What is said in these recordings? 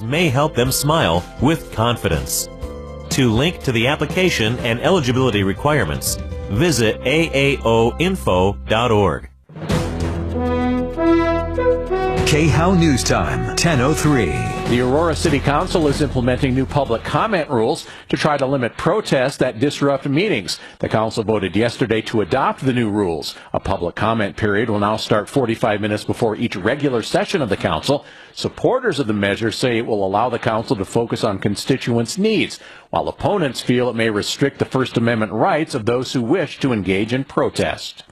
may help them smile with confidence. To link to the application and eligibility requirements, visit aaoinfo.org. KHOW News Time, 10:03. The Aurora City Council is implementing new public comment rules to try to limit protests that disrupt meetings. The council voted yesterday to adopt the new rules. A public comment period will now start 45 minutes before each regular session of the council. Supporters of the measure say it will allow the council to focus on constituents' needs, while opponents feel it may restrict the First Amendment rights of those who wish to engage in protest.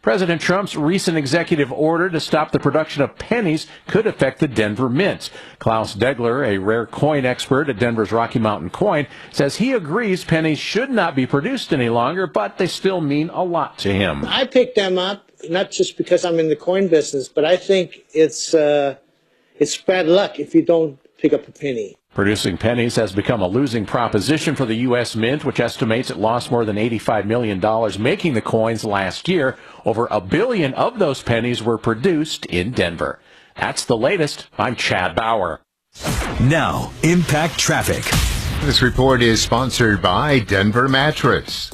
President Trump's recent executive order to stop the production of pennies could affect the Denver Mint. Klaus Degler, a rare coin expert at Denver's Rocky Mountain Coin, says he agrees pennies should not be produced any longer, but they still mean a lot to him. I picked them up, not just because I'm in the coin business, but I think it's bad luck if you don't pick up a penny. Producing pennies has become a losing proposition for the U.S. Mint, which estimates it lost more than $85 million making the coins last year. Over $1 billion of those pennies were produced in Denver. That's the latest. I'm Chad Bauer. Now, Impact Traffic. This report is sponsored by Denver Mattress.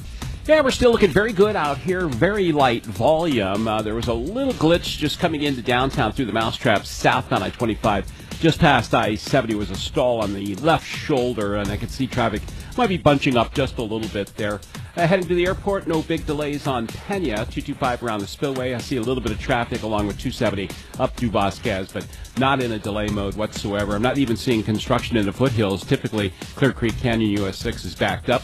Yeah, we're still looking very good out here. Very light volume. There was a little glitch just coming into downtown through the Mousetrap southbound I-25. Just past I-70 was a stall on the left shoulder, and I could see traffic might be bunching up just a little bit there. Heading to the airport, no big delays on Pena, 225 around the spillway. I see a little bit of traffic along with 270 up to Vasquez, but not in a delay mode whatsoever. I'm not even seeing construction in the foothills. Typically, Clear Creek Canyon US 6 is backed up.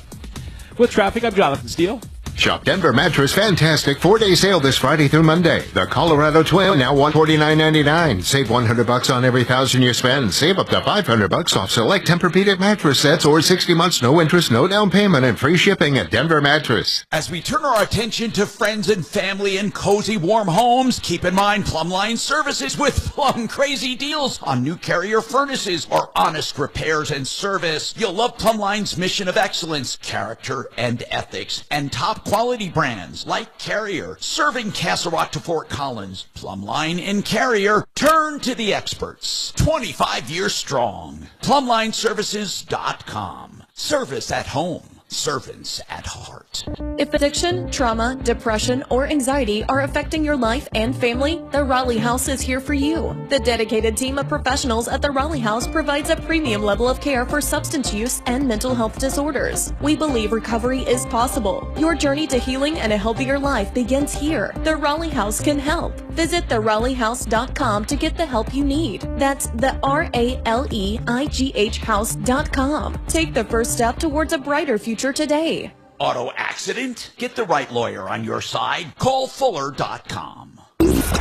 With traffic, I'm Jonathan Steele. Shop Denver Mattress Fantastic 4-day sale this Friday through Monday. The Colorado Twin, now $149.99. Save $100 on every $1,000 you spend. Save up to $500 off select Tempur-Pedic mattress sets or 60 months, no interest, no down payment, and free shipping at Denver Mattress. As we turn our attention to friends and family in cozy, warm homes, keep in mind Plumline Services with plum crazy deals on new Carrier furnaces or honest repairs and service. You'll love Plumline's mission of excellence, character, and ethics, and top quality brands like Carrier, serving Castle Rock to Fort Collins. Plumline and Carrier, turn to the experts. 25 years strong. PlumlineServices.com. Service at home. Servants at heart. If addiction, trauma, depression, or anxiety are affecting your life and family, the Raleigh House is here for you. The dedicated team of professionals at the Raleigh House provides a premium level of care for substance use and mental health disorders. We believe recovery is possible. Your journey to healing and a healthier life begins here. The Raleigh House can help. Visit theRaleighHouse.com to get the help you need. That's the RALEIGH House.com. Take the first step towards a brighter future today. Auto accident? Get the right lawyer on your side. Call Fuller.com.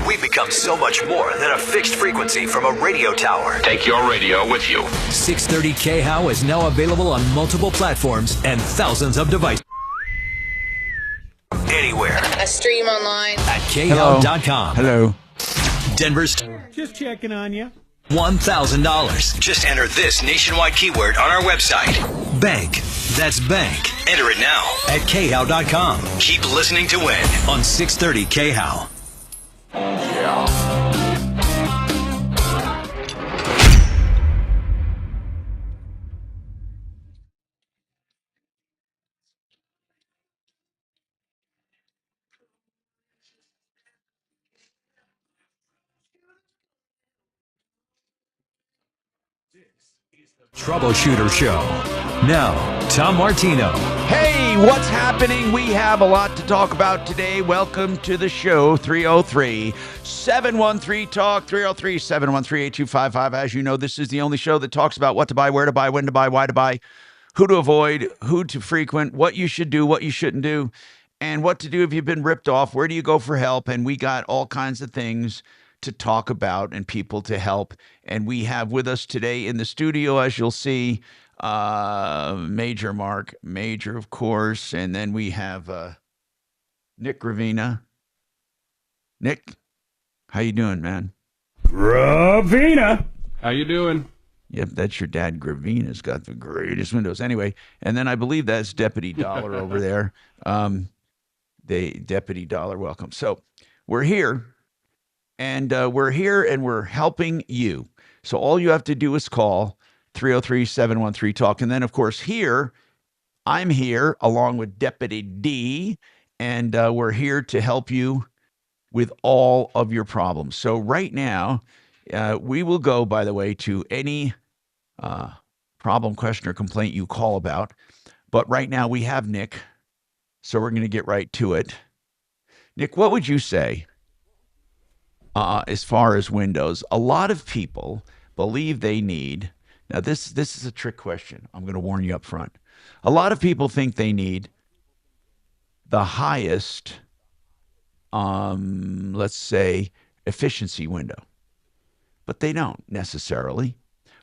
We've become so much more than a fixed frequency from a radio tower. Take your radio with you. 630 KHOW is now available on multiple platforms and thousands of devices. Anywhere. A stream online. At KHOW.com. Hello. Denver's Just checking on you. $1,000. Just enter this nationwide keyword on our website. Bank. That's bank. Enter it now at KHOW.com. Keep listening to win on 630 KHOW. Troubleshooter Show. Now, Tom Martino. Hey, what's happening? We have a lot to talk about today. Welcome to the show, 303-713-TALK, 303-713-8255. As you know, this is the only show that talks about what to buy, where to buy, when to buy, why to buy, who to avoid, who to frequent, what you should do, what you shouldn't do, and what to do if you've been ripped off, where do you go for help, and we got all kinds of things to talk about and people to help. And we have with us today in the studio, as you'll see, Major Marc Mager, of course, and then we have Nick Gravina. Nick, how you doing, man? Gravina! How you doing? Yep, that's your dad. Gravina's got the greatest windows. Anyway, and then I believe that's Deputy Dollar over there. Deputy Dollar, welcome. So we're here. And we're here and we're helping you. So all you have to do is call 303-713-TALK. And then, of course, I'm here along with Deputy D, and we're here to help you with all of your problems. So right now, we will go, by the way, to any problem, question, or complaint you call about. But right now we have Nick, so we're going to get right to it. Nick, what would you say as far as windows? A lot of people believe they need, now this is a trick question. I'm going to warn you up front. A lot of people think they need the highest, let's say, efficiency window, but they don't necessarily.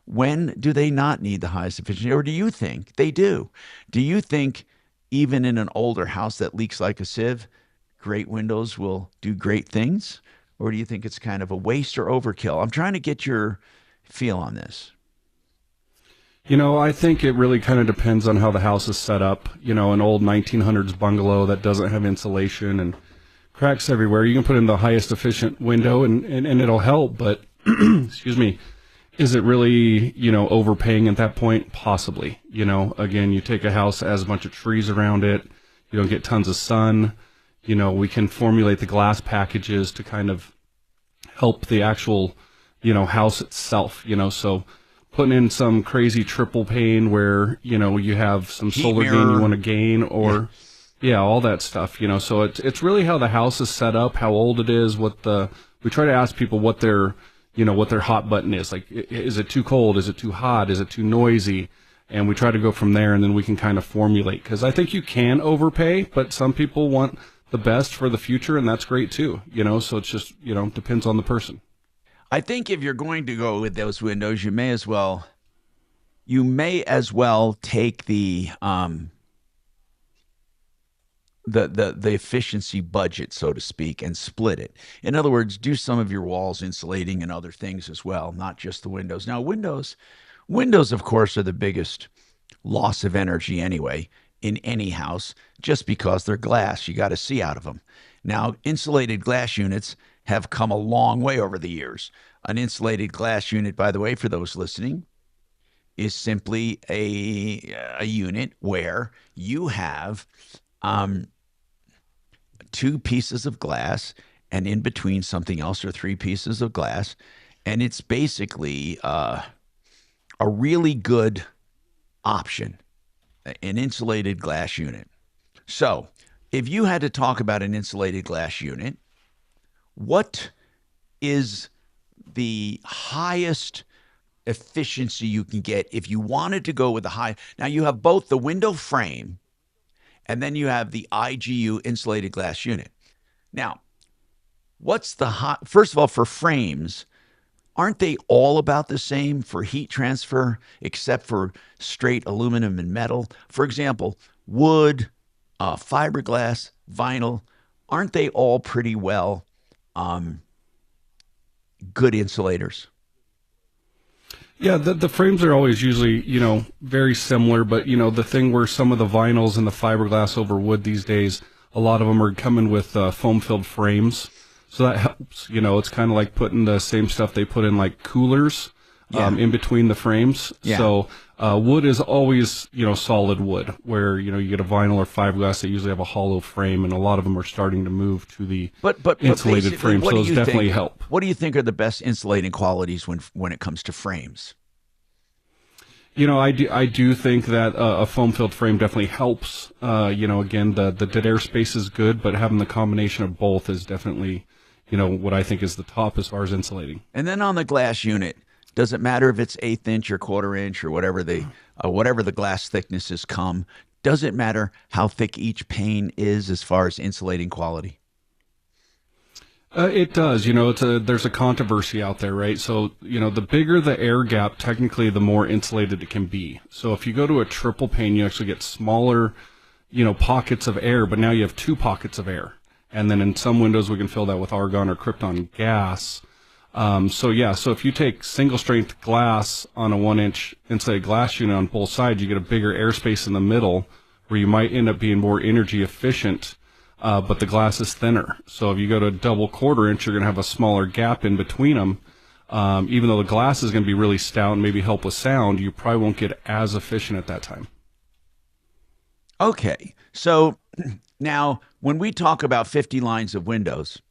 When do they not need the highest efficiency, or do you think they do? Do you think even in an older house that leaks like a sieve, great windows will do great things? Or do you think it's kind of a waste or overkill? I'm trying to get your feel on this. I think it really kind of depends on how the house is set up. An old 1900s bungalow that doesn't have insulation and cracks everywhere, you can put in the highest efficient window and it'll help. But, excuse me, is it really, overpaying at that point? Possibly. Again, you take a house that has a bunch of trees around it, you don't get tons of sun. We can formulate the glass packages to kind of help the actual, house itself, so putting in some crazy triple pane where, you have some Heat solar mirror. gain you want to gain, or all that stuff, so it's really how the house is set up, how old it is, we try to ask people what their hot button is. Like, is it too cold? Is it too hot? Is it too noisy? And we try to go from there, and then we can kind of formulate, because I think you can overpay, but some people want the best for the future, and that's great too, so it's just, depends on the person. I think if you're going to go with those windows, you may as well take the efficiency budget, so to speak, and split it. In other words, do some of your walls insulating and other things as well, not just the windows. Now, windows, of course, are the biggest loss of energy anyway in any house, just because they're glass. You got to see out of them. Now, insulated glass units have come a long way over the years. An insulated glass unit, by the way, for those listening, is simply a unit where you have two pieces of glass and in between something else, or three pieces of glass, and it's basically a really good option, an insulated glass unit. So if you had to talk about an insulated glass unit, what is the highest efficiency you can get if you wanted to go with the high? Now, you have both the window frame and then you have the IGU insulated glass unit. Now, what's the high? First of all, for frames, aren't they all about the same for heat transfer, except for straight aluminum and metal? For example, wood, fiberglass, vinyl, aren't they all pretty well good insulators? Yeah, the frames are always usually, very similar, but, the thing where some of the vinyls and the fiberglass over wood these days, a lot of them are coming with foam-filled frames. So that helps. It's kind of like putting the same stuff they put in like coolers in between the frames. Yeah. So wood is always, solid wood, where, you get a vinyl or fiberglass, they usually have a hollow frame, and a lot of them are starting to move to the insulated frame. So those definitely help. What do you think are the best insulating qualities when it comes to frames? I do think that a foam-filled frame definitely helps. Again, the dead air space is good, but having the combination of both is definitely, what I think is the top as far as insulating. And then on the glass unit, does it matter if it's 1/8 inch or 1/4 inch or whatever the glass thicknesses come? Does it matter how thick each pane is as far as insulating quality? It does. There's a controversy out there, right? So, the bigger the air gap, technically, the more insulated it can be. So if you go to a triple pane, you actually get smaller, pockets of air, but now you have 2 pockets of air. And then in some windows, we can fill that with argon or krypton gas. So if you take single strength glass on a 1-inch insulated glass unit on both sides, you get a bigger airspace in the middle where you might end up being more energy efficient, but the glass is thinner. So if you go to a double 1/4 inch, you're going to have a smaller gap in between them. Even though the glass is going to be really stout and maybe help with sound, you probably won't get as efficient at that time. Okay. So now when we talk about 50 lines of windows,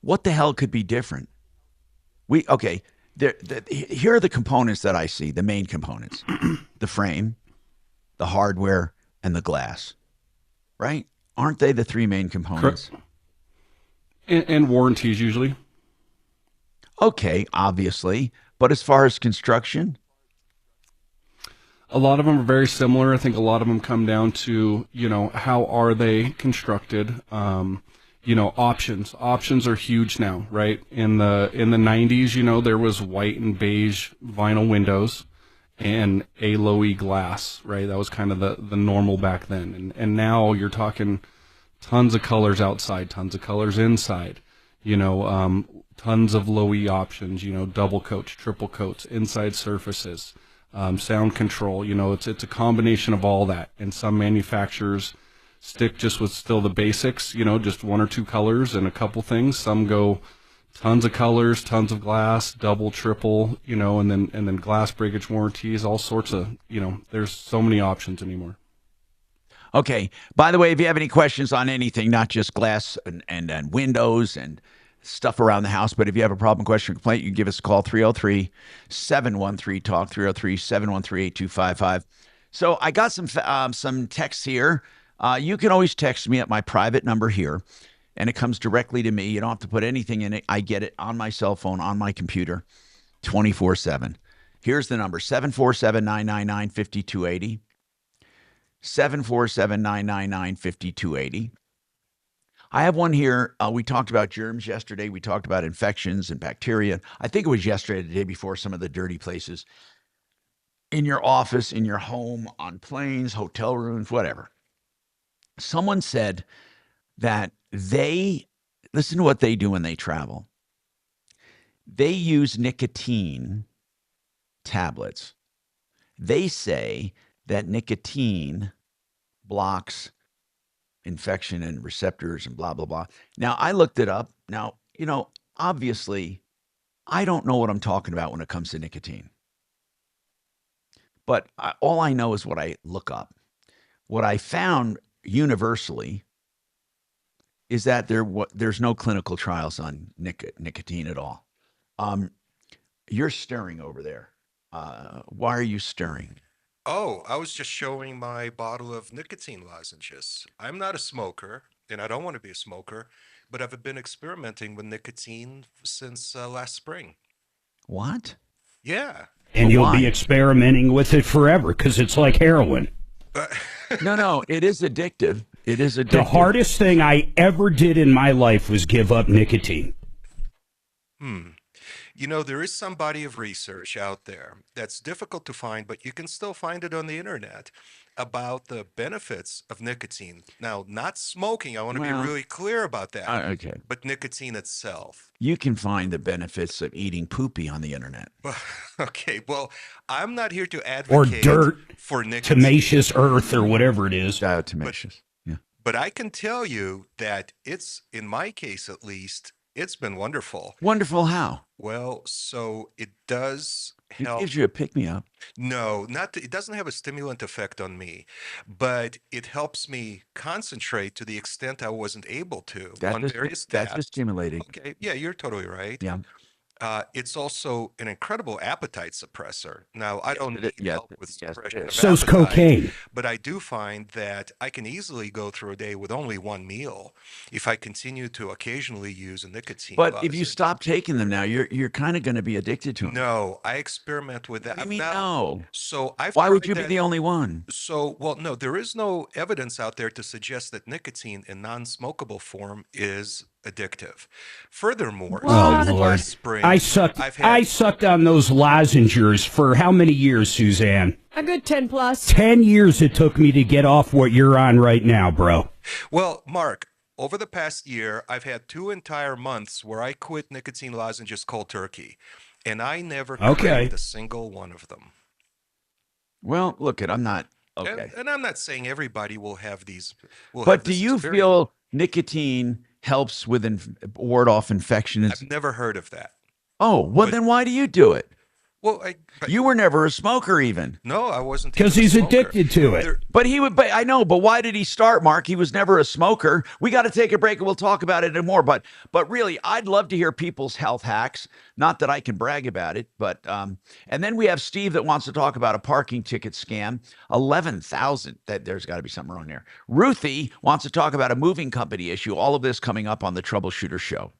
what the hell could be different? Here are the components that I see, the main components. The frame, the hardware, and the glass. Right? Aren't they the three main components? And warranties usually. Okay, obviously. But as far as construction? A lot of them are very similar. I think a lot of them come down to, how are they constructed? Options. Options are huge now, right? In the 90s, there was white and beige vinyl windows and alloy glass, right? That was kind of the normal back then. And now you're talking tons of colors outside, tons of colors inside, tons of low-E options, double coats, triple coats, inside surfaces, sound control. It's a combination of all that. And some manufacturers stick just with still the basics, just one or two colors and a couple things. Some go tons of colors, tons of glass, double, triple, and then glass breakage warranties, all sorts of, there's so many options anymore. Okay. By the way, if you have any questions on anything, not just glass and windows and stuff around the house, but if you have a problem, question, or complaint, you can give us a call, 303-713-TALK, 303-713-8255. So I got some texts here. You can always text me at my private number here, and it comes directly to me. You don't have to put anything in it. I get it on my cell phone, on my computer, 24/7. Here's the number, 747-999-5280. 747-999-5280. I have one here. We talked about germs yesterday. We talked about infections and bacteria. I think it was yesterday, the day before, some of the dirty places in your office, in your home, on planes, hotel rooms, whatever. Someone said that listen to what they do when they travel. They use nicotine tablets. They say that nicotine blocks infection and receptors and blah, blah, blah. Now, I looked it up. Now, obviously, I don't know what I'm talking about when it comes to nicotine. But all I know is what I look up. What I found universally is that there's no clinical trials on nicotine at all. You're stirring over there. Why are you stirring? Oh, I was just showing my bottle of nicotine lozenges. I'm not a smoker, and I don't want to be a smoker, but I've been experimenting with nicotine since last spring. What? Yeah. And you'll be experimenting with it forever because it's like heroin. No, it is addictive. It is addictive. The hardest thing I ever did in my life was give up nicotine. There is some body of research out there that's difficult to find, but you can still find it on the internet about the benefits of nicotine. Now, not smoking, I want to be really clear about that. Okay. But nicotine itself. You can find the benefits of eating poopy on the internet. Okay, well, I'm not here to advocate or dirt, for nicotine. tenacious earth, or whatever it is. Tenacious. But I can tell you that it's, in my case at least, it's been wonderful. Wonderful how? Well, so it does help. It gives you a pick-me-up. No, it doesn't have a stimulant effect on me, but it helps me concentrate to the extent I wasn't able to on various tasks. That's stimulating. Okay, yeah, you're totally right. Yeah. It's also an incredible appetite suppressor. Now, I don't need help with suppression of So's appetite, cocaine. but I do find that I can easily go through a day with only one meal if I continue to occasionally use a nicotine. But if you stop taking them now, you're kind of going to be addicted to them. No, I experiment with that. What do you mean no? So Why would you be the only one? So, well, no, there is no evidence out there to suggest that nicotine in non-smokable form is addictive. Furthermore, since last spring, I sucked on those lozengers for how many years, Suzanne? A good 10 plus. 10 years it took me to get off what you're on right now, bro. Well, Mark, over the past year, I've had 2 entire months where I quit nicotine lozenges cold turkey, and I never craved a single one of them. Well, look, I'm not okay. And I'm not saying everybody will have these. But do you feel nicotine helps with ward off infection? I've never heard of that. Oh, well, then why do you do it? Well, you were never a smoker, even. No, I wasn't. Because he's addicted to it. But I know. But why did he start, Mark? He was never a smoker. We got to take a break, and we'll talk about it more. But really, I'd love to hear people's health hacks. Not that I can brag about it, but and then we have Steve that wants to talk about a parking ticket scam. 11,000. There's got to be something wrong there. Ruthie wants to talk about a moving company issue. All of this coming up on the Troubleshooter Show.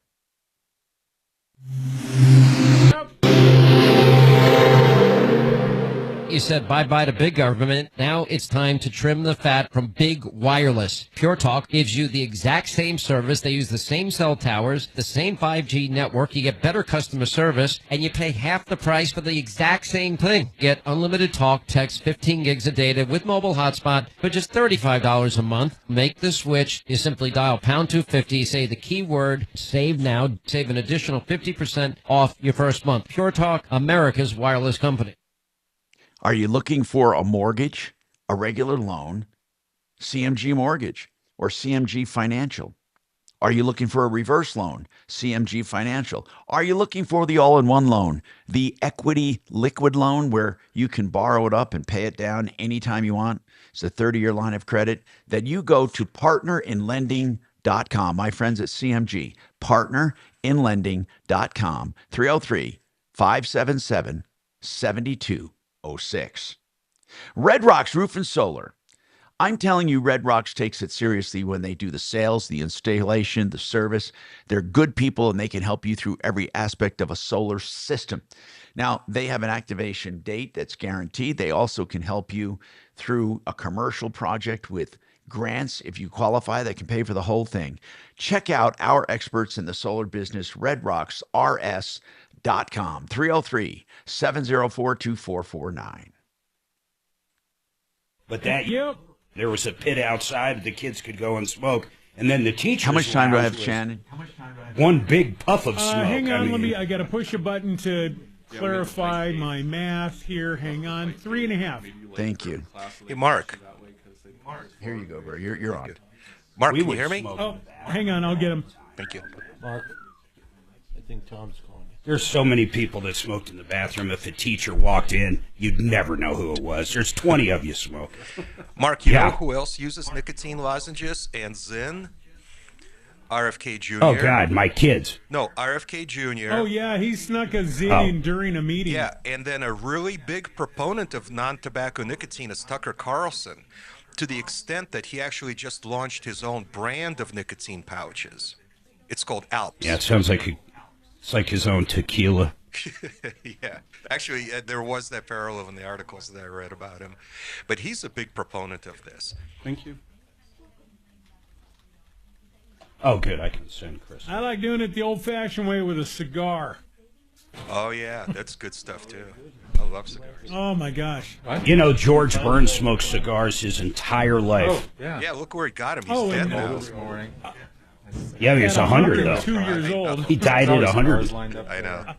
You said bye-bye to big government. Now it's time to trim the fat from big wireless. Pure Talk gives you the exact same service. They use the same cell towers, the same 5G network. You get better customer service, and you pay half the price for the exact same thing. Get unlimited talk, text, 15 gigs of data with mobile hotspot for just $35 a month. Make the switch. You simply dial pound 250, say the keyword save now, save an additional 50% off your first month. Pure Talk, America's wireless company. Are you looking for a mortgage, a regular loan, CMG Mortgage, or CMG Financial? Are you looking for a reverse loan, CMG Financial? Are you looking for the all-in-one loan, the equity liquid loan where you can borrow it up and pay it down anytime you want? It's a 30-year line of credit. Then you go to partnerinlending.com. My friends at CMG, partnerinlending.com, 303-577-7206. Red Rocks Roof and Solar. I'm telling you, Red Rocks takes it seriously when they do the sales, the installation, the service. They're good people, and they can help you through every aspect of a solar system. Now, they have an activation date that's guaranteed. They also can help you through a commercial project with grants. If you qualify, they can pay for the whole thing. Check out our experts in the solar business, redrocksrs.com, 303-704-2449. But there was a pit outside the kids could go and smoke, and then the teachers. How much time do I have, Shannon? One big puff of smoke. Hang on, I got to push a button to clarify my math here. Hang on, 3.5. Thank you. Hey, Mark. Here you go, bro. You're on. Mark, can you hear me? Oh, hang on, I'll get him. Thank you. Mark, I think Tom's calling you. There's so many people that smoked in the bathroom. If a teacher walked in, you'd never know who it was. There's 20 of you smoke. Mark, you know who else uses nicotine lozenges and Zyn? RFK Jr. Oh, God, my kids. No, RFK Jr. Oh, yeah, he snuck a Zyn in during a meeting. Yeah, and then a really big proponent of non-tobacco nicotine is Tucker Carlson, to the extent that he actually just launched his own brand of nicotine pouches. It's called Alps. Yeah, it sounds like it's like his own tequila. Yeah, actually, there was that parallel in the articles that I read about him. But he's a big proponent of this. Thank you. Oh, good. I can send Chris. I like doing it the old-fashioned way with a cigar. Oh, yeah, that's good stuff, too. I love cigars. Oh, my gosh. You know, George Burns smoked cigars his entire life. Oh, yeah. Yeah, look where it got him. He's dead now. This morning. Yeah, he was 100, though. 2 years old. He died at 100. I know.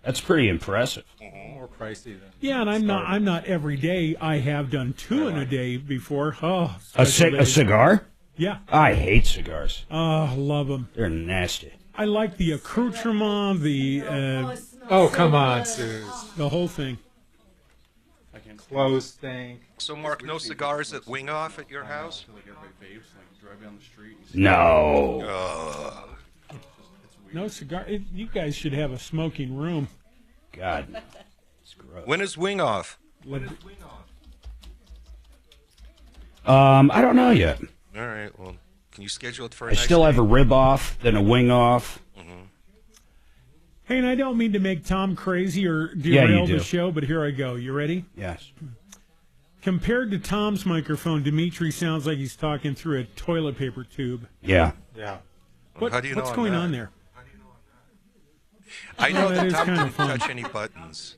That's pretty impressive. More pricey than. Yeah, and I'm not every day. I have done 2 in a day before. Oh, A cigar? Yeah. I hate cigars. Oh, love them. They're nasty. I like the accoutrement, Oh, come on, Suze. the whole thing. Clothes stink. So, Mark, no cigars at Wing Off at your house? No. No cigar. You guys should have a smoking room. God. It's gross. When is Wing Off? I don't know yet. All right, well, can you schedule it for a I nice still have day? a rib off, then a wing off. Hey, and I don't mean to make Tom crazy or Yeah, derail you do. the show, but here I go. You ready? Yes. Compared to Tom's microphone, Dimitri sounds like he's talking through a toilet paper tube. Yeah. Yeah. How do you know What's I'm going not? on there? I know that that is Tom kind doesn't of fun. touch any buttons.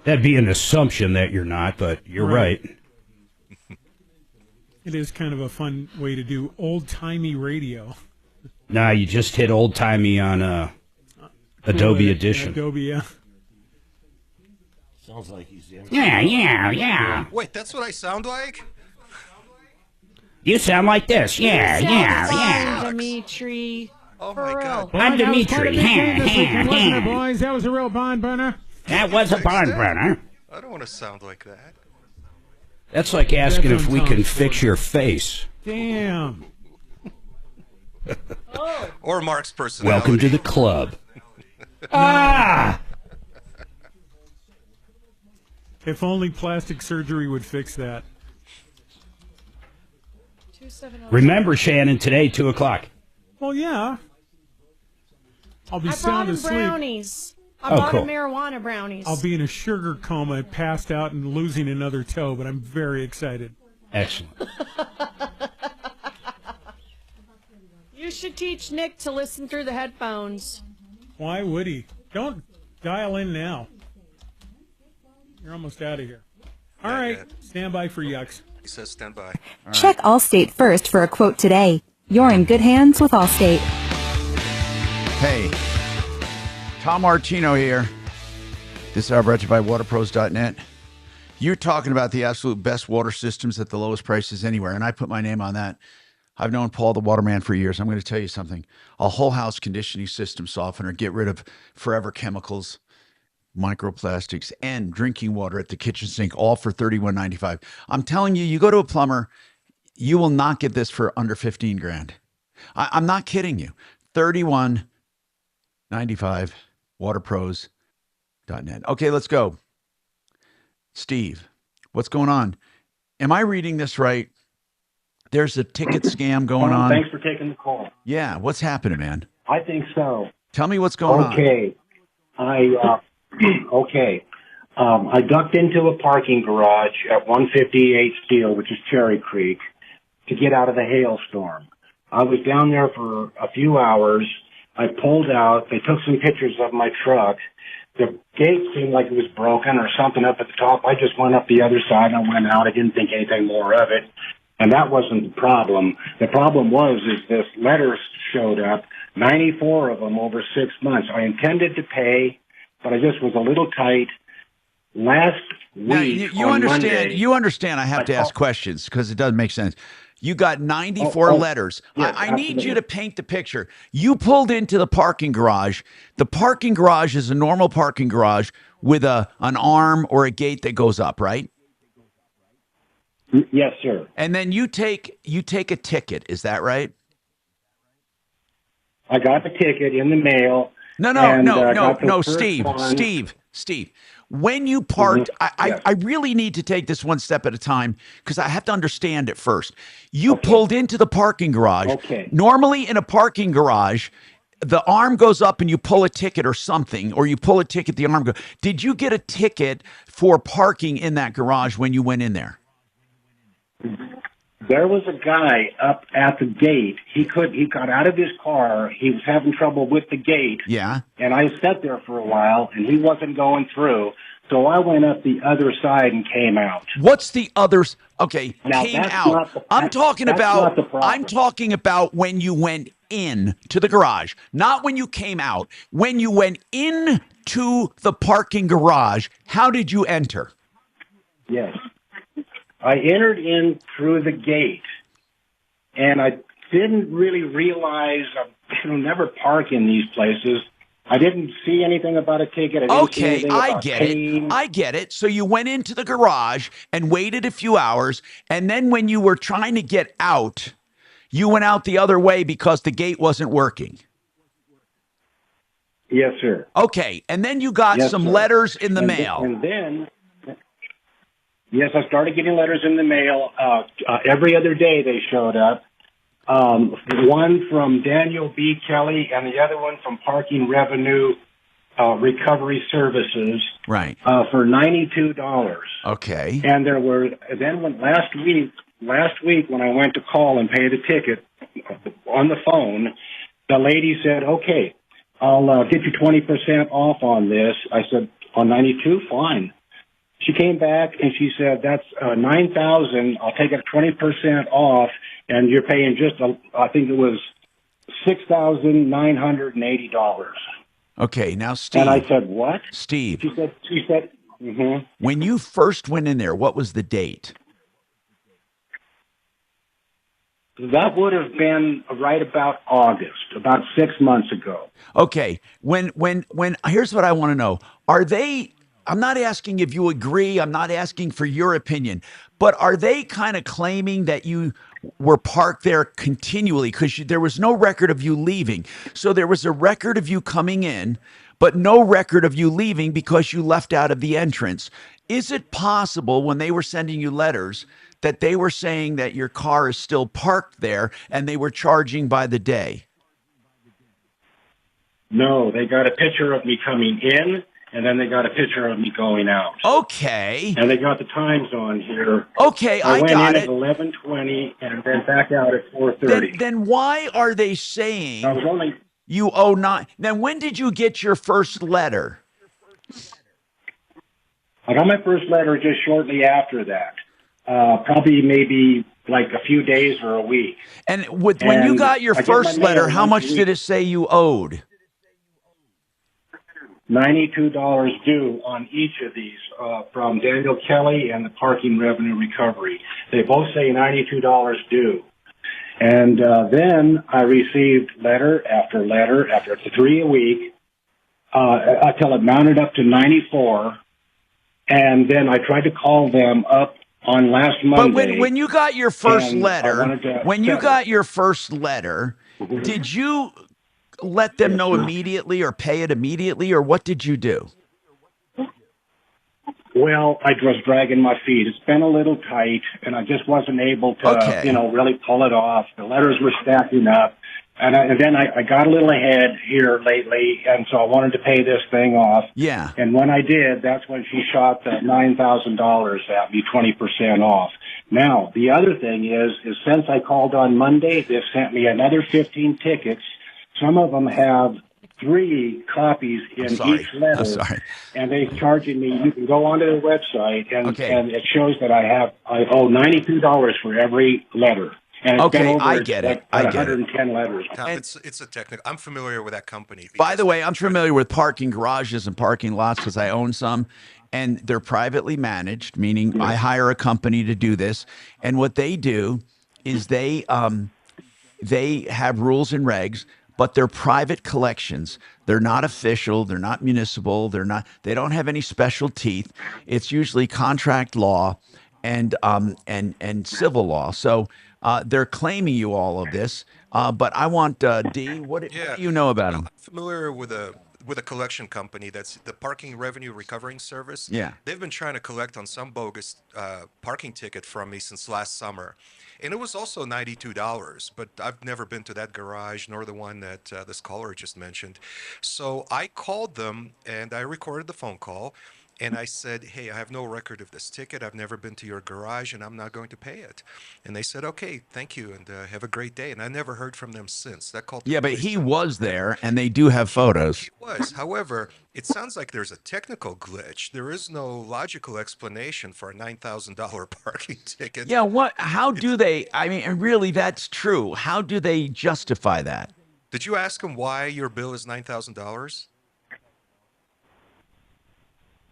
That'd be an assumption that you're not, but you're right. It is kind of a fun way to do old-timey radio. Nah, you just hit old-timey on Adobe Edition. Adobe, yeah. Sounds like he's in. Yeah. Wait, that's what I sound like? You sound like this. Yeah. Dimitri. Oh For my real. God. Boy, I'm that was quite a Dimitri. big game this weekend, wasn't it, boys? That was a real barn burner. That was a barn burner. I don't want to sound like that. That's like asking That's if we on can Tom's fix your face. Damn. Or Mark's personality. Welcome to the club. Ah! If only plastic surgery would fix that. Remember, Shannon, today, 2 o'clock. Well, yeah. I'll be I sound brought him asleep. brownies. I Oh, bought cool. him marijuana brownies. I'll be in a sugar coma, passed out, and losing another toe, but I'm very excited. Excellent. You should teach Nick to listen through the headphones. Why would he? Don't dial in now. You're almost out of here. All right, stand by for yucks. He says stand by. Check Allstate first for a quote today. You're in good hands with Allstate. Hey, Tom Martino here. This is our brought to you by waterpros.net. You're talking about the absolute best water systems at the lowest prices anywhere, and I put my name on that. I've known Paul the Waterman for years. I'm going to tell you something. A whole house conditioning system softener, get rid of forever chemicals, microplastics, and drinking water at the kitchen sink, all for $31.95. I'm telling you, you go to a plumber, you will not get this for under 15 grand. I'm not kidding you. $31.95, waterpros.net. Okay, let's go. Steve, what's going on? Am I reading this right? There's a ticket scam going on. Thanks for taking the call. Yeah, what's happening, man? I think so. Tell me what's going on. Okay. I ducked into a parking garage at 158 Steel, which is Cherry Creek, to get out of the hailstorm. I was down there for a few hours. I pulled out. They took some pictures of my truck. The gate seemed like it was broken or something up at the top. I just went up the other side and I went out. I didn't think anything more of it. And that wasn't the problem. The problem was this letters showed up, 94 of them over 6 months. I intended to pay, but I just was a little tight. Last week, you on understand. Monday, You understand. I have to ask questions because it doesn't make sense. You got 94 letters. yes, I need you absolutely. to paint the picture. You pulled into the parking garage. The parking garage is a normal parking garage with an arm or a gate that goes up, right? Yes, sir. And then you take a ticket. Is that right? I got the ticket in the mail. No, got the first Steve, one. Steve. When you parked, Yes. I really need to take this one step at a time because I have to understand it first. You pulled into the parking garage. Okay. Normally in a parking garage, the arm goes up and you pull a ticket or something, or you pull a ticket, the arm goes. Did you get a ticket for parking in that garage when you went in there? There was a guy up at the gate. He got out of his car. He was having trouble with the gate. Yeah. And I sat there for a while, and he wasn't going through. So I went up the other side and came out. What's the others? Okay, Now, came that's out. not the- I'm talking that's about. not the problem. I'm talking about when you went in to the garage, not when you came out. When you went into the parking garage, how did you enter? Yes. I entered in through the gate, and I didn't really realize I never park in these places. I didn't see anything about a ticket. I didn't see Okay, anything I about get paying. it. I get it. So you went into the garage and waited a few hours, and then when you were trying to get out, you went out the other way because the gate wasn't working. Yes, sir. Okay, and then you got Yes, some sir. letters in the And mail. And then, yes, I started getting letters in the mail. Every other day they showed up. One from Daniel B. Kelly and the other one from Parking Revenue Recovery Services Right. for $92. Okay. And there were last week when I went to call and pay the ticket on the phone, the lady said, "Okay, I'll get you 20% off on this." I said, "On 92, fine." She came back and she said, "That's $9,000. I'll take it 20% off, and you're paying I think it was $6,980. Okay, now Steve. And I said, "What?" Steve. She said, mm-hmm. When you first went in there, what was the date? That would have been right about August, about 6 months ago. Okay. When here's what I want to know. Are they, I'm not asking if you agree, I'm not asking for your opinion, but are they kind of claiming that you were parked there continually because there was no record of you leaving? So there was a record of you coming in, but no record of you leaving because you left out of the entrance. Is it possible when they were sending you letters that they were saying that your car is still parked there and they were charging by the day? No, they got a picture of me coming in, and then they got a picture of me going out. Okay. And they got the times on here. Okay, I went got in it. at 11:20 and then back out at 4:30. Then why are they saying I was only you owe nine? Then when did you get your first letter? I got my first letter just shortly after that. Probably maybe like a few days or a week. And when you got your first letter, how much did it say you owed? $92 due on each of these from Daniel Kelly and the Parking Revenue Recovery. They both say $92 due. And then I received letter after letter after 3 a week until it mounted up to 94. And then I tried to call them up on last Monday. But when you got your first letter, did you let them know immediately or pay it immediately, or what did you do? Well, I was dragging my feet. It's been a little tight, and I just wasn't able to, really pull it off. The letters were stacking up. And then I got a little ahead here lately, and so I wanted to pay this thing off. Yeah. And when I did, that's when she shot the $9,000 at me, 20% off. Now, the other thing is since I called on Monday, they've sent me another 15 tickets. Some of them have 3 copies in each letter. I'm sorry. And they're charging me. You can go onto their website, and it shows that I owe $92 for every letter. And it's been over, I get it. I get 110 letters. Tom, it's a technical. I'm familiar with that company. By the way, I'm familiar with parking garages and parking lots because I own some, and they're privately managed, meaning I hire a company to do this. And what they do is they have rules and regs, but they're private collections. They're not official. They're not municipal. They don't have any special teeth. It's usually contract law and civil law. So they're claiming you all of this. But I want D. What do you know about them? I'm familiar with a collection company that's the Parking Revenue Recovering Service. Yeah. They've been trying to collect on some bogus parking ticket from me since last summer. And it was also $92, but I've never been to that garage nor the one that this caller just mentioned. So I called them and I recorded the phone call. And I said, hey, I have no record of this ticket. I've never been to your garage, and I'm not going to pay it. And they said, okay, thank you, and have a great day. And I never heard from them since. That call. Yeah, but he was there, and they do have photos. He was. However, it sounds like there's a technical glitch. There is no logical explanation for a $9,000 parking ticket. Yeah, how do they, I mean, and really, that's true. How do they justify that? Did you ask them why your bill is $9,000?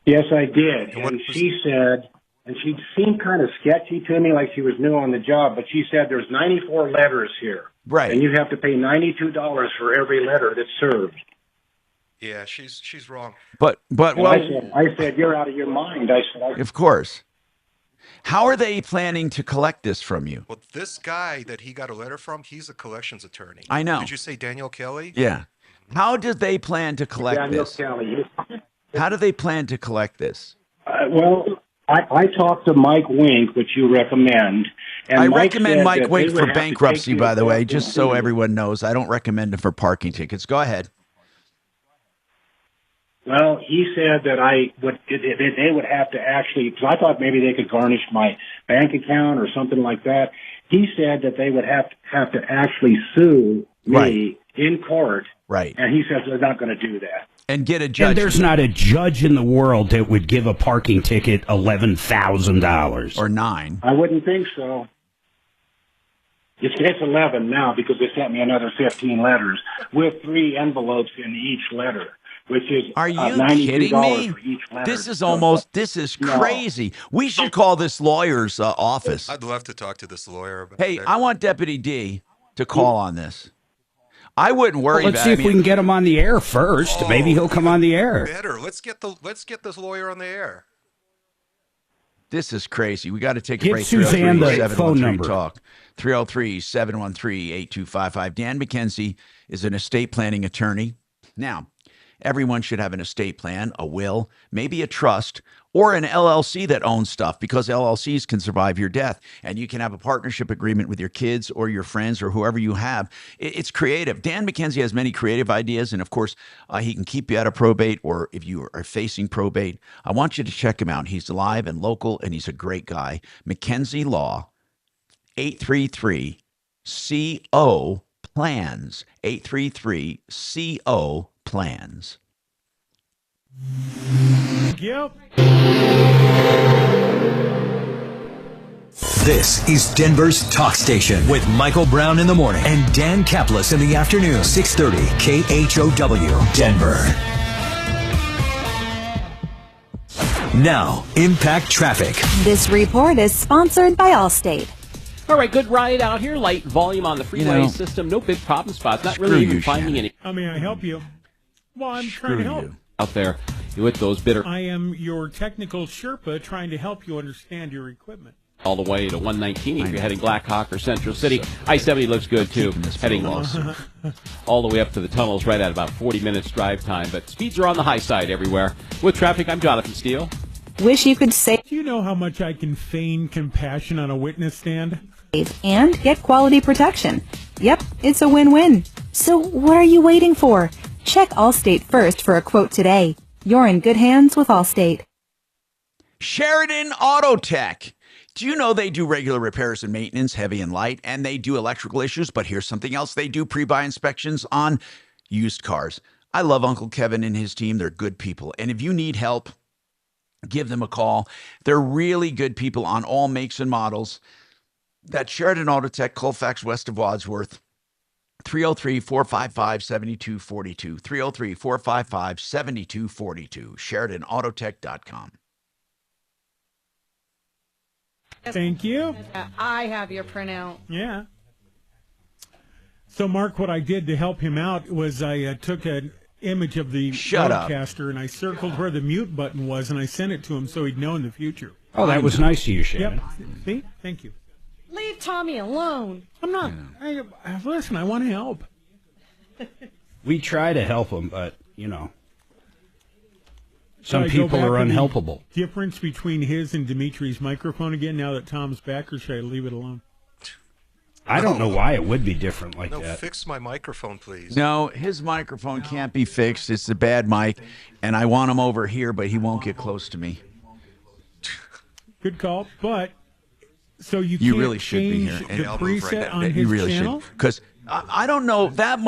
Yes, I did. And she said, and she seemed kind of sketchy to me, like she was new on the job, but she said there's 94 letters here. Right. And you have to pay $92 for every letter that's served. Yeah, she's wrong. But well, I said, you're out of your mind. I said, of course. How are they planning to collect this from you? Well, this guy that he got a letter from, he's a collections attorney. I know. Did you say Daniel Kelly? Yeah. How do they plan to collect this? Daniel Kelly. How do they plan to collect this? Well, I talked to Mike Wink, which you recommend. And I Mike recommend said Mike that Wink they would for have to bankruptcy, take by the you way, to- just so everyone knows. I don't recommend him for parking tickets. Go ahead. Well, he said that they would have to actually, because I thought maybe they could garnish my bank account or something like that. He said that they would have to actually sue me in court. Right. And he says they're not going to do that. And get a judge. And there's not a judge in the world that would give a parking ticket $11,000 or $9,000. I wouldn't think so. It's 11 now because they sent me another 15 letters with 3 envelopes in each letter. which is Are you $93 kidding me? for each letter. This is crazy. We should call this lawyer's office. I'd love to talk to this lawyer. But Hey, I want Deputy D to call on this. I wouldn't worry Well, let's about see if we can get him on the air first. Maybe he'll come on the air. Better. Let's get this lawyer on the air. This is crazy. We got to take a Give break. Suzanne the phone number. Talk 303-713-8255. Dan McKenzie is an estate planning attorney. Now, everyone should have an estate plan, a will, maybe a trust, or an LLC that owns stuff, because LLCs can survive your death. And you can have a partnership agreement with your kids or your friends or whoever you have. It's creative. Dan McKenzie has many creative ideas. And of course, he can keep you out of probate, or if you are facing probate, I want you to check him out. He's live and local, and he's a great guy. McKenzie Law, 833-CO Plans. 833-CO Plans. Yep. This is Denver's talk station with Michael Brown in the morning and Dan Kaplis in the afternoon. 630 KHOW Denver. Now, Impact Traffic. This report is sponsored by Allstate. All right, good ride out here. Light volume on the freeway system. No big problem spots. Not really even finding any. How may I help you? Well, I'm trying to help. Out there with those bitter. I am your technical Sherpa trying to help you understand your equipment. All the way to 119 if you're heading Black Hawk or Central City. I-70 looks good, too. Heading all the way up to the tunnels right at about 40 minutes drive time. But speeds are on the high side everywhere. With traffic, I'm Jonathan Steele. Wish you could save. Do you know how much I can feign compassion on a witness stand? And get quality protection. Yep, it's a win-win. So what are you waiting for? Check Allstate first for a quote today. You're in good hands with Allstate. Sheridan Auto Tech. Do you know they do regular repairs and maintenance, heavy and light, and they do electrical issues? But here's something else. They do pre-buy inspections on used cars. I love Uncle Kevin and his team. They're good people. And if you need help, give them a call. They're really good people on all makes and models. That's Sheridan Auto Tech, Colfax, west of Wadsworth. 303-455-7242. 303-455-7242. SheridanAutotech.com. Thank you. I have your printout. Yeah. So, Mark, what I did to help him out was I took an image of the broadcaster and I circled where the mute button was, and I sent it to him so he'd know in the future. Oh, that was nice of you, Shannon. Yep. See? Thank you. Leave Tommy alone. I'm not. Listen, I want to help. We try to help him, but, you know, some Should I go people back are to the unhelpable. Difference between his and Dimitri's microphone again now that Tom's back, or should I leave it alone? I don't know why it would be different like that. Fix my microphone, please. No, his microphone can't be fixed. It's a bad mic, and I want him over here, but he won't get close to me. Good call, but so you can't really should be change here. the preset on his you really channel? should, because I don't know that.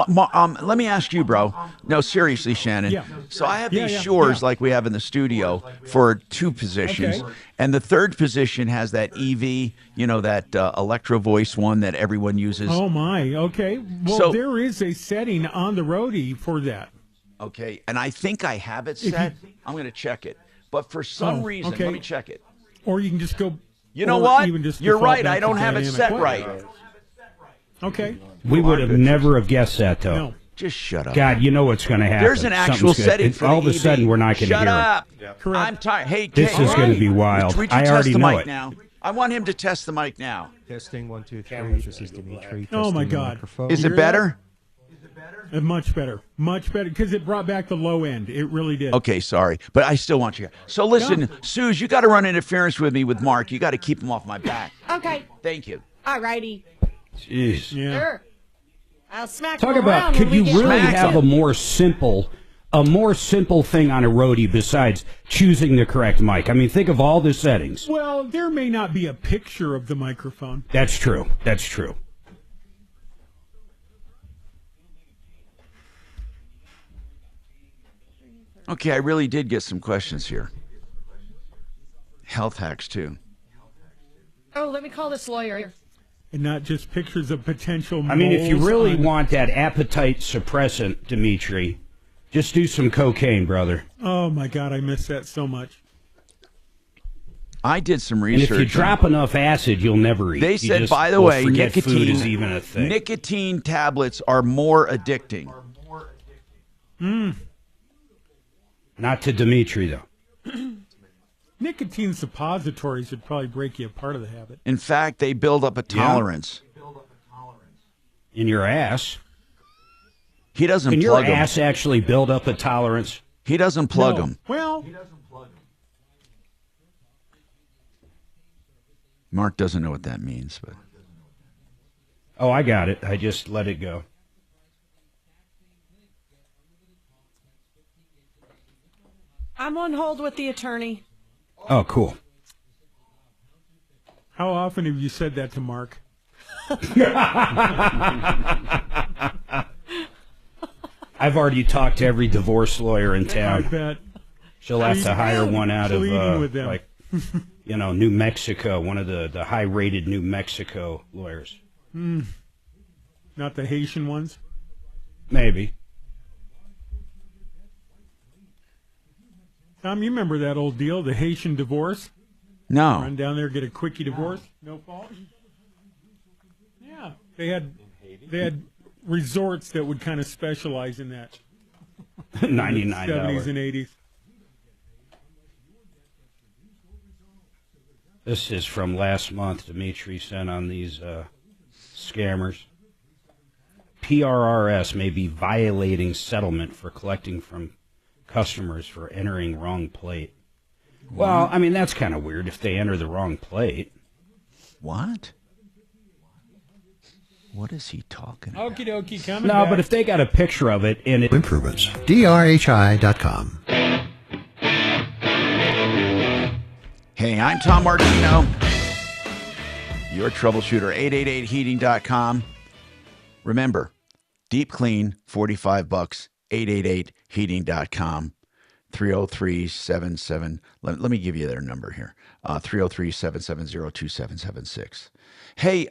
Let me ask you, bro. No, seriously, Shannon. Yeah. So I have these Shores like we have in the studio for 2 positions, and the third position has that EV, that Electro Voice one that everyone uses. Oh my, okay. Well, So- there is a setting on the roadie for that. Okay, and I think I have it set. I'm going to check it, but for some reason, let me check it. Or you can just go. You know or what? even just You're default right. back I to don't have it dynamic set play. right. Okay. We would have never have guessed that, though. No. Just shut up. God, you know what's going to happen. There's an actual Something's setting good. for All the of a sudden, EV. we're not going to Shut hear up. it. I'm tired. Hey, This Kay, is going to be wild. Would you I test already the know mic it. now? I want him to test the mic now. Testing 1 2 3. This is Dimitri. Oh my testing the God. microphone. Is it better? Much better, because it brought back the low end. It really did. Okay, sorry, but I still want you. So listen, Suze, you got to run interference with me with Mark. You got to keep him off my back. Okay. Thank you. All righty. Jeez. Yeah. Sure. I'll smack Talk you about, around could when you we get really back. have a more simple thing on a roadie besides choosing the correct mic? I mean, think of all the settings. Well, there may not be a picture of the microphone. That's true. That's true. Okay, I really did get some questions here. Health hacks, too. Oh, let me call this lawyer. And not just pictures of potential I mean, if you moles really on- want that appetite suppressant, Dimitri, Just do some cocaine, brother. Oh, my God, I miss that so much. I did some And research. if you drop enough acid, you'll never eat. They You said, just by the will way, forget food is even a thing. nicotine tablets are more addicting. Not to Dimitri, though. Nicotine suppositories would probably break you apart of the habit. In fact, they build up a tolerance. In your ass. He doesn't Can plug your them. ass actually build up a tolerance? He doesn't plug No. them. Well, Mark doesn't know what that means, but Oh, I got it. I just let it go. I'm on hold with the attorney. Oh, cool. how often have you said that to Mark? I've already talked to every divorce lawyer in I town. bet. She'll have to hire one out of, Pleading with them. like, New Mexico, one of the high-rated New Mexico lawyers. Not the Haitian ones? Maybe. Tom, you remember that old deal, the Haitian divorce? no. Run down there, get a quickie divorce, no fault. Yeah, they had resorts that would kind of specialize in that. $99. 70s and 80s. This is from last month. Dimitri sent on these scammers. PRRS may be violating settlement for collecting from customers for entering wrong plate. Well, I mean, that's kind of weird if they enter the wrong plate. What? What is he talking about? Okie dokie, coming No, back. but if they got a picture of it and it... Improvements. DRHI.com. Hey, I'm Tom Martino. Your troubleshooter, 888heating.com. Remember, deep clean, $45, 888heating.com. 303-77. Let me give you their number here. 303-770-2776. Hey,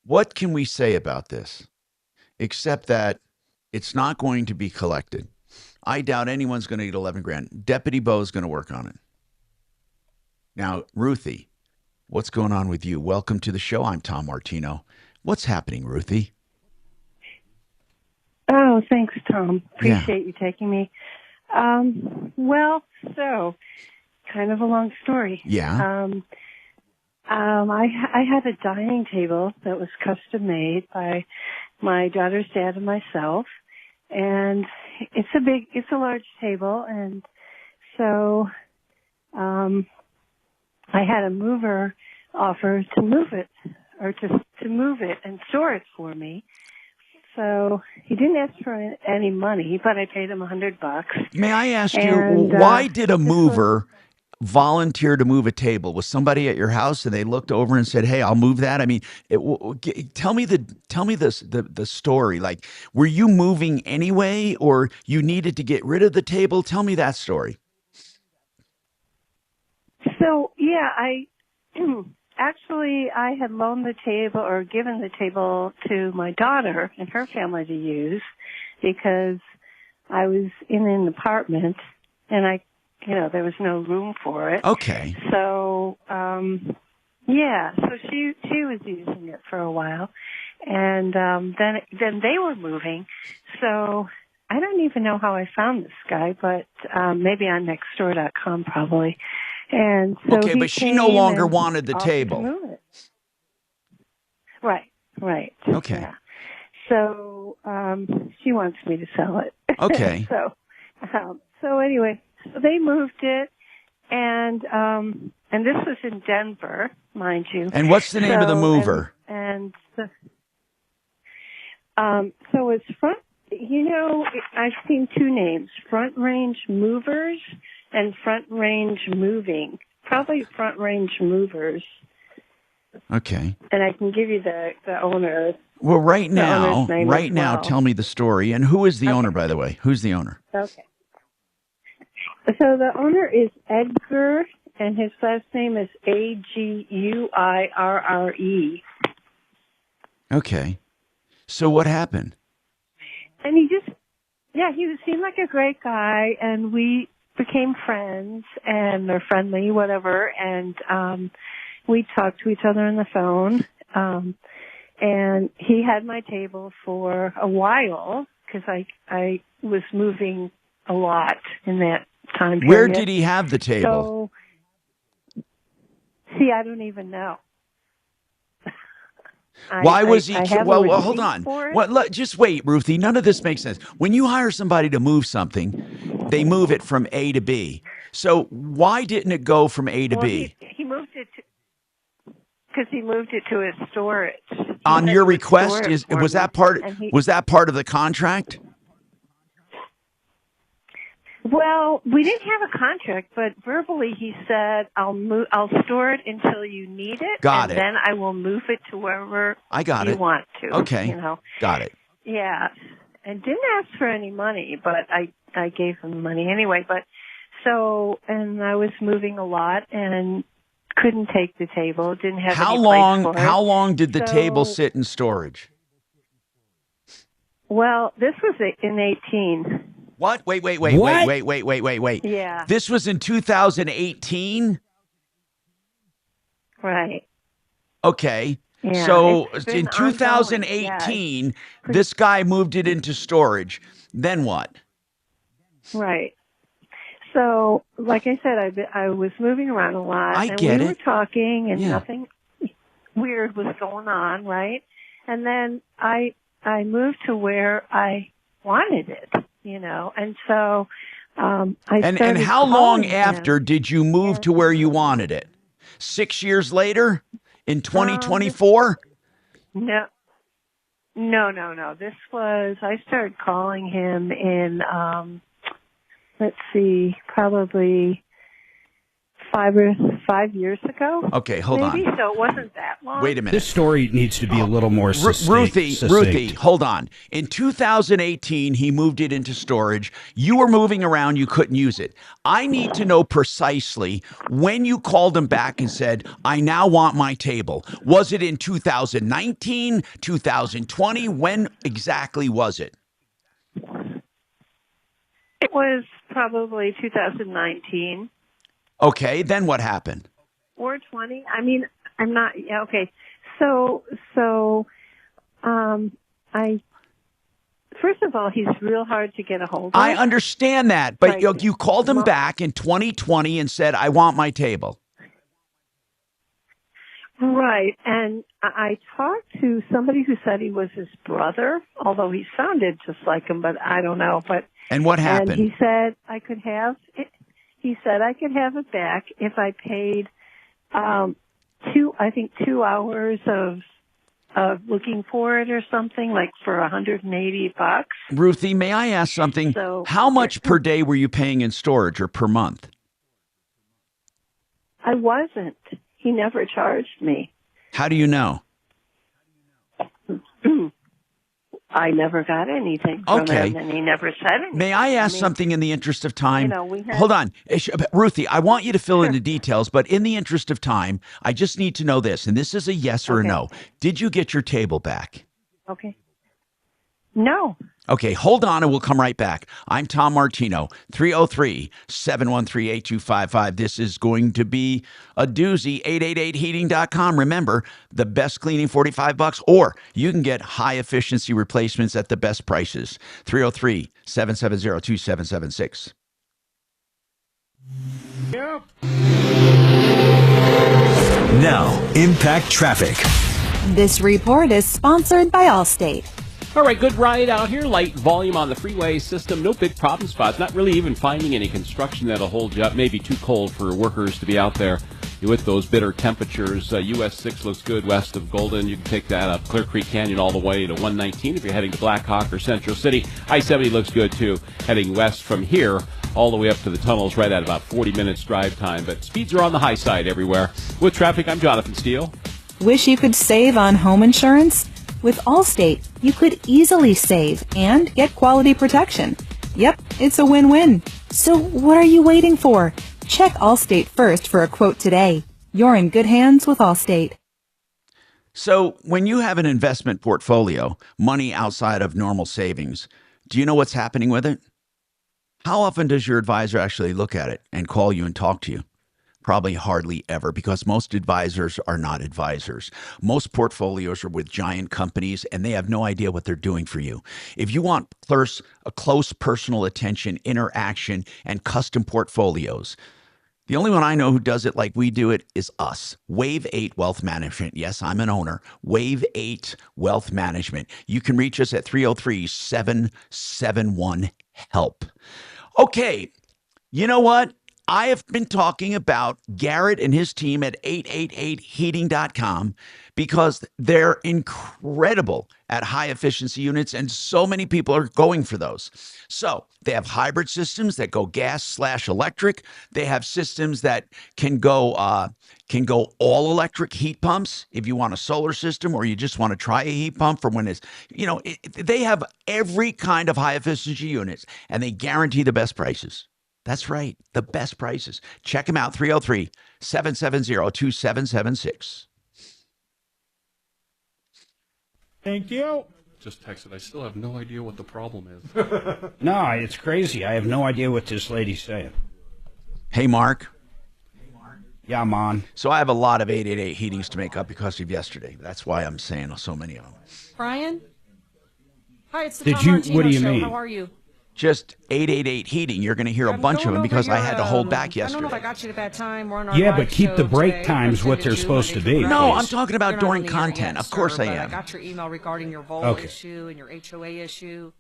what can we say about this? Except that it's not going to be collected. I doubt anyone's going to get 11 grand. Deputy Bo's going to work on it. Now, Ruthie, what's going on with you? Welcome to the show. I'm Tom Martino. What's happening, Ruthie? Oh, thanks, Tom. Appreciate you taking me. Well, so kind of a long story. Yeah. I had a dining table that was custom made by my daughter's dad and myself, and it's a large table, and so I had a mover offer to move it, or to move it and store it for me. So he didn't ask for any money, but I paid him $100. May I ask you, why did a mover volunteer to move a table? Was somebody at your house and they looked over and said, "Hey, I'll move that"? I mean, tell me the story. Like, were you moving anyway, or you needed to get rid of the table? Tell me that story. So yeah, Actually, I had loaned the table or given the table to my daughter and her family to use because I was in an apartment and there was no room for it. Okay. So, yeah, so she was using it for a while, and then they were moving. So I don't even know how I found this guy, but maybe on Nextdoor.com probably. And so okay, but she no longer wanted the table. Right. Okay. Yeah. So she wants me to sell it. Okay. So anyway, so they moved it, and this was in Denver, mind you. And what's the name of the mover? So it's front. I've seen two names: Front Range Movers and Front Range Moving. Probably Front Range Movers. Okay. And I can give you the owner. Well, right now, well. tell me the story. And who is the owner, by the way? Who's the owner? Okay. So the owner is Edgar, and his last name is Aguirre. Okay. So what happened? And he Yeah, he seemed like a great guy, and we became friends, and they're friendly, whatever, and we talked to each other on the phone, and he had my table for a while, because I was moving a lot in that time period. Where did he have the table? So, see, I don't even know. Why was he? I have Well, a hold receipt on. for it. What? Just wait, Ruthie. None of this makes sense. When you hire somebody to move something, they move it from A to B. So why didn't it go from A to Well, B? he moved it because he moved it to his storage. On He your said he would request, store it for was me, that part? and he- Was that part of the contract? Well, we didn't have a contract, but verbally he said, I'll store it until you need it. Got it. And then I will move it to wherever I got you it. want to. Okay. You know. Got it. Yeah. And didn't ask for any money, but I gave him money anyway. But so, and I was moving a lot and couldn't take the table, didn't have How any long? place for How it. long did the So- table sit in storage? Well, this was in 18. What? Wait. What? Wait. Yeah. This was in 2018? Right. Okay. Yeah, So it's been in ongoing. 2018, this guy moved it into storage. Then what? Right. So, like I said, I was moving around a lot. I and get we were it. talking, and Yeah. nothing weird was going on, right? And then I moved to where I wanted it, you know, and so I And started how long calling him. after did you move to where you wanted it? 6 years later? In 2024? No. This was, I started calling him in, let's see, probably 5 years ago. Okay, hold maybe. on. So it wasn't that long. Wait a minute. This story needs to be a little more Ruthie, succinct. hold on. In 2018, he moved it into storage. You were moving around. You couldn't use it. I need to know precisely when you called him back and said, I now want my table. Was it in 2019, 2020? When exactly was it? It was probably 2019 Okay, then what happened? or 20. I mean, I'm not, yeah, okay. So, first of all, he's real hard to get a hold of. I understand that, but Right. you called him back in 2020 and said, I want my table. Right, and I talked to somebody who said he was his brother, although he sounded just like him, but I don't know. But And what happened? And he said I could have it. He said I could have it back if I paid 2 hours of looking for it or something, like for $180. Ruthie, may I ask something? So- How much per day were you paying in storage or per month? I wasn't. He never charged me. How do you know? I never got anything from Okay. him, and he never said anything. May I ask mean, something in the interest of time? You know, we had- Hold on. Ruthie, I want you to fill in the details, but in the interest of time, I just need to know this, and this is a yes or a Okay. no. Did you get your table back? Okay. No. Okay, hold on and we'll come right back. I'm Tom Martino, 303-713-8255. This is going to be a doozy, 888heating.com. Remember, the best cleaning, $45, or you can get high efficiency replacements at the best prices. 303-770-2776. Yep. Now, Impact Traffic. This report is sponsored by Allstate. All right, good ride out here. Light volume on the freeway system. No big problem spots. Not really even finding any construction that'll hold you up. Maybe too cold for workers to be out there with those bitter temperatures. US 6 looks good west of Golden. You can take that up Clear Creek Canyon all the way to 119 if you're heading to Black Hawk or Central City. I-70 looks good, too, heading west from here all the way up to the tunnels, right at about 40 minutes drive time. But speeds are on the high side everywhere. With traffic, I'm Jonathan Steele. Wish you could save on home insurance? With Allstate, you could easily save and get quality protection. Yep, it's a win-win. So what are you waiting for? Check Allstate first for a quote today. You're in good hands with Allstate. So when you have an investment portfolio, money outside of normal savings, Do you know what's happening with it? How often does your advisor actually look at it and call you and talk to you? Probably hardly ever, because most advisors are not advisors. Most portfolios are with giant companies, and they have no idea what they're doing for you. If you want a close personal attention, interaction, and custom portfolios, the only one I know who does it like we do it is us. Wave 8 Wealth Management. Yes, I'm an owner. Wave 8 Wealth Management. You can reach us at 303-771-HELP. Okay, you know what? I have been talking about Garrett and his team at 888heating.com because they're incredible at high efficiency units, and so many people are going for those. So they have hybrid systems that go gas/electric. They have systems that can go all electric heat pumps if you want a solar system or you just want to try a heat pump for when it's, they have every kind of high efficiency units, and they guarantee the best prices. That's right, the best prices. Check them out, 303-770-2776. Thank you. Just texted. I still have no idea what the problem is. No, it's crazy. I have no idea what this lady's saying. Hey, Mark. Yeah, man. So I have a lot of 888 heatings to make up because of yesterday. That's why I'm saying so many of them. Brian? Hi, it's the Tom Martino what do you Show. mean? How are you? Just 888 heating. You're going to hear a bunch of them because I had to hold back yesterday. I don't know if I got you at a bad time. We're on our Yeah, live but keep the show break today. times what they're Presented supposed you to Monday be. through No, Friday. I'm talking about You're not during on the air content. yet, Of course sir, I but am. I got your email regarding your Vol Okay. issue and your HOA issue.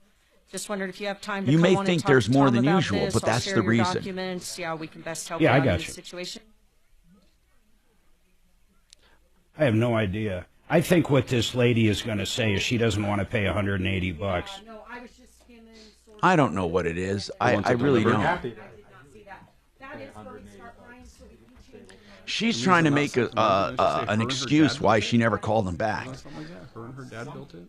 Just wondered if you have time to You come may on think and talk there's to more Tom than about usual, this. but I'll that's share the your reason. documents, see how we can best help Yeah, you I out got in you. this situation. I have no idea. I think what this lady is going to say is she doesn't want to pay $180. I don't know what it is. I really don't. She's trying to make an excuse why she never called them back. Her and her dad built it.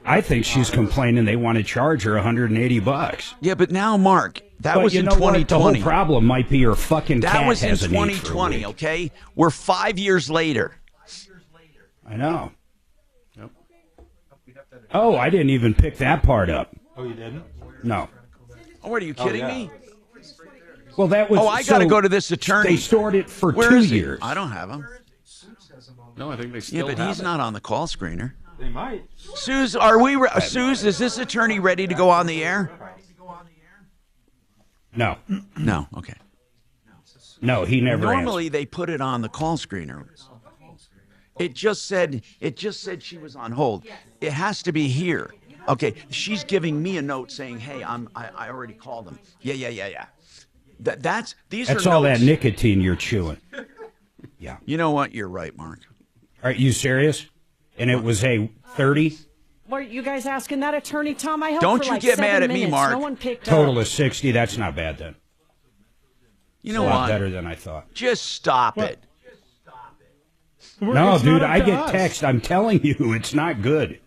I think she's complaining they want to charge her $180. Yeah, but now, Mark, that was in 2020. What? The whole problem might be her fucking cat That was in has a need for a 2020, week. okay? We're 5 years later. I know. Oh, I didn't even pick that part up. Oh, you didn't? No. Oh, what, are you kidding me? Well, that was. Oh, I got to go to this attorney. They stored it for Where 2 is he? years. I don't have him. No, I think they Yeah, still but have he's it. not on the call screener. They might. Suze, Suze, is this attorney ready to go on the air? No. No, okay. No, he never Normally they put it on the call screener. It just said she was on hold. It has to be here. Okay, she's giving me a note saying, "Hey, I already called him." Yeah. That's all notes. that nicotine you're chewing. Yeah. You know what? You're right, Mark. Are you serious? And it was a 30? What are you guys asking that attorney, Tom? I helped Don't for you like get 7 mad at me, minutes. Mark. No one picked Total up. of 60. That's not bad then. You know It's a lot what? better than I thought. Just stop it. No, It's dude, not up I to get us. text. I'm telling you, it's not good.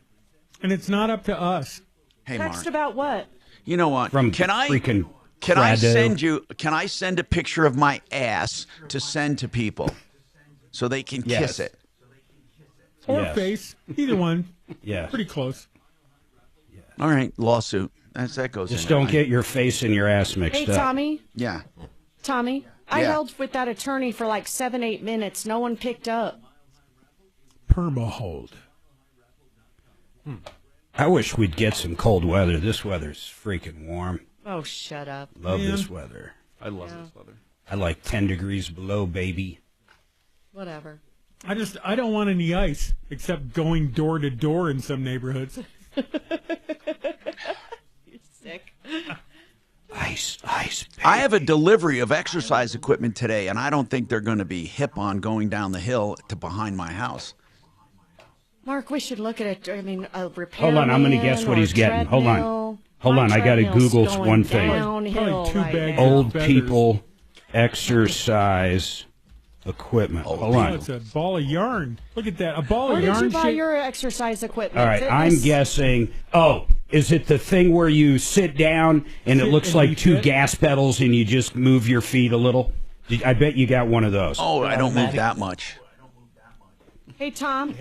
And it's not up to us. Hey, Text Mark. about what? You know what? From Can I freaking Can I Frado. send a picture of my ass to send to people so they can kiss it? Or Yes. face. Either one. Yes. Pretty close. All right, lawsuit. That goes Just in. don't get your face and your ass mixed Hey, up. Tommy. Yeah. Tommy, I Yeah. held with that attorney for like 7-8 minutes. No one picked up. Perma hold. I wish we'd get some cold weather. This weather's freaking warm. Oh, shut up. Love Man. this weather. I love this weather. I like 10 degrees below, baby. Whatever. I don't want any ice except going door to door in some neighborhoods. You're sick. Ice. I have a delivery of exercise equipment today, and I don't think they're going to be hip on going down the hill to behind my house. Mark, we should look at it. I mean, a repair. Hold on, I'm going to guess what he's getting. Hold on. Hold on, I got to Google one thing. Probably 2 bags Old of feathers. people exercise equipment. Hold Oh, on. it's a ball of yarn. Look at that. A ball Where of did yarn you buy shape- your exercise equipment? All right, I'm Fitness? guessing. Oh, is it the thing where you sit down and it Sit looks and like you 2 fit? gas pedals and you just move your feet a little? I bet you got one of those. Oh, I don't move that much. Hey, Tom.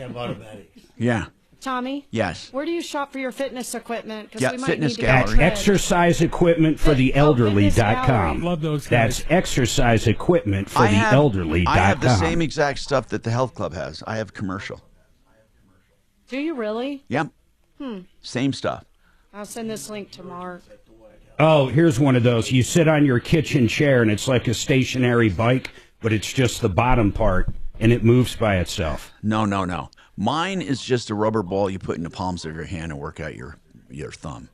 Yeah. Tommy? Yes. Where do you shop for your fitness equipment? Because Yeah, we might fitness need to gallery. get a Exercise equipment for the elderly.com. Love those guys. That's exercise equipment for the elderly.com. I have the same exact stuff that the health club has. I have commercial. Do you really? Yep. Hmm. Same stuff. I'll send this link to Mark. Oh, here's one of those. You sit on your kitchen chair, and it's like a stationary bike, but it's just the bottom part, and it moves by itself. No. Mine is just a rubber ball you put in the palms of your hand and work out your thumb.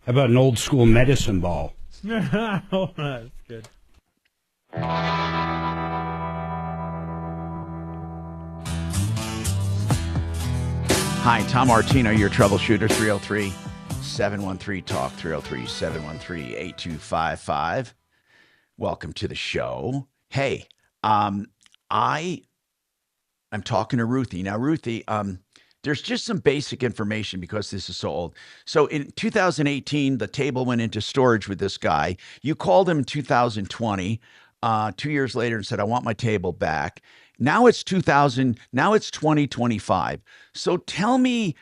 How about an old school medicine ball? Oh, that's good. Hi, Tom Martino, your troubleshooter, 303-713-TALK, 303-713-8255. Welcome to the show. Hey, I'm talking to Ruthie. Now, Ruthie, there's just some basic information because this is so old. So in 2018, the table went into storage with this guy. You called him in 2020, 2 years later, and said, I want my table back. Now it's 2025. So tell me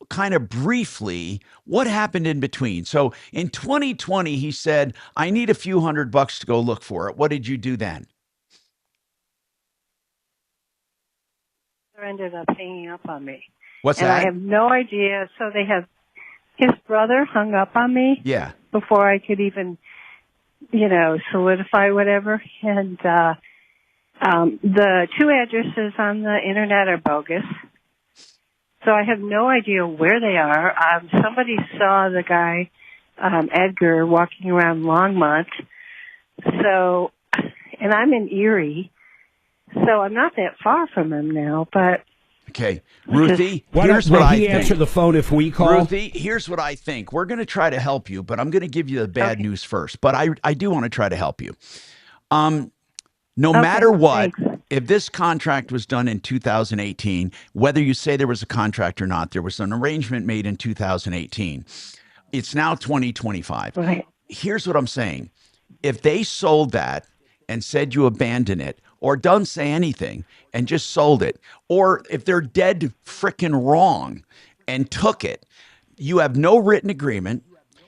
kind of briefly what happened in between. So in 2020, he said, I need a few $100 to go look for it. What did you do then? They ended up hanging up on me. What's and that? I have no idea. So they have, his brother hung up on me. Yeah. Before I could even, solidify whatever. And the two addresses on the internet are bogus. So I have no idea where they are. Somebody saw the guy, Edgar, walking around Longmont. So, and I'm in Erie. So I'm not that far from him now, but. Okay. Ruthie, Why here's don't what I he think. answer the phone if we call? Ruthie, here's what I think. We're going to try to help you, but I'm going to give you the bad news first. But I do want to try to help you. No matter what, if this contract was done in 2018, whether you say there was a contract or not, there was an arrangement made in 2018. It's now 2025. Right. Here's what I'm saying. If they sold that and said you abandon it, or don't say anything and just sold it, or if they're dead frickin' wrong and took it, you have no written agreement,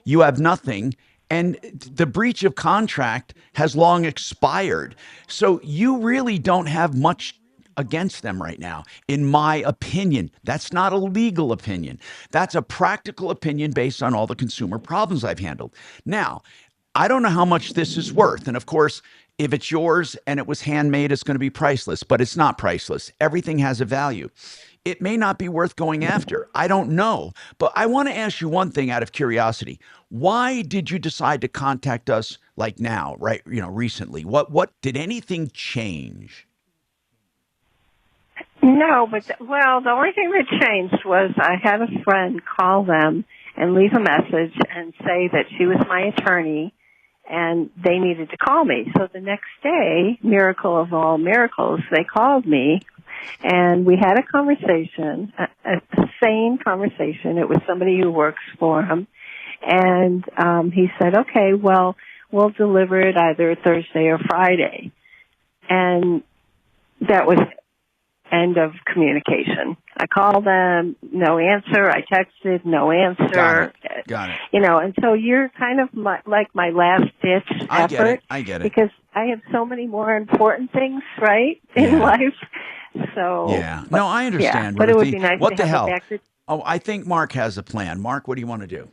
you have nothing, and the breach of contract has long expired. So you really don't have much against them right now, in my opinion. That's not a legal opinion. That's a practical opinion based on all the consumer problems I've handled. Now, I don't know how much this is worth. And of course, if it's yours and it was handmade, it's going to be priceless, but it's not priceless. Everything has a value. It may not be worth going after. I don't know. But I want to ask you one thing out of curiosity. Why did you decide to contact us like now, right? Recently? What did anything change? No, but, the only thing that changed was I had a friend call them and leave a message and say that she was my attorney and they needed to call me. So the next day, miracle of all miracles, they called me and we had a conversation, a sane conversation. It was somebody who works for him. And he said, okay, well, we'll deliver it either Thursday or Friday. And that was end of communication. I called them, no answer. I texted, no answer. Got it. And so you're kind of like my last ditch effort. I get it. Because I have so many more important things, right, in life. So yeah, no, I understand. Yeah, but it would Ruthie. be nice What to the have hell? it back to. Oh, I think Mark has a plan. Mark, what do you want to do?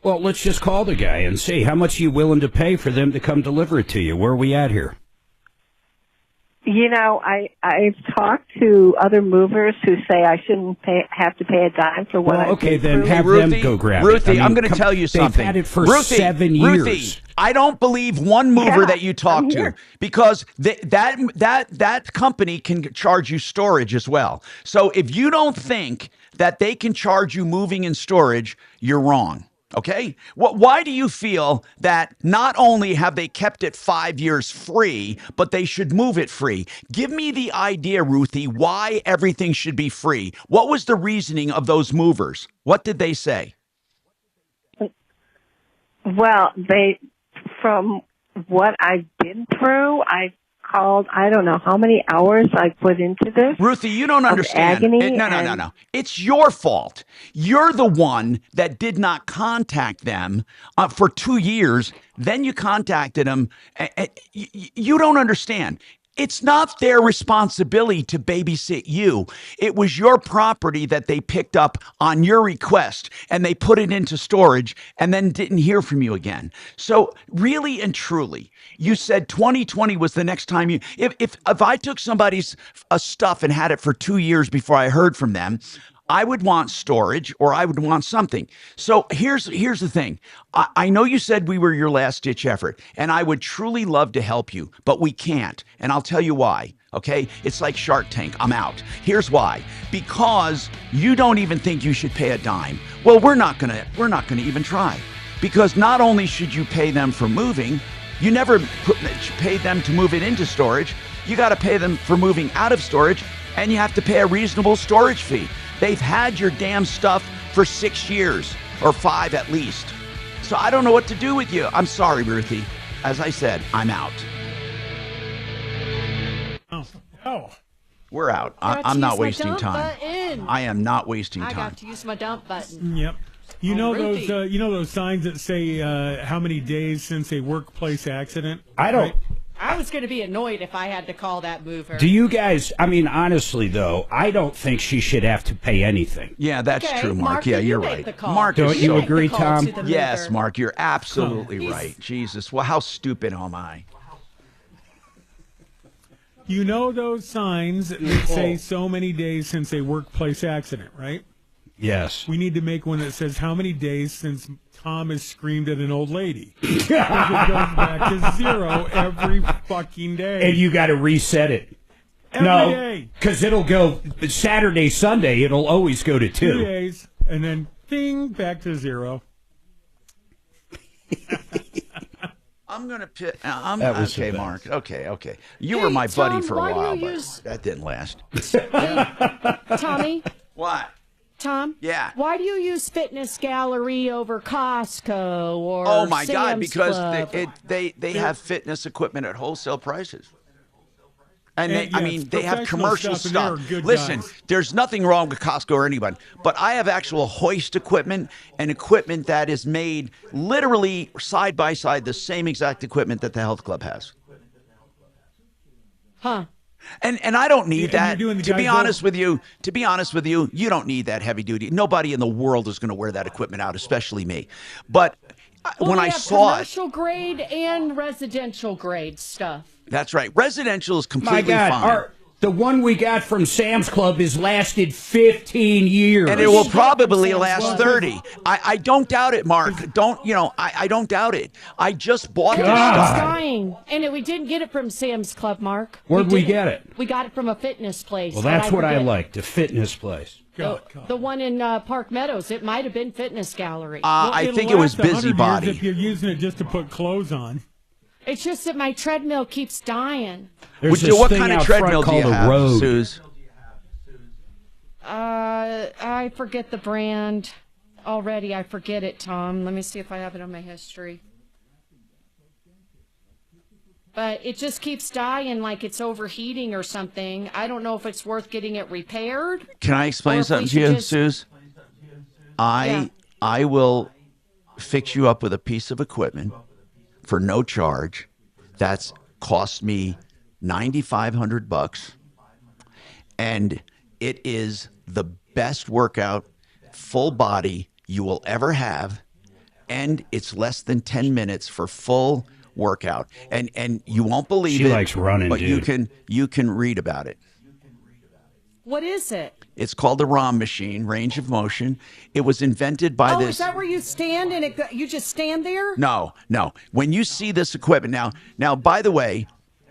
Well, let's just call the guy and see how much are you willing to pay for them to come deliver it to you. Where are we at here? I've talked to other movers who say I shouldn't have to pay a dime for what I've been then through. have Ruthie, them go grab Ruthie, it. I'm going to tell you something. They've had it for Ruthie, 7 years. Ruthie, I don't believe one mover that you talk to because that company can charge you storage as well. So if you don't think that they can charge you moving and storage, you're wrong. Okay? Why do you feel that not only have they kept it 5 years free, but they should move it free? Give me the idea, Ruthie, why everything should be free. What was the reasoning of those movers? What did they say? Well, from what I've been through, I called. I don't know how many hours I put into this. Ruthie, you don't understand. Agony No. It's your fault. You're the one that did not contact them for 2 years. Then you contacted them. You don't understand. It's not their responsibility to babysit you. It was your property that they picked up on your request, and they put it into storage and then didn't hear from you again. So really and truly, you said 2020 was the next time you, if I took somebody's stuff and had it for 2 years before I heard from them, I would want storage or I would want something. So here's the thing. I know you said we were your last ditch effort, and I would truly love to help you, but we can't. And I'll tell you why. Okay? It's like Shark Tank. I'm out. Here's why. Because you don't even think you should pay a dime. Well, we're not gonna even try. Because not only should you pay them for moving, you never pay them to move it into storage. You got to pay them for moving out of storage, and you have to pay a reasonable storage fee. They've had your damn stuff for 6 years, or 5 at least. So I don't know what to do with you. I'm sorry, Ruthie. As I said, I'm out. Oh. We're out. I'm not wasting time. I am not wasting time. I got to use my dump button. Yep. You know those signs that say how many days since a workplace accident? I don't. Right? I was going to be annoyed if I had to call that mover. Do you guys, I mean, honestly, though, I don't think she should have to pay anything. Yeah, that's true, Mark. Yeah, you're right. Mark, don't you agree, Tom? Yes, Mark, you're absolutely right. Jesus, well, how stupid am I? You know those signs that say so many days since a workplace accident, right? Yes. We need to make one that says how many days since Tom has screamed at an old lady. Because it goes back to 0 every fucking day. And you got to reset it. Every day. Because it'll go Saturday, Sunday, it'll always go to 2. 2 days, and then ding, back to 0. I'm going to pit. Okay, Mark. Okay. You were my buddy for a while, but that didn't last. Tommy? What? Tom? Yeah. Why do you use Fitness Gallery over Costco or Oh my God! Sam's Because Club? they have fitness equipment at wholesale prices, and they have professional commercial stuff, and stuff. they're good Listen, guys. there's nothing wrong with Costco or anyone, but I have actual hoist equipment and equipment that is made literally side by side, the same exact equipment that the health club has. Huh? And I don't need that. To be honest with you, you don't need that heavy duty. Nobody in the world is going to wear that equipment out, especially me. But when I saw it, commercial grade and residential grade stuff. That's right. Residential is completely My God, fine. the one we got from Sam's Club has lasted 15 years. And it will probably last 30. I don't doubt it, Mark. I don't doubt it. I just bought this It's stuff. dying. And we didn't get it from Sam's Club, Mark. Where'd we get it? We got it from a fitness place. Well, that's what I forget. like, the fitness place. The one in Park Meadows. It might have been Fitness Gallery. I think it was Busybody. If you're using it just to put clothes on. It's just that my treadmill keeps dying. What kind of treadmill do you have, Suze? I forget the brand already. I forget it, Tom. Let me see if I have it on my history. But it just keeps dying like it's overheating or something. I don't know if it's worth getting it repaired. Can I explain something to you, Suze? I will fix you up with a piece of equipment for no charge. That's cost me $9,500, and it is the best workout, full body you will ever have, and it's less than 10 minutes for full workout. And you won't believe it. She likes running, but dude. you can read about it. What is it? It's called the ROM machine, range of motion. It was invented by this. Is that where you stand and you just stand there? No. When you see this equipment, now, by the way,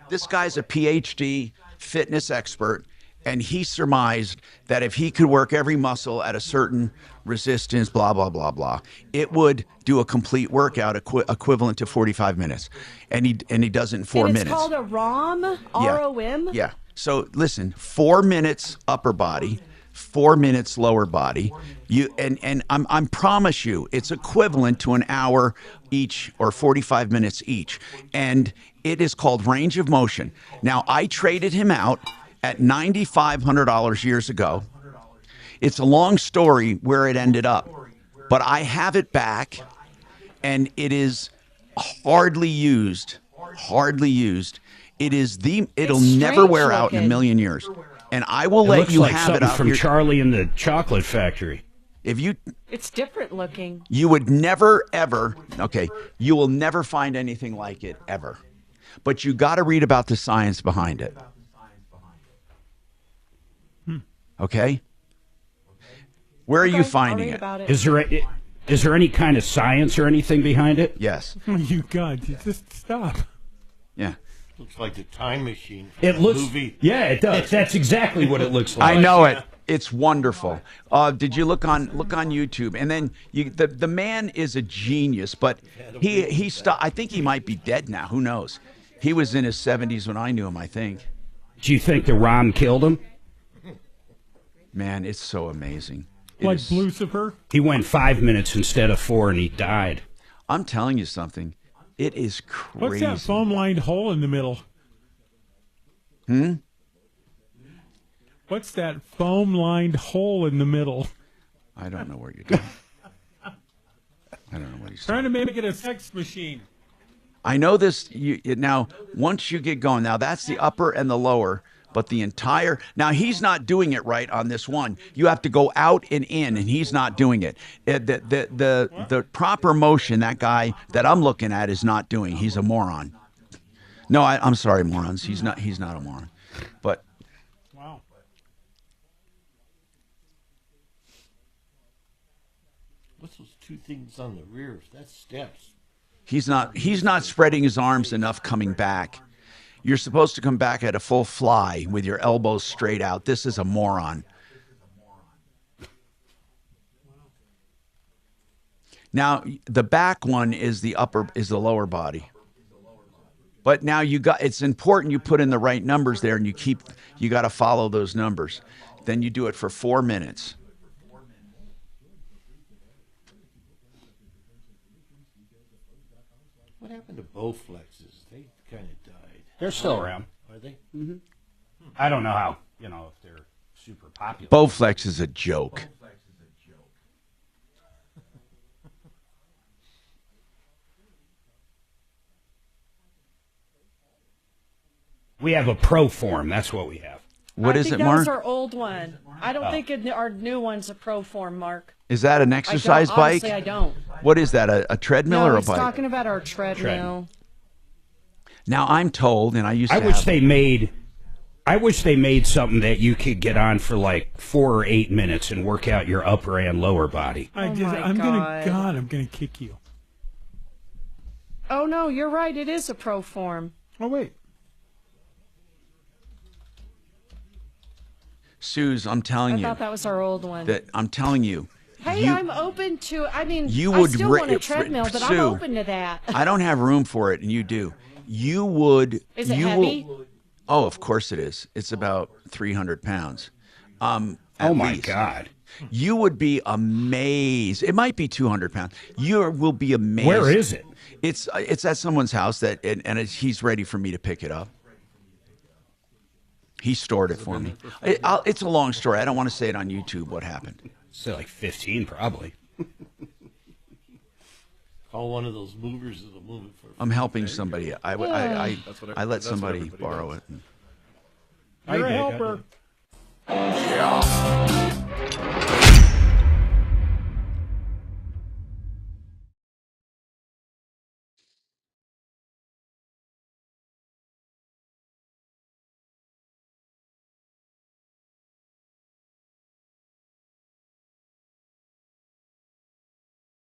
this guy's a PhD fitness expert, and he surmised that if he could work every muscle at a certain resistance, blah, blah, blah, blah, it would do a complete workout equivalent to 45 minutes. And he does it in 4 minutes. It's called a ROM? R-O-M? Yeah. So listen, 4 minutes upper body, 4 minutes lower body. I promise you, it's equivalent to an hour each or 45 minutes each. And It is called range of motion. Now, I traded him out at $9,500 years ago. It's a long story where it ended up, but I have it back, and it is hardly used. Hardly used. It'll never wear out in a million years. And I will let you have it out from here. Charlie and the Chocolate Factory. It's different looking. You would never, ever, okay, you will never find anything like it, ever. But you got to read about the science behind it. Okay? Where are you finding it? Is there any kind of science or anything behind it? Yes. Oh, you God, just stop. Yeah. Looks like the time machine. It looks. Movie. Yeah, it does. That's exactly what it looks like. I know it. It's wonderful. Did you look on YouTube? And then the man is a genius, but he I think he might be dead now. Who knows? He was in his 70s when I knew him, I think. Do you think the ROM killed him? Man, it's so amazing. Like Lucifer? He went 5 minutes instead of 4, and he died. I'm telling you something. It is crazy. What's that foam-lined hole in the middle? What's that foam-lined hole in the middle? I don't know where you're going. I don't know what he's trying to make it a sex machine. I know this. Now, once you get going, now that's the upper and the lower, but the entire. Now he's not doing it right on this one. You have to go out and in, and he's not doing it. The proper motion that guy that I'm looking at is not doing. He's a moron. No, I'm sorry, morons. He's not a moron. But wow. What's those two things on the rear? That's steps. he's not spreading his arms enough coming back. You're supposed to come back at a full fly with your elbows straight out. This is a moron. Now, the back one is the lower body. But now it's important you put in the right numbers there, and you got to follow those numbers. Then you do it for 4 minutes. What happened to Bowflexes? They kind of died. They're still around. Are they? Mm-hmm. I don't know how, if they're super popular. Bowflex is a joke. We have a Pro Form. That's what we have. What is it, Mark? I think that was our old one. I don't think our new one's a Pro Form, Mark. Is that an exercise bike? Honestly, I don't. What is that, a treadmill or a bike? No, he's talking about our treadmill. Now, I'm told, and I wish they made something that you could get on for like 4 or 8 minutes and work out your upper and lower body. I'm gonna kick you. Oh no, you're right. It is a Pro Form. Oh wait. Suze, I'm telling you. I thought that was our old one. That I'm telling you. Hey, I'm open to. I mean, I still want a treadmill, but I'm open to that. I don't have room for it, and you do. You would. Is it heavy? Oh, of course it is. It's about 300 pounds. Oh my God! You would be amazed. It might be 200 pounds. You will be amazed. Where is it? It's at someone's house he's ready for me to pick it up. He stored it for me. It's a long story. I don't want to say it on YouTube what happened. So like 15 probably. Call one of those movers that'll move it for. I'm helping somebody. I let somebody borrow it. You're a helper.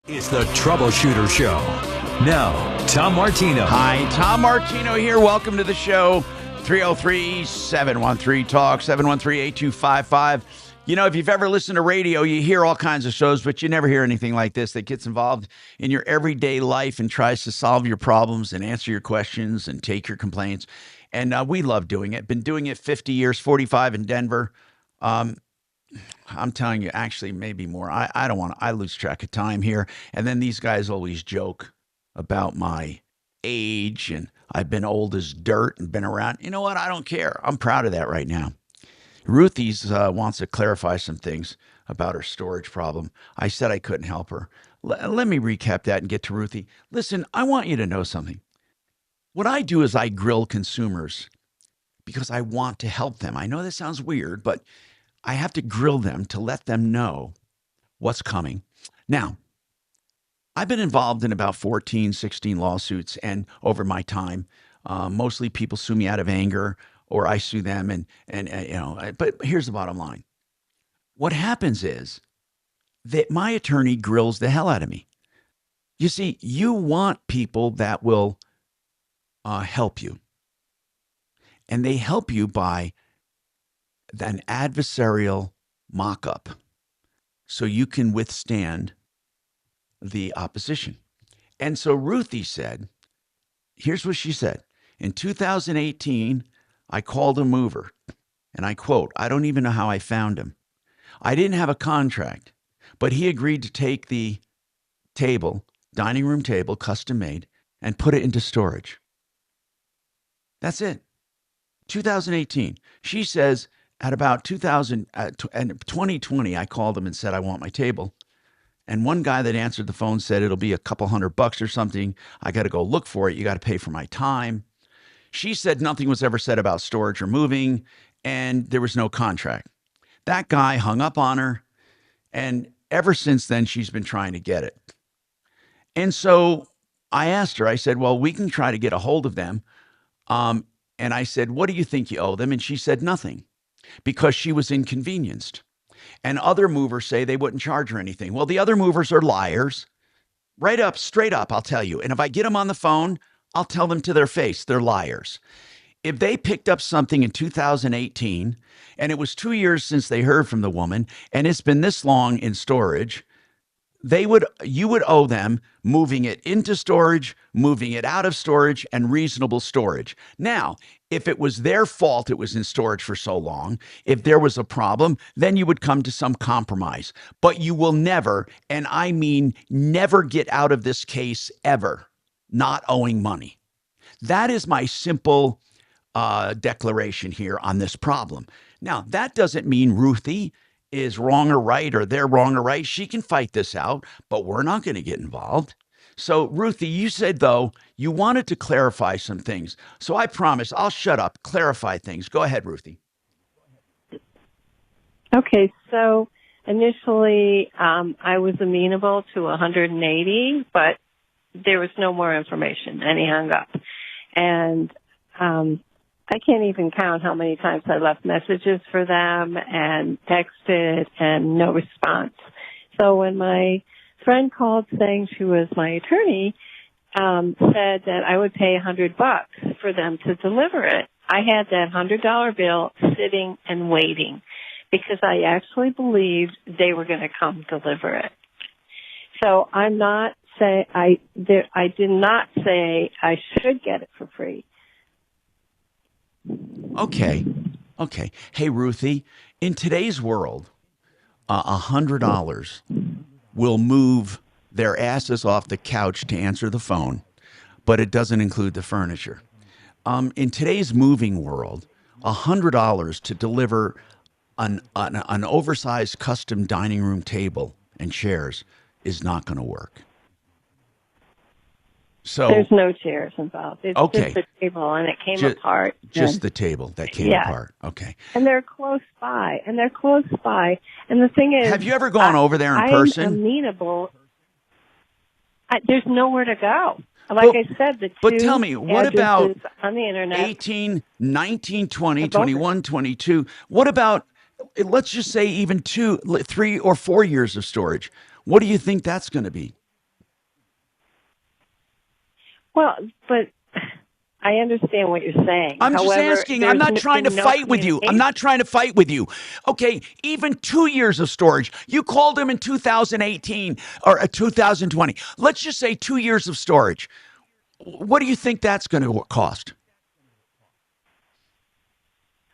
It's the Troubleshooter Show. Now, Tom Martino. Hi, Tom Martino here. Welcome to the show. 303-713-TALK, 713-8255. If you've ever listened to radio, you hear all kinds of shows, but you never hear anything like this that gets involved in your everyday life and tries to solve your problems and answer your questions and take your complaints. And we love doing it. Been doing it 50 years, 45 in Denver. I'm telling you, actually, maybe more. I lose track of time here. And then these guys always joke about my age and I've been old as dirt and been around. You know what? I don't care. I'm proud of that right now. Ruthie's wants to clarify some things about her storage problem. I said I couldn't help her. Let me recap that and get to Ruthie. Listen, I want you to know something. What I do is I grill consumers because I want to help them. I know that sounds weird, but I have to grill them to let them know what's coming. Now, I've been involved in about 14, 16 lawsuits, and over my time, mostly people sue me out of anger, or I sue them, and you know. But here's the bottom line: what happens is that my attorney grills the hell out of me. You see, you want people that will help you, and they help you by an adversarial mock-up, so you can withstand the opposition. And so Ruthie said, here's what she said. In 2018, I called a mover, and I quote, "I don't even know how I found him. I didn't have a contract, but he agreed to take the table, dining room table, custom made, and put it into storage." That's it. 2018. She says at about 2020, I called him and said, "I want my table." And one guy that answered the phone said, "It'll be a couple $100 or something. I got to go look for it. You got to pay for my time." She said nothing was ever said about storage or moving, and there was no contract. That guy hung up on her, and ever since then, she's been trying to get it. And so I asked her, I said, "Well, we can try to get a hold of them." And I said, "What do you think you owe them?" And she said nothing, because she was inconvenienced. And other movers say they wouldn't charge her anything. Well, the other movers are liars. Right up, straight up, I'll tell you. And if I get them on the phone, I'll tell them to their face, they're liars. If they picked up something in 2018, and it was 2 years since they heard from the woman, and it's been this long in storage, you would owe them moving it into storage, moving it out of storage, and reasonable storage. Now, if it was their fault it was in storage for so long, if there was a problem, then you would come to some compromise. But you will never, and I mean never, get out of this case ever not owing money. That is my simple declaration here on this problem. Now, that doesn't mean Ruthie is wrong or right, or they're wrong or right. She can fight this out, but we're not going to get involved. So, Ruthie, you said, though, you wanted to clarify some things. So I promise I'll shut up, clarify things. Go ahead, Ruthie. Okay, so initially I was amenable to 180, but there was no more information, and he hung up. And I can't even count how many times I left messages for them and texted and no response. So when my friend called saying she was my attorney, said that I would pay $100 for them to deliver it, I had that $100 bill sitting and waiting because I actually believed they were going to come deliver it. So I'm not saying I did not say I should get it for free. Okay. Hey, Ruthie, in today's world, $100 will move their asses off the couch to answer the phone, but it doesn't include the furniture. In today's moving world, $100 to deliver an oversized custom dining room table and chairs is not going to work. So there's no chairs involved. It's okay. Just the table, and it came apart. Just the table that came apart. Okay. And they're close by. And the thing is, have you ever gone over there in person? I'm amenable. There's nowhere to go. Like I said, the two But tell me, what about on the internet? 18, 19, 20, 21, 22? What about, let's just say even 2, 3, or 4 years of storage? What do you think that's going to be? Well, but I understand what you're saying. I'm just asking. I'm not trying to fight with you. I'm not trying to fight with you. Okay, even 2 years of storage. You called them in 2018 or 2020. Let's just say 2 years of storage. What do you think that's going to cost?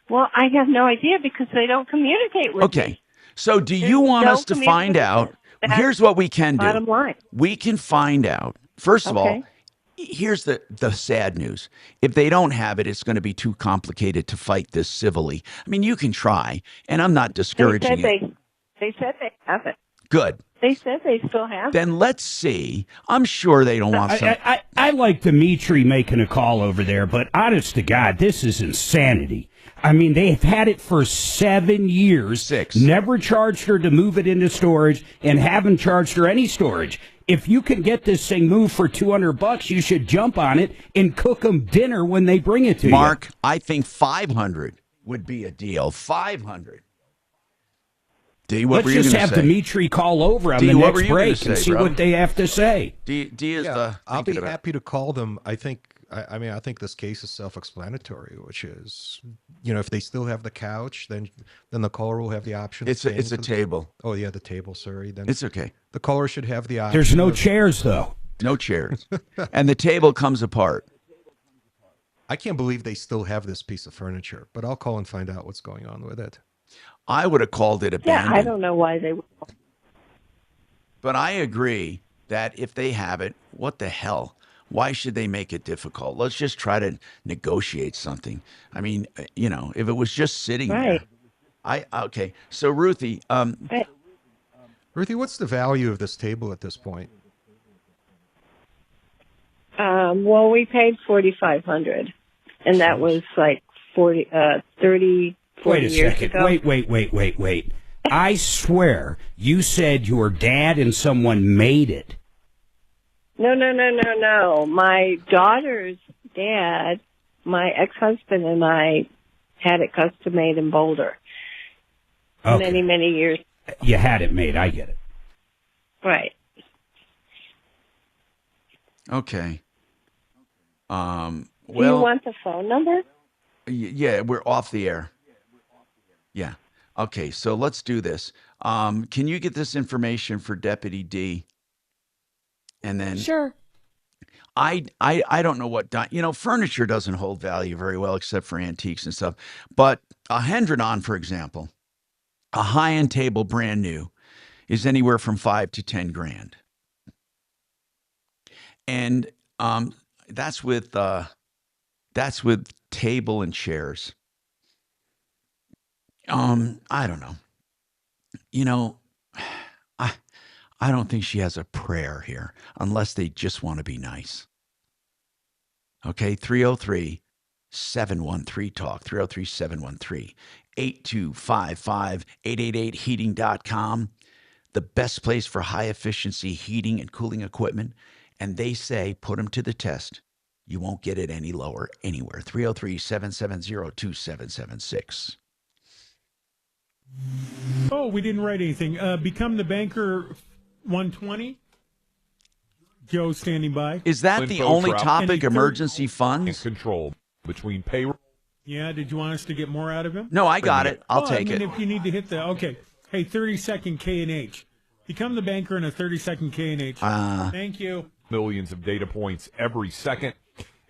Well, I have no idea because they don't communicate with me. Okay, so do you want us to find out? Here's what we can do. Bottom line. We can find out, first of all, here's the sad news. If they don't have it, it's going to be too complicated to fight this civilly. I mean, you can try, and I'm not discouraging it. They said they have it. Good. They said they still have it. Then let's see. I'm sure they don't want some. I like Dimitri making a call over there, but honest to God, this is insanity. I mean, they've had it for 7 years. 6. Never charged her to move it into storage and haven't charged her any storage. If you can get this thing moved for $200, you should jump on it and cook them dinner when they bring it to you. Mark, I think 500 would be a deal. 500. D, what Let's were you just gonna have say? Dimitri call over on D, the what were next you gonna break say, and see bro? what they have to say. D is the. I'll be happy to call them. I think this case is self-explanatory, which is, if they still have the couch, then the caller will have the option. It's a table. Oh yeah, the table. Sorry, then It's okay. The caller should have the option. There's no chairs, though. No chairs. And the table comes apart. I can't believe they still have this piece of furniture, but I'll call and find out what's going on with it. I would have called it Yeah, abandoned. I don't know why they would. But I agree that if they have it, what the hell? Why should they make it difficult? Let's just try to negotiate something. I mean, if it was just sitting there. Okay. So Ruthie, Ruthie, what's the value of this table at this point? Well, we paid $4,500, and that was like 30, 40 Wait a years second. ago. Wait. I swear you said your dad and someone made it. No. My daughter's dad, my ex-husband, and I had it custom made in Boulder Okay. many years. You had it made. I get it. Right. okay. Do you want the phone number? Yeah, we're off the air. Yeah. Okay, so let's do this. Can you get this information for Deputy D? And then Sure. I don't know what furniture doesn't hold value very well except for antiques and stuff. But a Hendron, for example, a high-end table, brand new, is anywhere from $5,000 to $10,000, and that's with table and chairs. I don't know. I don't think she has a prayer here unless they just want to be nice. Okay, 303-713-TALK, 303-713-8255, 888heating.com, the best place for high-efficiency heating and cooling equipment. And they say, put them to the test. You won't get it any lower anywhere. 303-770-2776. Oh, we didn't write anything. Become the Banker 120. Joe standing by. Is that the only topic, emergency funds? Control between payroll. Yeah, did you want us to get more out of him? No, I got it. I'll take it. If you need to hit the, okay. Hey, 30-second K&H. Become the banker in a 30-second K&H. Thank you. Millions of data points every second.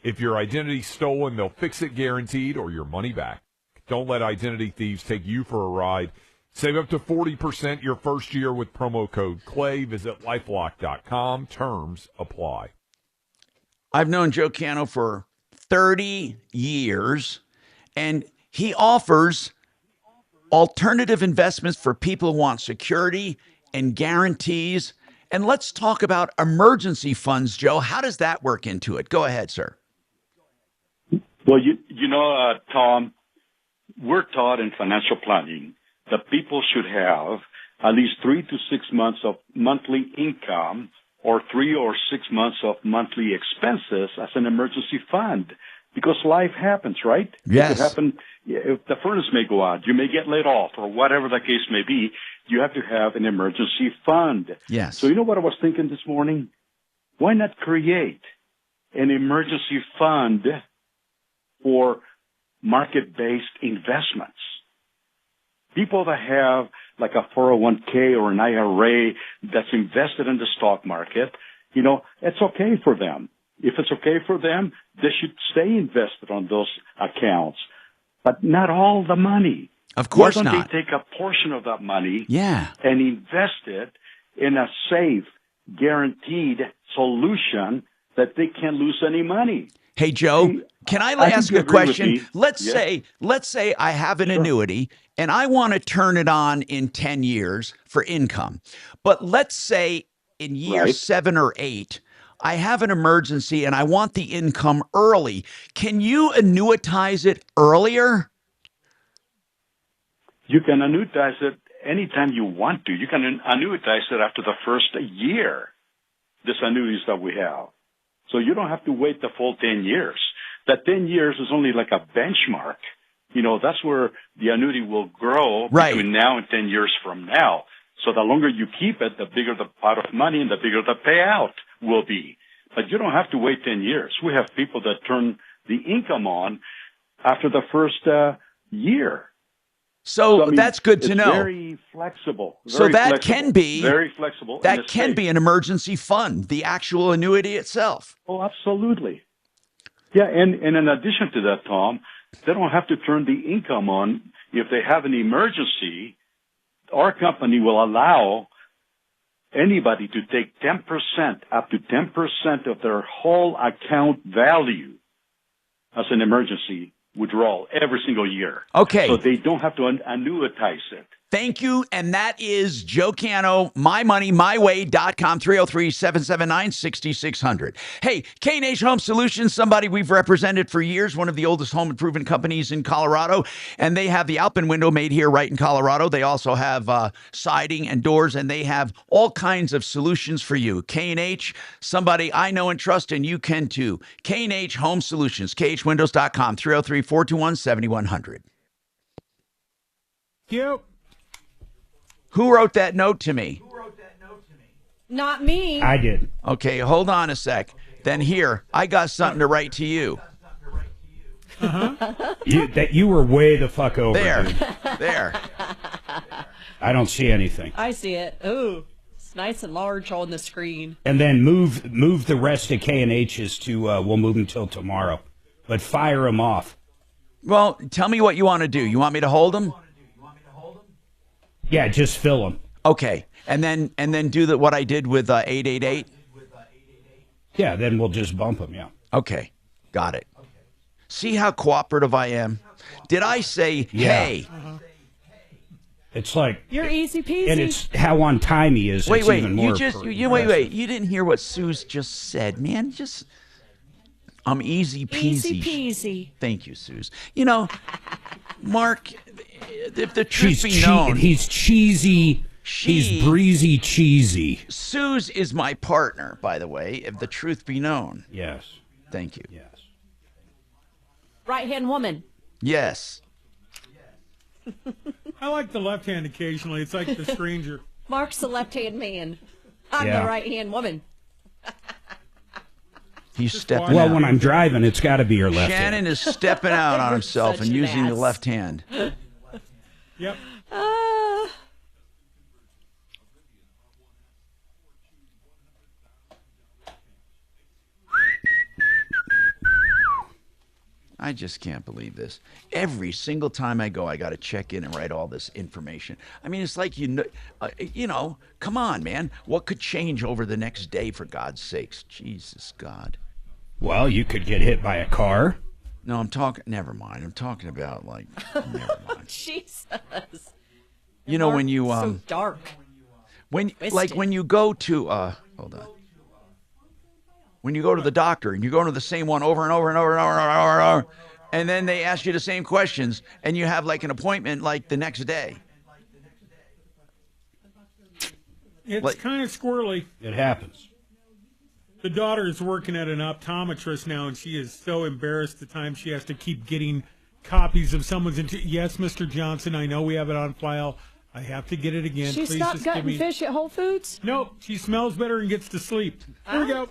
If your identity's stolen, they'll fix it guaranteed or your money back. Don't let identity thieves take you for a ride. Save up to 40% your first year with promo code CLAY. Visit lifelock.com. Terms apply. I've known Joe Cano for 30 years, and he offers alternative investments for people who want security and guarantees. And let's talk about emergency funds, Joe. How does that work into it? Go ahead, sir. Well, Tom, we're taught in financial planning that people should have at least 3 to 6 months of monthly income or 3 or 6 months of monthly expenses as an emergency fund, because life happens, right? Yes. It could happen. If the furnace may go out, you may get laid off, or whatever the case may be. You have to have an emergency fund. Yes. So you know what I was thinking this morning? Why not create an emergency fund for market-based investments? People that have like a 401k or an IRA that's invested in the stock market, it's okay for them. If it's okay for them, they should stay invested on those accounts, but not all the money. Of course not. Why don't not. they take a portion of that money and invest it in a safe, guaranteed solution that they can't lose any money. Hey, Joe, can I think ask you a agree with question? me. Let's Yes. say I have an annuity and I want to turn it on in 10 years for income. But let's say in year 7 or 8, I have an emergency and I want the income early. Can you annuitize it earlier? You can annuitize it anytime you want to. You can annuitize it after the first year, this annuities that we have. So you don't have to wait the full 10 years. That 10 years is only like a benchmark. You know, that's where the annuity will grow between now and 10 years from now. So the longer you keep it, the bigger the pot of money and the bigger the payout will be. But you don't have to wait 10 years. We have people that turn the income on after the first year. So, that's good to it's know. Very flexible. So that can be very flexible. That can be an emergency fund, the actual annuity itself. Oh, absolutely. Yeah, and in addition to that, Tom, they don't have to turn the income on if they have an emergency. Our company will allow anybody to take 10%, up to 10% of their whole account value as an emergency withdrawal every single year. Okay. So they don't have to annuitize it. Thank you. And that is Joe Cano, mymoneymyway.com, 303-779-6600. Hey, K-Nation Home Solutions, somebody we've represented for years, one of the oldest home improvement companies in Colorado. And they have the Alpin window made here right in Colorado. They also have siding and doors, and they have all kinds of solutions for you. K&H, somebody I know and trust, and you can too. K&H Home Solutions, khwindows.com, 303-421-7100. Yep. Who wrote that note to me? Not me. I did. Okay, hold on a sec. Then here, I got something to write to you. You were way the fuck over. There. Dude. There. I don't see anything. I see it. Ooh, it's nice and large on the screen. And then move the rest of K&H's to, we'll move them till tomorrow. But fire them off. Well, tell me what you want to do. You want me to hold them? Yeah, just fill them. Okay. And then do what I did with 888? Yeah, then we'll just bump them, yeah. Okay. Got it. See how cooperative I am? Did I say, hey? It's like... You're easy peasy. And it's how on time he is. Wait, it's even more wait. You didn't hear what Suze just said, man. I'm easy peasy. Easy peasy. Thank you, Suze. You know, Mark, if the truth be known... He's cheesy. He's breezy cheesy. Suze is my partner, by the way, if the truth be known. Yes. Thank you. Yes. Right-hand woman. Yes. I like the left hand occasionally. It's like the stranger. Mark's the left-hand man. I'm Yeah. the right-hand woman. He's stepping out. Well, when I'm driving, it's got to be your left hand. Shannon is stepping out on himself Such and an using the ass. left hand. Yep. I just can't believe this. Every single time I go, I got to check in and write all this information. I mean, it's like, you know, come on, man. What could change over the next day, for God's sakes? Jesus, God. Well, you could get hit by a car. No, never mind. I'm talking about, like, never mind. Jesus. You know, when you, so dark. when Twisted. you go to, hold on. When you go to the doctor and you go to the same one over and over and over and over and over and over, and then they ask you the same questions, and you have like an appointment like the next day. It's kind of squirrely. It happens. The daughter is working at an optometrist now, and she is so embarrassed the time she has to keep getting copies of someone's... Yes, Mr. Johnson, I know we have it on file. I have to get it again. She Please stopped just give gutting me... fish at Whole Foods? Nope, she smells better and gets to sleep. Here we go.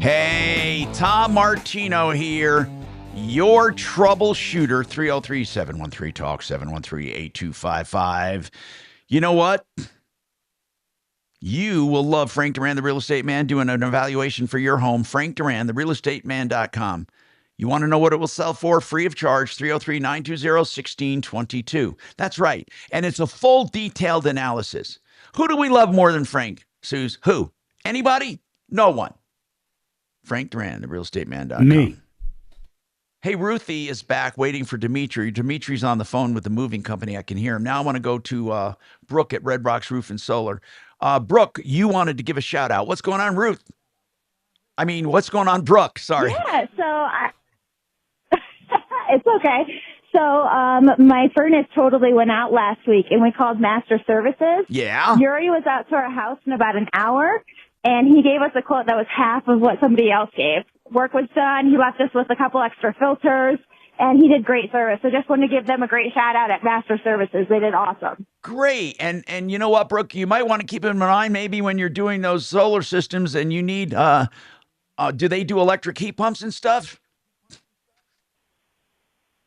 Hey, Tom Martino here, your troubleshooter, 303-713-TALK, 713-8255. You know what? You will love Frank Duran, the real estate man, doing an evaluation for your home. Frank Duran, therealestateman.com. You want to know what it will sell for? Free of charge, 303-920-1622. That's right. And it's a full detailed analysis Who do we love more than Frank, Suze? Who? Anybody? No one. Frank Duran, therealestateman.com. Me. Hey, Ruthie is back waiting for Dimitri. Dimitri's on the phone with the moving company. I can hear him. Now I want to go to Brooke at Red Rocks Roof and Solar. Brooke, you wanted to give a shout out. What's going on, Ruth? I mean, what's going on, Brooke? Sorry. Yeah, it's okay. So my furnace totally went out last week, and we called Master Services. Yeah. Yuri was out to our house in about an hour, and he gave us a quote that was half of what somebody else gave. Work was done. He left us with a couple extra filters, and he did great service. So just wanted to give them a great shout out at Master Services. They did awesome. Great. And you know what, Brooke, you might want to keep in mind maybe when you're doing those solar systems and you need, do they do electric heat pumps and stuff?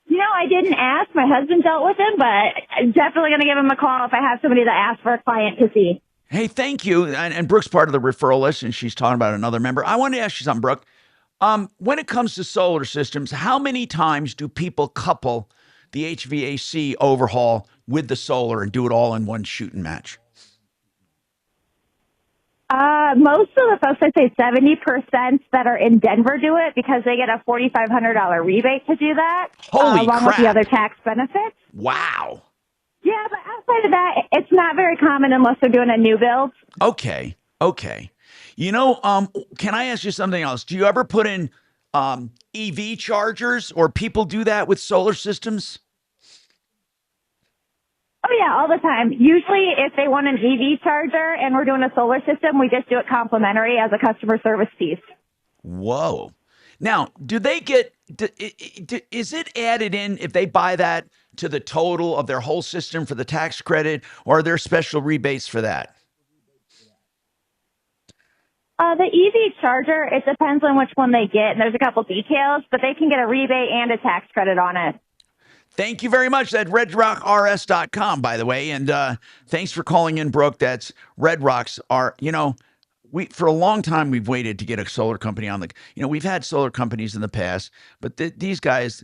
You know, I didn't ask. My husband dealt with him, but I'm definitely going to give him a call if I have somebody that asks for a client to see. Hey, thank you. And Brooke's part of the referral list, and she's talking about another member. I wanted to ask you something, Brooke. When it comes to solar systems, how many times do people couple the HVAC overhaul with the solar and do it all in one shooting match? Most of the folks, I'd say 70% that are in Denver do it because they get a $4,500 rebate to do that. Holy along crap. with the other tax benefits. Wow. Yeah, but outside of that, it's not very common unless they're doing a new build. Okay. You know, can I ask you something else? Do you ever put in EV chargers, or people do that with solar systems? Oh, yeah, all the time. Usually if they want an EV charger and we're doing a solar system, we just do it complimentary as a customer service piece. Whoa. Now, do they get, is it added in if they buy that to the total of their whole system for the tax credit, or are there special rebates for that? The EV charger, it depends on which one they get, and there's a couple details, but they can get a rebate and a tax credit on it. Thank you very much. That's redrockrs.com, by the way. And thanks for calling in, Brooke. That's Red Rocks. For a long time, we've waited to get a solar company on we've had solar companies in the past, but these guys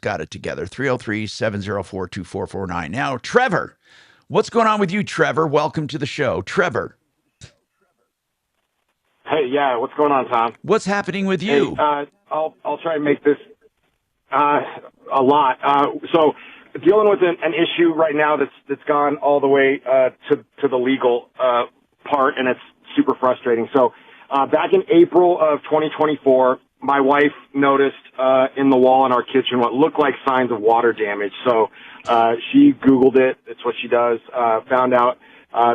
got it together. 303-704-2449. Now, Trevor, what's going on with you, Trevor? Welcome to the show. Trevor. Hey, yeah, what's going on, Tom? What's happening with you? Hey, I'll try and make this a lot. So dealing with an issue right now that's gone all the way to the legal part, and it's super frustrating. So back in April of 2024, my wife noticed in the wall in our kitchen what looked like signs of water damage. So she Googled it. It's what she does. Found out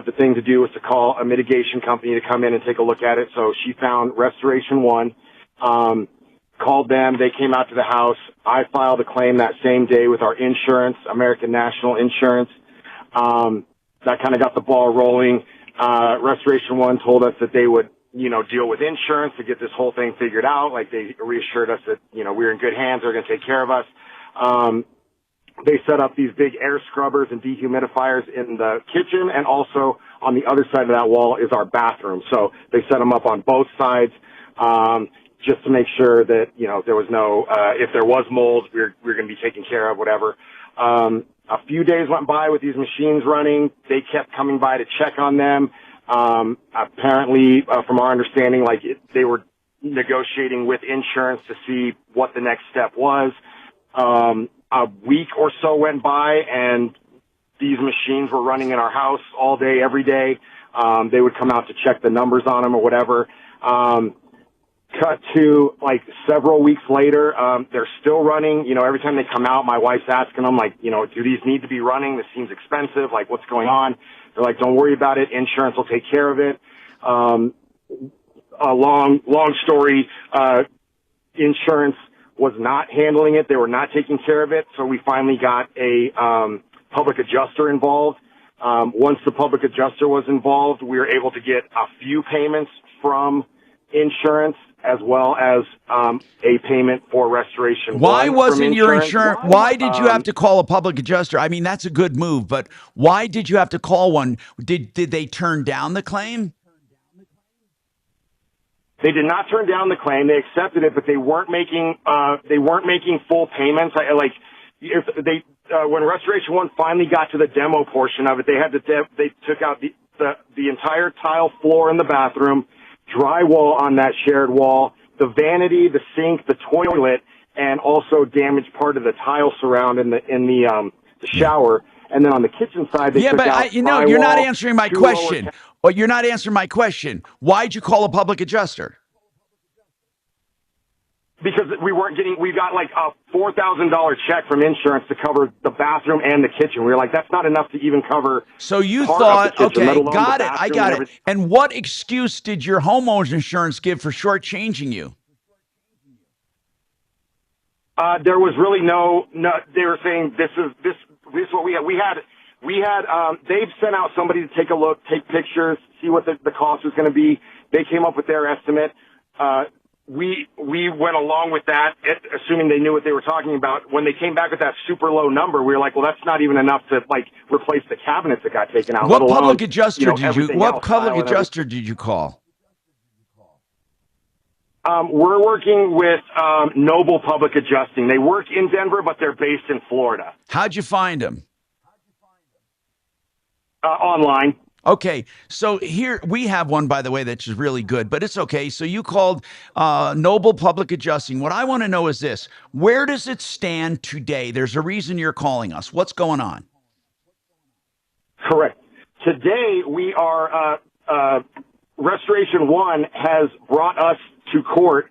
the thing to do was to call a mitigation company to come in and take a look at it. So she found Restoration One, called them. They came out to the house. I filed a claim that same day with our insurance, American National Insurance. That kind of got the ball rolling. Restoration One told us that they would, deal with insurance to get this whole thing figured out. Like, they reassured us that, we're in good hands. They're going to take care of us. They set up these big air scrubbers and dehumidifiers in the kitchen, and also on the other side of that wall is our bathroom. So they set them up on both sides, just to make sure that, there was no, if there was mold, we're going to be taken care of, whatever. A few days went by with these machines running. They kept coming by to check on them. Apparently, from our understanding, they were negotiating with insurance to see what the next step was. A week or so went by, and these machines were running in our house all day, every day. They would come out to check the numbers on them or whatever. Cut to several weeks later, they're still running. Every time they come out, my wife's asking them, do these need to be running? This seems expensive. What's going on? They're like, don't worry about it. Insurance will take care of it. A long story. Insurance was not handling it. They were not taking care of it. So we finally got a public adjuster involved. Once the public adjuster was involved, we were able to get a few payments from insurance, as well as a payment for Restoration. Why wasn't your insurance? Why did you have to call a public adjuster? I mean, that's a good move, but why did you have to call one? Did they turn down the claim? They did not turn down the claim. They accepted it, but they weren't making full payments. When Restoration One finally got to the demo portion of it, they took out the the entire tile floor in the bathroom, drywall on that shared wall, the vanity, the sink, the toilet, and also damaged part of the tile surround in the shower. And then on the kitchen side, they took out drywall, you're not answering my 2 question. lower Well, you're not answering my question. Why'd you call a public adjuster? because we got like a $4,000 check from insurance to cover the bathroom and the kitchen. We were like, that's not enough to even cover. So you part thought, of the kitchen, let okay, alone got the it, I bathroom got and it. everything. And what excuse did your homeowner's insurance give for shortchanging you? There was really no. They were saying this is what we had. They've sent out somebody to take a look, take pictures, see what the cost was going to be. They came up with their estimate. We went along with that, assuming they knew what they were talking about. When they came back with that super low number, we were like, well, that's not even enough to like replace the cabinets that got taken out. What let alone, public adjuster everything What else, public tile and adjuster did you call? We're working with Noble Public Adjusting. They work in Denver, but they're based in Florida. How'd you find them? Online. Okay, so here we have one, by the way, that's really good, but it's okay. So you called Noble Public Adjusting. What I want to know is this: where does it stand today? There's a reason you're calling us. What's going on? Correct. Today we are Restoration One has brought us to court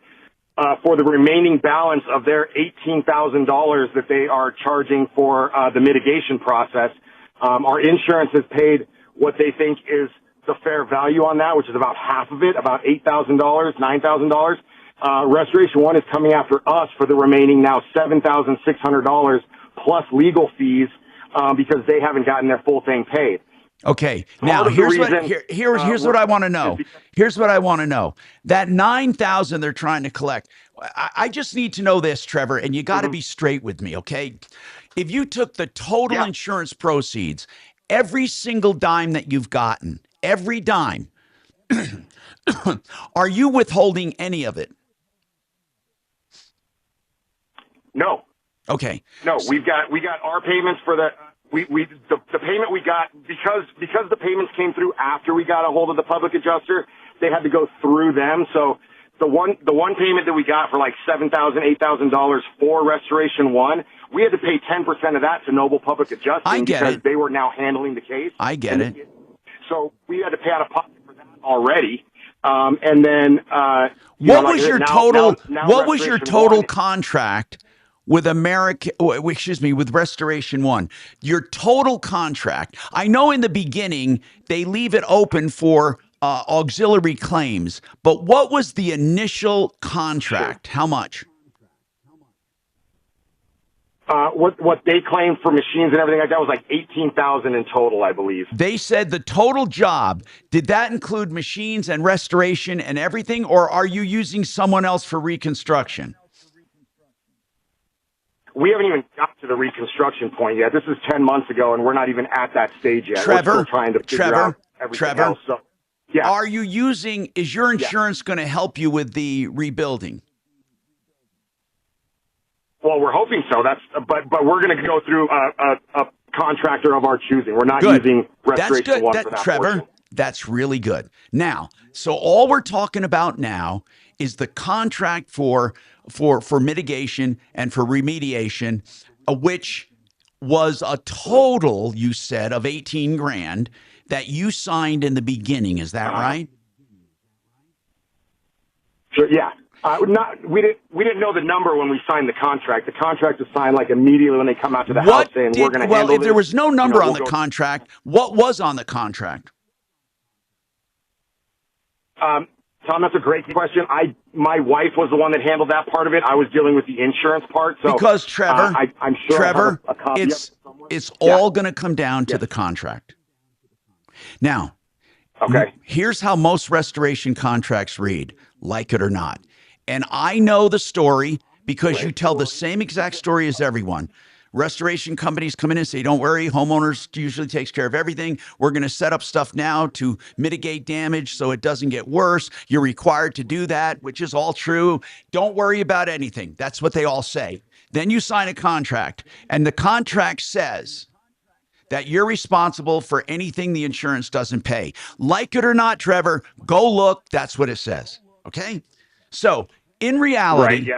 for the remaining balance of their $18,000 that they are charging for the mitigation process. Our insurance has paid what they think is the fair value on that, which is about half of it, about $8,000, $9,000. Restoration One is coming after us for the remaining now $7,600 plus legal fees because they haven't gotten their full thing paid. Okay, now here's what I want to know. Here's what I want to know. That $9,000 they're trying to collect. I just need to know this, Trevor, and you got to be straight with me, okay? If you took the total insurance proceeds, every single dime that you've gotten, every dime, are you withholding any of it? No. Okay. No, we got our payments for the the payment we got because the payments came through after we got a hold of the public adjuster. They had to go through them. So the one payment that we got for like $7,000, $8,000 for Restoration One, we had to pay 10% of that to Noble Public Adjusting because they were now handling the case. I get it. So we had to pay out of pocket for that already. And then what was your total? What was your total contract with with Restoration One? Your total contract. I know in the beginning they leave it open for auxiliary claims, but what was the initial contract? How much? What they claimed for machines and everything like that was like $18,000 in total, I believe. They said the total job. Did that include machines and restoration and everything, or are you using someone else for reconstruction? We haven't even got to the reconstruction point yet. This is 10 months ago, and we're not even at that stage yet. Trevor, we're still trying to figure out everything else. So, yeah. Are you using? Is your insurance going to help you with the rebuilding? Well, we're hoping so. But we're going to go through a contractor of our choosing. We're not using Restoration One for that Trevor. portion. That's really good. Now, so all we're talking about now is the contract for mitigation and for remediation, which was a total, you said, of 18 grand that you signed in the beginning. Is that right? Sure. Yeah. We didn't know the number when we signed the contract. The contract was signed like immediately when they come out to the house saying we're going to handle this. Well, if there was no number on the contract, what was on the contract? Tom, that's a great question. My wife was the one that handled that part of it. I was dealing with the insurance part. So because Trevor, I'm sure Trevor, I have a copy it's all going to come down to the contract. Now, here's how most restoration contracts read, like it or not. And I know the story because you tell the same exact story as everyone. Restoration companies come in and say, don't worry, homeowners usually takes care of everything. We're going to set up stuff now to mitigate damage so it doesn't get worse. You're required to do that, which is all true. Don't worry about anything. That's what they all say. Then you sign a contract, and the contract says that you're responsible for anything the insurance doesn't pay. Like it or not, Trevor, go look. That's what it says. Okay? So in reality,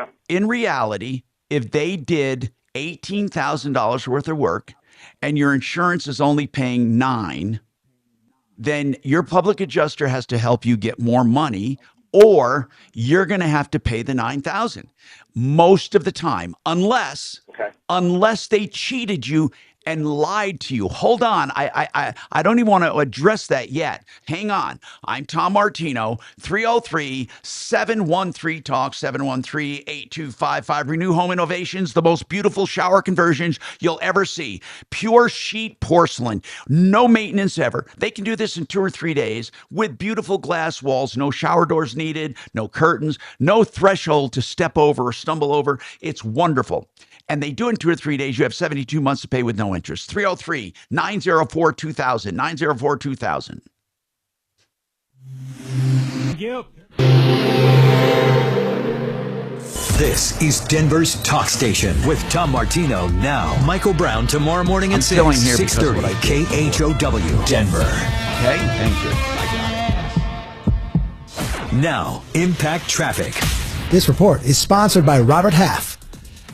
if they did $18,000 worth of work and your insurance is only paying $9,000, then your public adjuster has to help you get more money, or you're going to have to pay the $9,000 most of the time, unless they cheated you and lied to you. Hold on. I don't even want to address that yet. Hang on. I'm Tom Martino, 303-713-TALK, 713-8255. Renew Home Innovations, the most beautiful shower conversions you'll ever see. Pure sheet porcelain, no maintenance ever. They can do this in 2 or 3 days with beautiful glass walls, no shower doors needed, no curtains, no threshold to step over or stumble over. It's wonderful. And they do it in 2 or 3 days. You have 72 months to pay with no interest. 303-904-2000, 904-2000. Yep. This is Denver's Talk Station with Tom Martino now. Michael Brown tomorrow morning at 6:30 KHOW Denver. Okay, thank you. Now, Impact Traffic. This report is sponsored by Robert Half.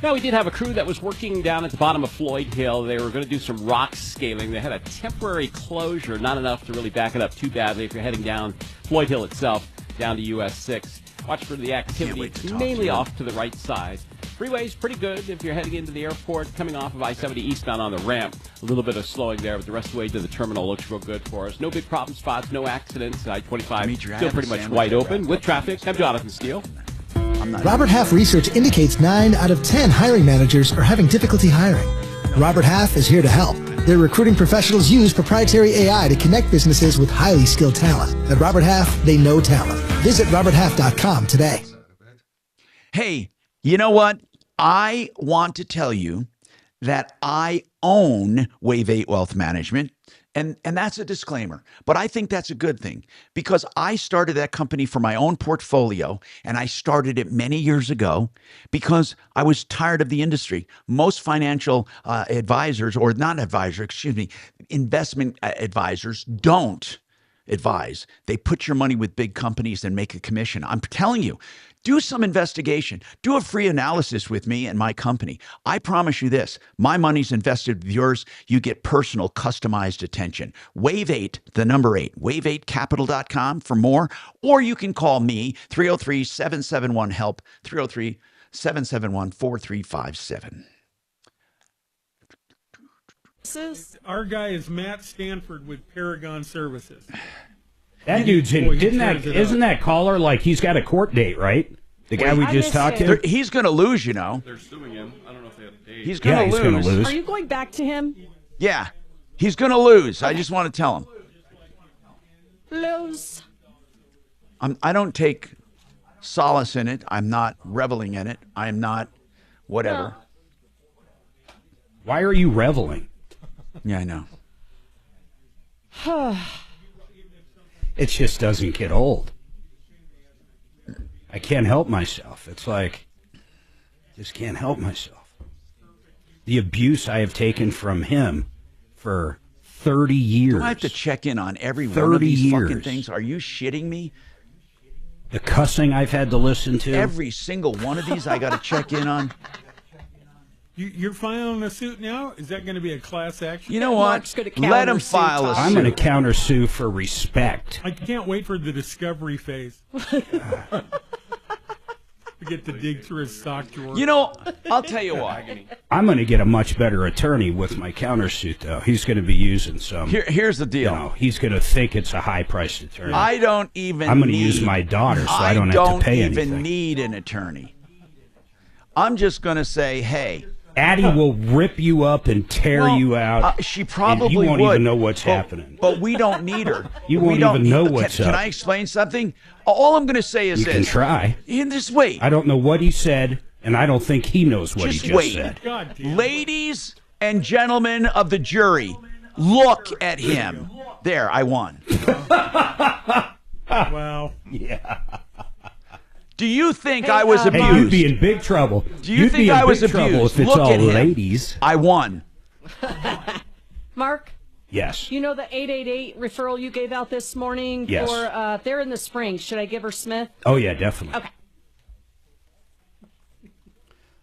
Now, we did have a crew that was working down at the bottom of Floyd Hill. They were going to do some rock scaling. They had a temporary closure, not enough to really back it up too badly if you're heading down Floyd Hill itself, down to US 6. Watch for the activity, mainly off to the right side. Freeway's pretty good if you're heading into the airport, coming off of I-70 eastbound on the ramp. A little bit of slowing there, but the rest of the way to the terminal looks real good for us. No big problem spots, no accidents. I-25 still pretty much wide open with traffic. I'm Jonathan Steele. Robert Half research indicates 9 out of 10 hiring managers are having difficulty hiring. Robert Half is here to help. Their recruiting professionals use proprietary AI to connect businesses with highly skilled talent. At Robert Half, they know talent. Visit roberthalf.com today. Hey, you know what? I want to tell you that I own Wave 8 Wealth Management. And that's a disclaimer, but I think that's a good thing because I started that company for my own portfolio, and I started it many years ago because I was tired of the industry. Most financial advisors, or not advisors, investment advisors don't advise. They put your money with big companies and make a commission. I'm telling you, do some investigation. Do a free analysis with me and my company. I promise you this. My money's invested with yours. You get personal, customized attention. Wave 8, the number 8, wave8capital.com for more. Or you can call me, 303-771-HELP, 303-771-4357. Our guy is Matt Stanford with Paragon Services. That dude's in. Isn't that caller like he's got a court date, right? The guy we just talked to. He's going to lose, you know. They're suing him. I don't know if they have a date. He's going to lose. Are you going back to him? Yeah, he's going to lose. I just want to tell him. Lose. I don't take solace in it. I'm not reveling in it. I'm not whatever. No. Why are you reveling? Yeah, I know. It just doesn't get old. I can't help myself. It's like, just can't help myself. The abuse I have taken from him for 30 years. Do I have to check in on every one of these fucking things? Are you shitting me? The cussing I've had to listen to. Every single one of these I got to check in on. You're filing a suit now? Is that going to be a class action? You know what? Let him file a suit. I'm going to countersue for respect. I can't wait for the discovery phase. We get to dig through his sock drawer. You know, I'll tell you what. I'm going to get a much better attorney with my countersuit, though. He's going to be using some. Here's the deal. You know, he's going to think it's a high-priced attorney. I don't even. I'm going to use my daughter, so I don't have to pay anything. I don't even need an attorney. I'm just going to say, hey. Addie will rip you up and tear you out. She probably would. You won't even know what's happening. But we don't need her. You won't even know what's up. Can I explain something? All I'm going to say is this. You can try. Just wait. I don't know what he said, and I don't think he knows what he just said. Ladies and gentlemen of the jury, look at him. There, I won. Wow. Yeah. Do you think I was abused? Hey, you'd be in big trouble. Do you think I was abused? If it's Look all at him. ladies. I won. Mark? Yes. You know the 888 referral you gave out this morning? Yes. For, they're in the Springs. Should I give her Smith? Oh, yeah, definitely.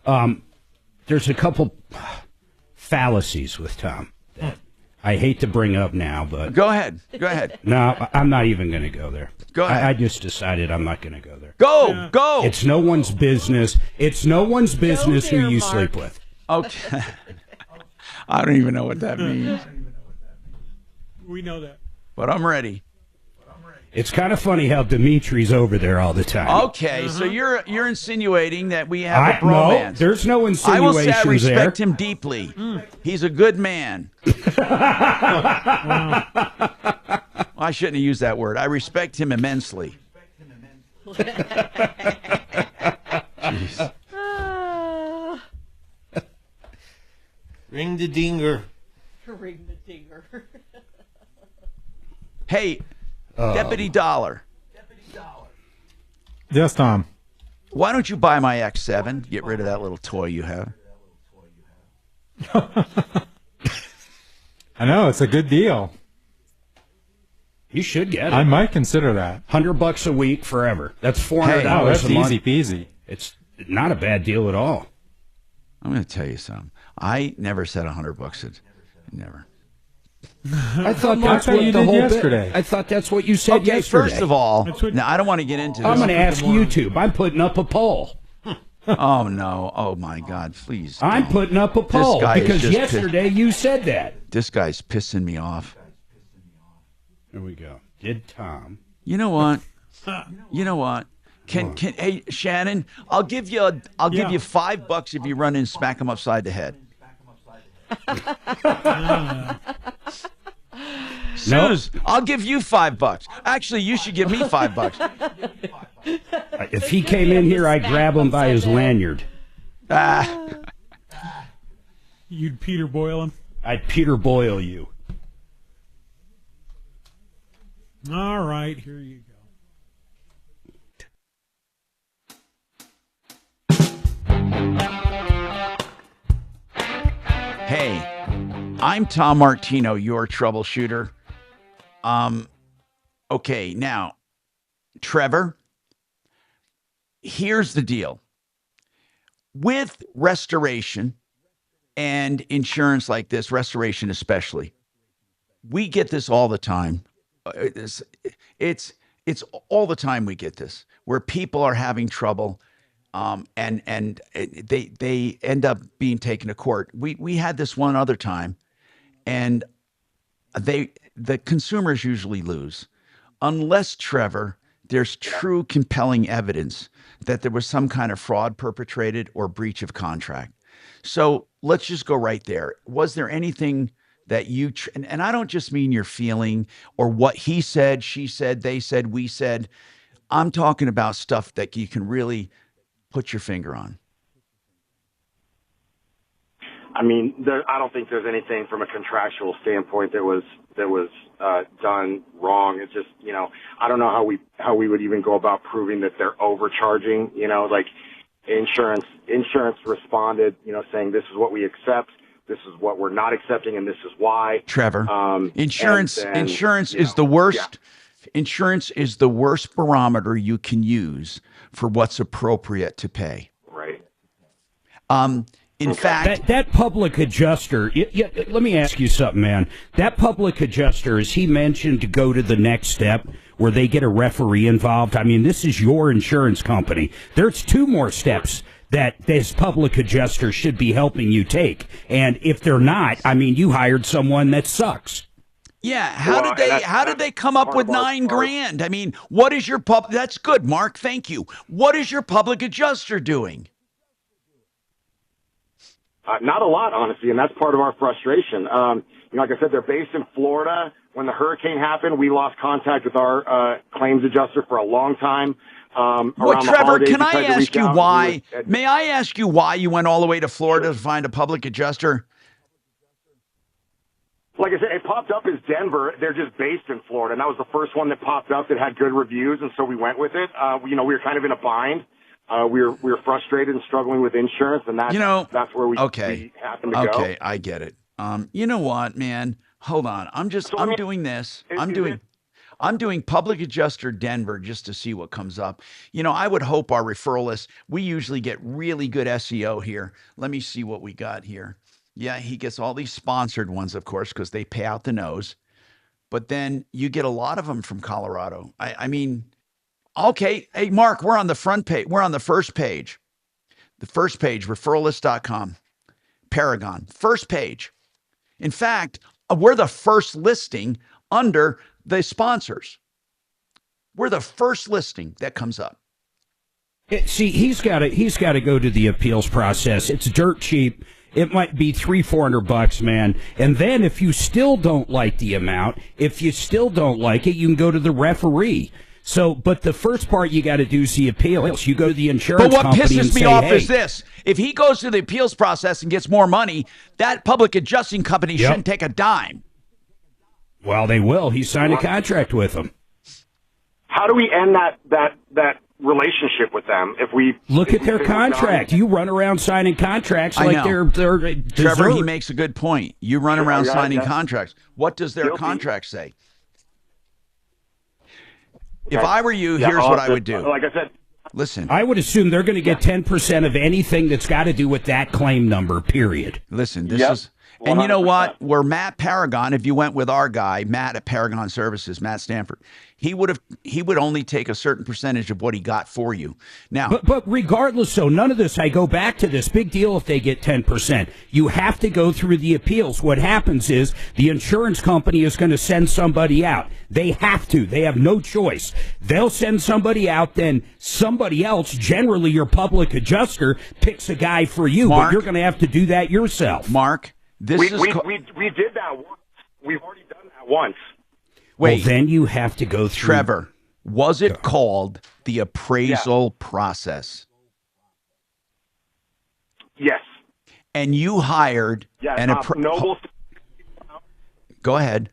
Okay. There's a couple fallacies with Tom that I hate to bring up now, but... Go ahead. Go ahead. No, I'm not even going to go there. Go ahead. I just decided I'm not going to go there. Go! Go! It's no one's business. It's no one's business who you Mark. sleep with. Okay. I don't even know what that means. We know that. But I'm ready. It's kind of funny how Dimitri's over there all the time. Okay, so you're insinuating that we have a bromance. No, there's no I insinuations will say I respect there. him deeply. He's a good man. I shouldn't have used that word. I respect him immensely. Jeez. Ring the dinger. Ring the dinger. Hey, Deputy Dollar. Yes, Tom. Why don't you buy my X7? Get rid of that little toy you have. I know, it's a good deal. You should get it. I might consider that. $100 a week forever. That's $400 that's a month. easy peasy. It's not a bad deal at all. I'm going to tell you something. I never said $100. Never. I thought that's what you the did whole yesterday. I thought that's what you said Okay, yesterday. first of all, now I don't want to get into this. I'm going to ask YouTube. I'm putting up a poll. Oh, no. Oh, my God. Please. I'm don't. putting up a This poll guy is because just yesterday you said that. This guy's pissing me off. There we go. Did Tom? You know what? You know what? Can hey Shannon? I'll give you $5 if you run in and smack him upside the head. Suze, I'll give you $5. Actually, you should give me $5. If he came in here, I'd grab him by his lanyard. You'd Peter Boyle him? I'd Peter Boyle you. All right, here you go. Hey, I'm Tom Martino, your troubleshooter. Okay, now, Trevor, here's the deal. With restoration and insurance like this, restoration especially, we get this all the time. It's all the time we get this, where people are having trouble. And they end up being taken to court. We had this one other time, and the consumers usually lose, unless, Trevor, there's true compelling evidence that there was some kind of fraud perpetrated or breach of contract. So let's just go right there. Was there anything that you and I don't just mean your feeling or what he said, she said, they said, we said. I'm talking about stuff that you can really put your finger on. I mean, I don't think there's anything from a contractual standpoint that was done wrong. It's just, I don't know how we would even go about proving that they're overcharging. Like insurance responded, saying this is what we accept, this is what we're not accepting, and this is why. Trevor, insurance is the worst. Yeah. Insurance is the worst barometer you can use for what's appropriate to pay. Right. In fact, that public adjuster, let me ask you something, man. That public adjuster, is he mentioned to go to the next step where they get a referee involved? I mean, this is your insurance company. There's 2 more steps that this public adjuster should be helping you take. And if they're not, I mean, you hired someone that sucks. Yeah, how did they come up with $9,000? I mean, what is your that's good, Mark, thank you. What is your public adjuster doing? Not a lot, honestly, and that's part of our frustration. Like I said, they're based in Florida. When the hurricane happened, we lost contact with our claims adjuster for a long time. Well, Trevor, can I ask you why? May I ask you why you went all the way to Florida to find a public adjuster? Like I said, it popped up as Denver. They're just based in Florida, and that was the first one that popped up that had good reviews, and so we went with it. We were kind of in a bind. We were frustrated and struggling with insurance, and that's where we happened to go. Okay, I get it. You know what, man? Hold on. I'm doing this. I'm doing Public Adjuster Denver just to see what comes up. You know, I would hope our referral list, we usually get really good SEO here. Let me see what we got here. Yeah, he gets all these sponsored ones, of course, because they pay out the nose. But then you get a lot of them from Colorado. I mean, okay. Hey, Mark, we're on the front page. We're on the first page. The first page, referrallist.com. Paragon. First page. In fact, we're the first listing under the sponsors. We're the first listing that comes up. See, he's got to go to the appeals process. It's dirt cheap. It might be $300-400, man. And then if you still don't like the amount, if you still don't like it, you can go to the referee. So, but the first part you got to do is the appeals. You go to the insurance company. But what pisses me off hey, is this: if he goes to the appeals process and gets more money, that public adjusting company shouldn't take a dime. Well, they will. He signed a contract with them. How do we end that relationship with them if we look at their contract? You run around signing contracts like they're Trevor, he makes a good point. You run around signing contracts. What does their contract say? If I were you, here's what I would do. Like I said, listen. I would assume they're going to get 10% of anything that's got to do with that claim number, period. Listen, this is... And you know what? We're Matt Paragon. If you went with our guy, Matt at Paragon Services, Matt Stanford, he would only take a certain percentage of what he got for you. Now, but regardless, so none of this. I go back to this big deal. If they get 10%, you have to go through the appeals. What happens is the insurance company is going to send somebody out. They have to. They have no choice. They'll send somebody out. Then somebody else, generally your public adjuster, picks a guy for you. Mark, but you're going to have to do that yourself. Mark. We did that once. We've already done that once. Wait, well, then you have to go through. Trevor, was it called the appraisal process? Yes. And you hired an Noble. Go ahead.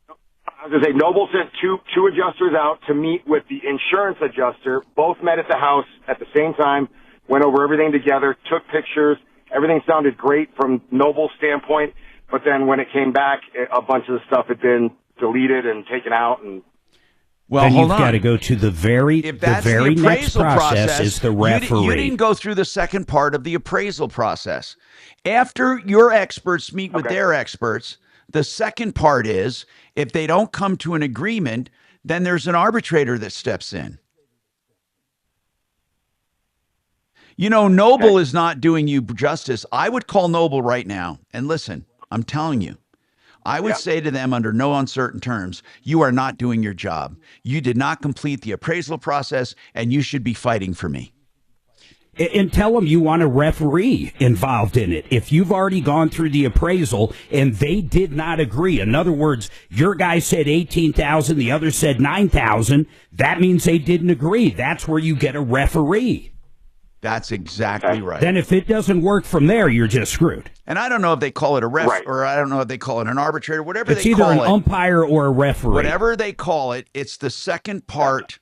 I was going to say, Noble sent two adjusters out to meet with the insurance adjuster. Both met at the house at the same time, went over everything together, took pictures. Everything sounded great from Noble's standpoint, but then when it came back, a bunch of the stuff had been deleted and taken out. And then you've got to go to the very next process is the referee. You didn't go through the second part of the appraisal process. After your experts meet with their experts, the second part is if they don't come to an agreement, then there's an arbitrator that steps in. You know, Noble is not doing you justice. I would call Noble right now. And listen, I'm telling you, I would say to them under no uncertain terms, you are not doing your job. You did not complete the appraisal process, and you should be fighting for me. And tell them you want a referee involved in it. If you've already gone through the appraisal and they did not agree, in other words, your guy said 18,000, the other said 9,000, that means they didn't agree. That's where you get a referee. That's exactly right. Then if it doesn't work from there, you're just screwed. And I don't know if they call it a ref or I don't know if they call it an arbitrator, whatever they call it. It's either an umpire or a referee. Whatever they call it, it's the second part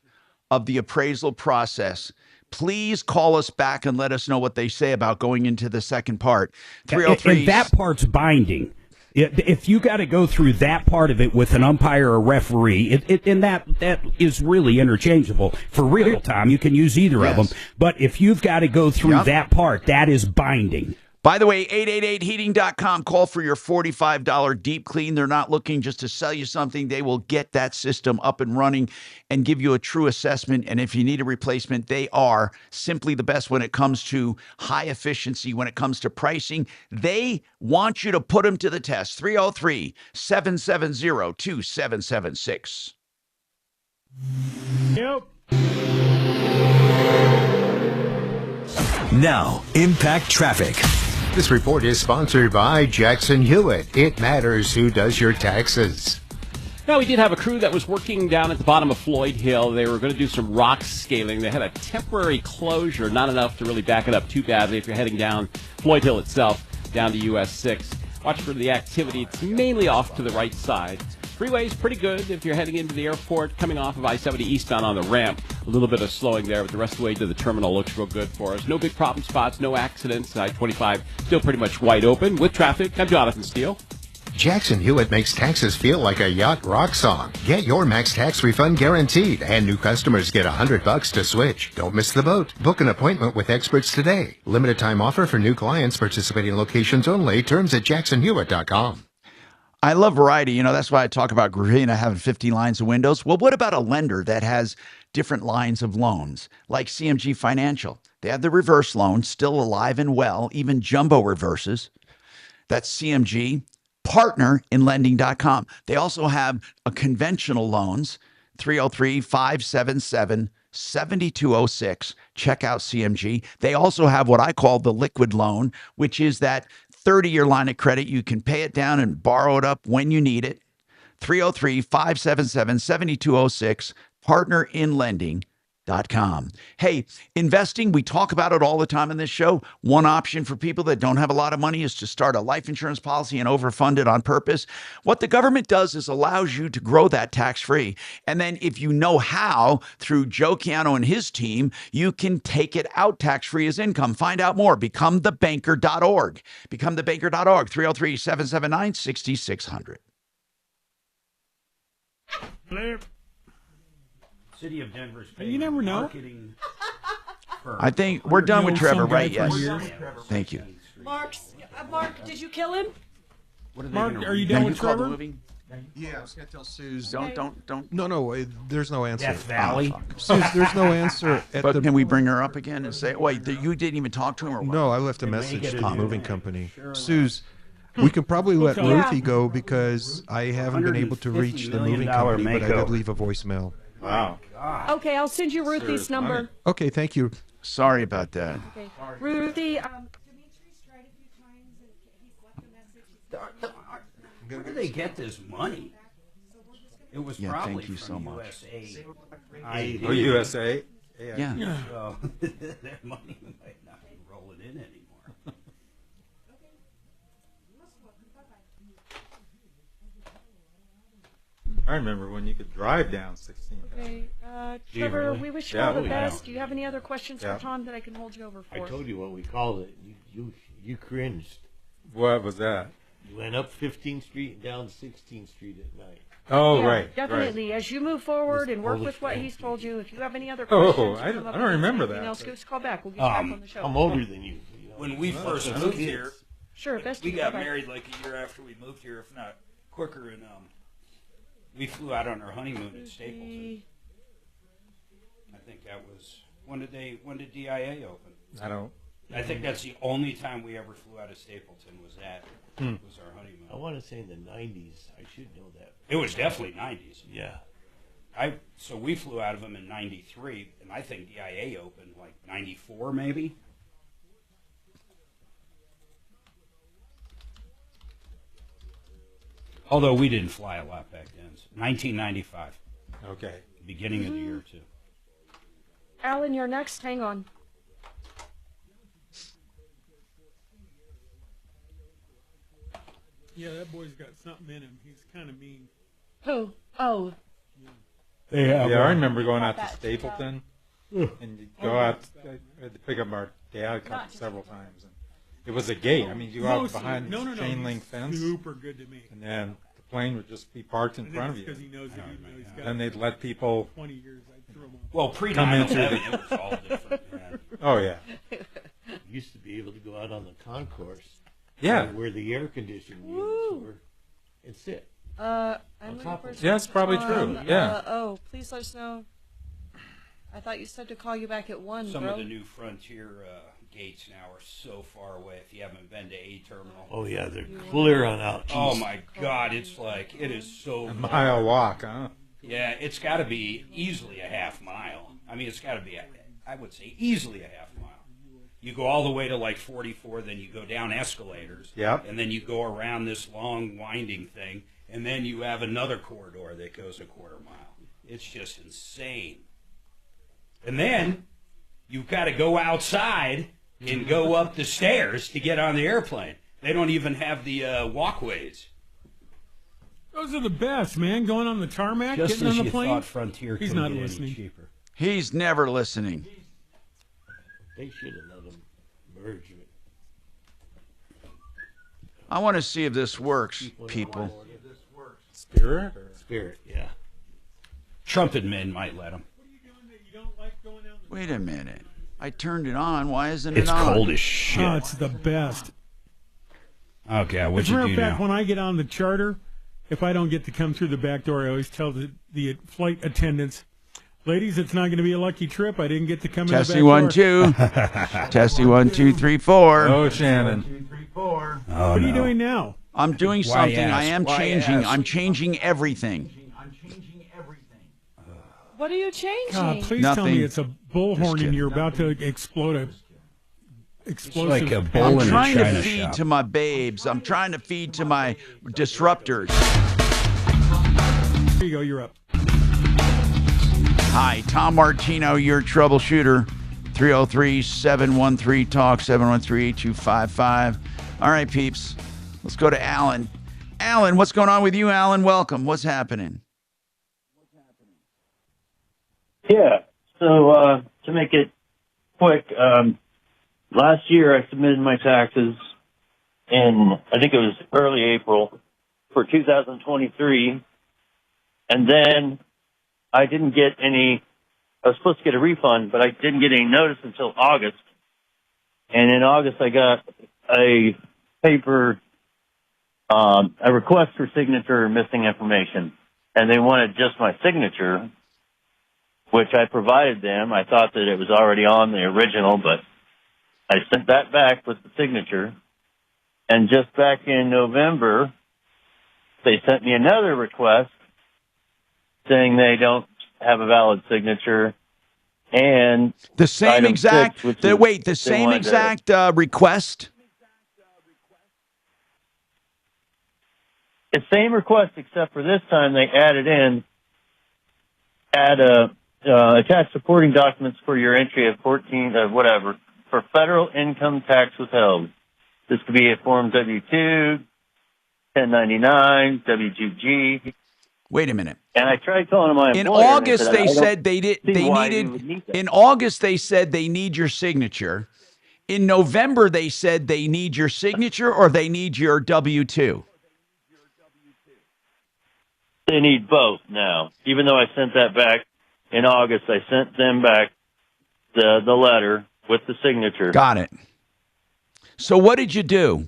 of the appraisal process. Please call us back and let us know what they say about going into the second part. 303. And that part's binding. If you got to go through that part of it with an umpire or referee, and that is really interchangeable. For real time, you can use either of them. But if you've got to go through that part, that is binding. By the way, 888heating.com. Call for your $45 deep clean. They're not looking just to sell you something. They will get that system up and running and give you a true assessment. And if you need a replacement, they are simply the best when it comes to high efficiency, when it comes to pricing. They want you to put them to the test. 303-770-2776. Yep. Now, Impact Traffic. This report is sponsored by Jackson Hewitt. It matters who does your taxes. Now, we did have a crew that was working down at the bottom of Floyd Hill. They were going to do some rock scaling. They had a temporary closure, not enough to really back it up too badly if you're heading down Floyd Hill itself, down to US 6. Watch for the activity. It's mainly off to the right side. Freeway's pretty good if you're heading into the airport, coming off of I-70 eastbound on the ramp. A little bit of slowing there, but the rest of the way to the terminal looks real good for us. No big problem spots, no accidents. I-25 still pretty much wide open with traffic. I'm Jonathan Steele. Jackson Hewitt makes taxes feel like a yacht rock song. Get your max tax refund guaranteed, and new customers get $100 to switch. Don't miss the boat. Book an appointment with experts today. Limited time offer for new clients. Participating locations only. Terms at jacksonhewitt.com. I love variety. That's why I talk about Gravina having 50 lines of windows. Well, what about a lender that has different lines of loans, like CMG Financial? They have the reverse loan, still alive and well, even jumbo reverses. That's CMG. Partner in lending.com. They also have a conventional loans, 303-577-7206. Check out CMG. They also have what I call the liquid loan, which is that 30-year line of credit. You can pay it down and borrow it up when you need it. 303-577-7206. Partner in lending.com. Hey, investing, we talk about it all the time in this show. One option for people that don't have a lot of money is to start a life insurance policy and overfund it on purpose. What the government does is allows you to grow that tax-free. And then if you know how, through Joe Chiano and his team, you can take it out tax-free as income. Find out more. BecomeTheBanker.org. BecomeTheBanker.org. 303-779-6600. City of Denver's you never know. marketing firm. I think we're done with Trevor, right? Yes. Thank you. Mark, did you kill him? Mark, are you done with Trevor? Yeah, I was going to tell Suze. Don't. No, there's no answer. Death Valley. Suze, there's no answer. But can we bring her up again and say, wait, you didn't even talk to him? Or what? No, I left a message to the moving company. Suze, we can probably let Ruthie go because I haven't been able to reach the moving company, but I did leave a voicemail. Wow. Okay, I'll send you Ruthie's number. Okay, thank you. Sorry about that. Okay. Ruthie, Dimitri's tried a few times and he's left a message. Where do they get this money? It was probably thank you so from much. USA. Oh, USA? Yeah. So their money might not be rolling in anymore. I remember when you could drive down 16. okay, Trevor, we wish you all the best. Do you have any other questions for Tom that I can hold you over for? I told you what we called it. You cringed. What was that? You went up 15th Street and down 16th Street at night. Oh, Yeah, right. Definitely. Right. As you move forward and work Polish with what fancy. he's told you, if you have any other Oh, questions, I come up don't with remember anything that. else, give us a call back. We'll get you back on the show. I'm older than you. When we first Those moved kids. here, Sure, best we you got go back. married like a year after we moved here, if not quicker, and we flew out on our honeymoon at Stapleton. I think that was when did DIA open? I think that's the only time we ever flew out of Stapleton was our honeymoon. I want to say in the 90s. I should know that. It was definitely 90s. Yeah. So we flew out of them in 93, and I think DIA opened like 94 maybe. Although we didn't fly a lot back then. 1995. Okay. Beginning of the year, too. Alan, you're next. Hang on. Yeah, that boy's got something in him. He's kind of mean. Who? Oh. Yeah, I remember going out to Stapleton, and you go out. I had to pick up our dad several times, and it was a gate. I mean, you go out behind this chain link fence, super good to me. and then the plane would just be parked in front of you. Because he knows that he's got. Then they'd let people 20 years. I threw him off. Well, pre-9/11, it was all different. Yeah. Oh yeah. You used to be able to go out on the concourse. Yeah. Where the air conditioning units were, and sit. I'm looking for Yeah, it's probably Tom. true. Yeah. Please let us know. I thought you said to call you back at 1, Some bro. of the new Frontier gates now are so far away. If you haven't been to A Terminal. Oh yeah, they're clear on out east. Oh my God, it's like it is so. A mile walk, huh? Yeah, it's got to be easily a half mile. I mean, it's got to be, I would say, easily a half mile. You go all the way to like 44, then you go down escalators. Yep. And then you go around this long winding thing, and then you have another corridor that goes a quarter mile. It's just insane. And then you've got to go outside and go up the stairs to get on the airplane. They don't even have the walkways. Those are the best, man. Going on the tarmac, Just getting as on the you plane. thought Frontier He's couldn't not get any listening. cheaper. He's never listening. They should have let them merge it. I want to see if this works, people. Spirit? Spirit, yeah. Trumpet men might let them. Wait a minute. I turned it on. Why isn't It's it on? cold as shit. Oh, it's the best. Okay, what'd As a you matter do of fact, now? when I get on the charter, if I don't get to come through the back door, I always tell the flight attendants, ladies, it's not going to be a lucky trip. I didn't get to come in the back Testing 1, door. 2. Testing 1, 2, 3, 4. Oh, Shannon. Oh, What are you doing now? I'm doing Why something. I ask? am Why changing. ask? I'm changing everything. What are you changing? God, please tell Nothing. me it's a bullhorn and you're about to explode a explosive. like a bull I'm in a trying to china feed shop. to my babes. I'm trying to feed to my disruptors. Here you go. You're up. Hi, Tom Martino, your troubleshooter. 303-713-TALK, 713-8255. All right, peeps. Let's go to Alan. Alan, what's going on with you, Alan? Welcome. What's happening? Yeah. So to make it quick, last year I submitted my taxes in, I think it was early April for 2023, and then I didn't get any. I was supposed to get a refund, but I didn't get any notice until August. And in August, I got a paper, a request for signature missing information, and they wanted just my signature, which I provided them. I thought that it was already on the original, but I sent that back with the signature. And just back in November, they sent me another request saying they don't have a valid signature. And The same item exact, 6, which the, is wait, the they same wanted to- exact request? The same request, except for this time they added in, attach supporting documents for your entry of 14, whatever, for federal income tax withheld. This could be a Form W-2, 1099, W-2G. Wait a minute. And I tried calling my In employer. August, they said they see why you would need that. In August, they said they need your signature. In November, they said they need your signature or they need your W-2. They need both now. Even though I sent that back in August, I sent them back the letter with the signature. Got it. So what did you do?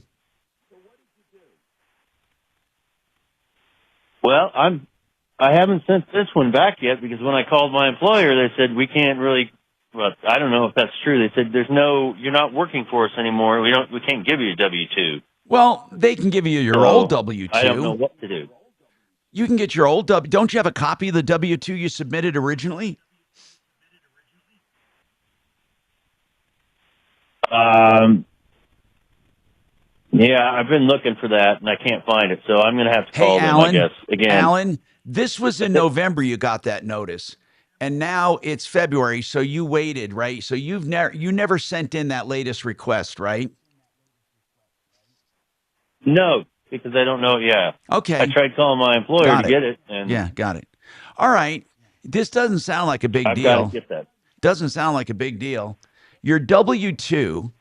Well, I haven't sent this one back yet because when I called my employer, they said we can't really. Well, I don't know if that's true. They said you're not working for us anymore. We can't give you a W-2. Well, they can give you your So, old W-2. I don't know what to do. You can get your old W. Don't you have a copy of the W-2 you submitted originally? Yeah, I've been looking for that and I can't find it, so I'm going to have to call them, Alan, I guess, again. Alan, this was in November you got that notice, and now it's February, so you waited, right? So you never sent in that latest request, right? No, because I don't know. Yeah. Okay. I tried calling my employer Got to it. get it, and Yeah, got it. All right. This doesn't sound like a big I've deal. got to get that. Doesn't sound like a big deal. Your W-2,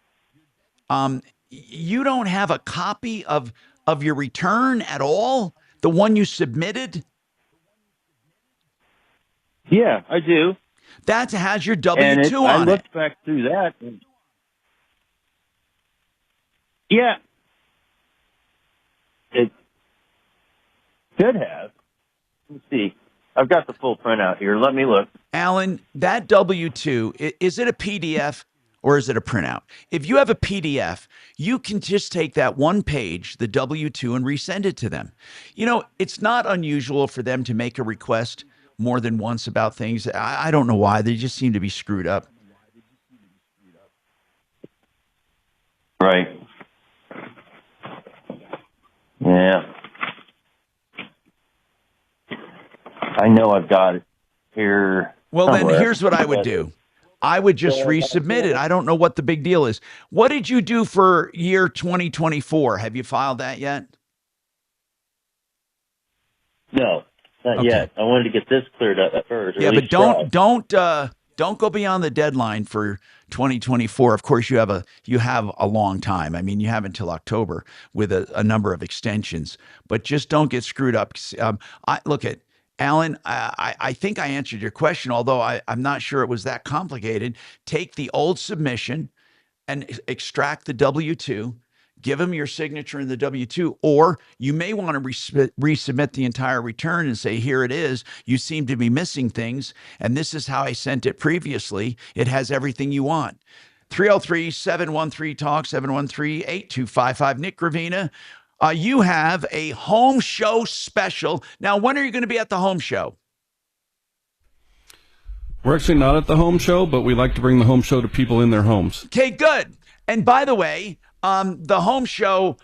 you don't have a copy of your return at all? The one you submitted? Yeah, I do. That has your And W-2 I on it. looked back through that. Yeah. It should have. Let's see. I've got the full printout here. Let me look. Alan, that W-2, is it a PDF or is it a printout? If you have a PDF, you can just take that one page, the W-2, and resend it to them. You know, it's not unusual for them to make a request more than once about things. I don't know why. They just seem to be screwed up. Right. Yeah. I know I've got it here. Well, then somewhere. here's what I would do. I would just resubmit it. I don't know what the big deal is. What did you do for year 2024? Have you filed that yet? No, not yet. I wanted to get this cleared up at first. Yeah, but don't go beyond the deadline for 2024. Of course, you have a long time. I mean, you have until October with a number of extensions, but just don't get screwed up. Look at Alan. I think I answered your question, although I'm not sure it was that complicated. Take the old submission and extract the W-2. Give them your signature in the W-2, or you may want to resubmit the entire return and say, here it is. You seem to be missing things, and this is how I sent it previously. It has everything you want. 303-713-TALK, 713-8255. Nick Gravina, you have a home show special. Now, when are you going to be at the home show? We're actually not at the home show, but we like to bring the home show to people in their homes. Okay, good. And by the way, the home show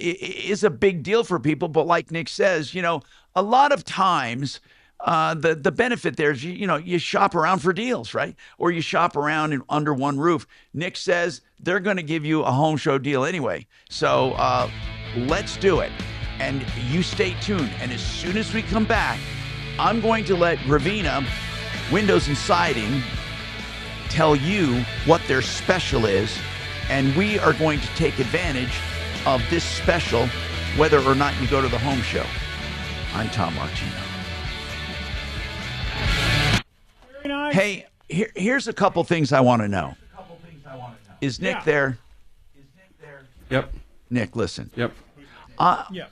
is a big deal for people, but like Nick says, a lot of times the benefit there is, you shop around for deals, right? Or you shop around under one roof. Nick says they're going to give you a home show deal anyway. So let's do it. And you stay tuned. And as soon as we come back, I'm going to let Gravina Windows and Siding tell you what their special is. And we are going to take advantage of this special, whether or not you go to the home show. I'm Tom Martino. Very nice. Hey, here's a couple things I want to know. Is Nick there? Yep. Nick, listen. Yep.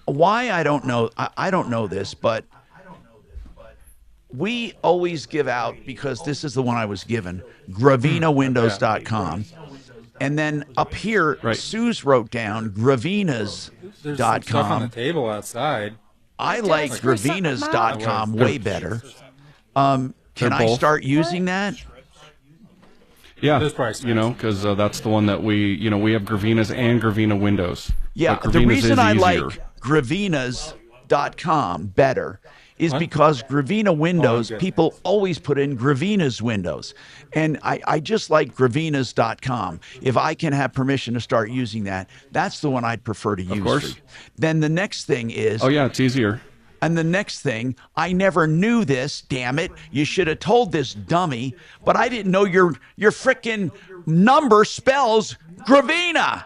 Why I don't know. I don't know this, but we always give out, because this is the one I was given, GravinaWindows.com. And then up here, Suze wrote down Gravinas.com. There's some stuff on the table outside. I like Gravinas.com way better. Can I start using that? Yeah, because that's the one that we have Gravinas and Gravina Windows. Yeah, the reason I like Gravinas.com better is because Gravina Windows, people always put in Gravina's Windows. And I just like Gravinas.com. If I can have permission to start using that, that's the one I'd prefer to use. Of course. Then the next thing is... Oh, yeah, it's easier. And the next thing, I never knew this, damn it. You should have told this dummy, but I didn't know your frickin' number spells Gravina.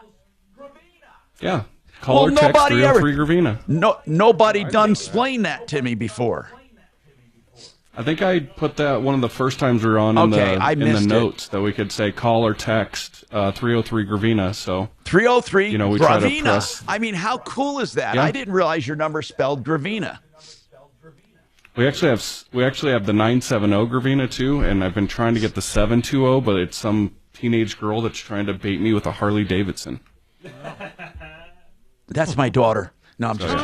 Yeah. Call or text 303 Gravina. Nobody done explained that to me before. I think I put that one of the first times we were on in the notes that we could say call or text 303 Gravina. So 303 we try to press. I mean, how cool is that? Yeah. I didn't realize your number spelled Gravina. We actually have the 970 Gravina too, and I've been trying to get the 720, but it's some teenage girl that's trying to bait me with a Harley Davidson. That's my daughter. No, I'm just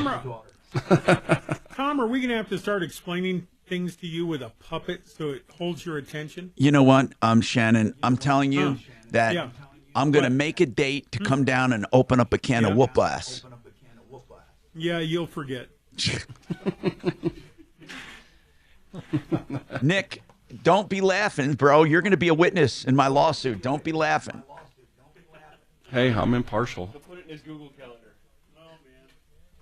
Tom, are we going to have to start explaining things to you with a puppet so it holds your attention? You know what, Shannon? I'm telling you that I'm going to make a date to come down and open up a can of whoop ass. Yeah, you'll forget. Nick, don't be laughing, bro. You're going to be a witness in my lawsuit. Don't be laughing. Hey, I'm impartial. He'll put it in his Google Calendar.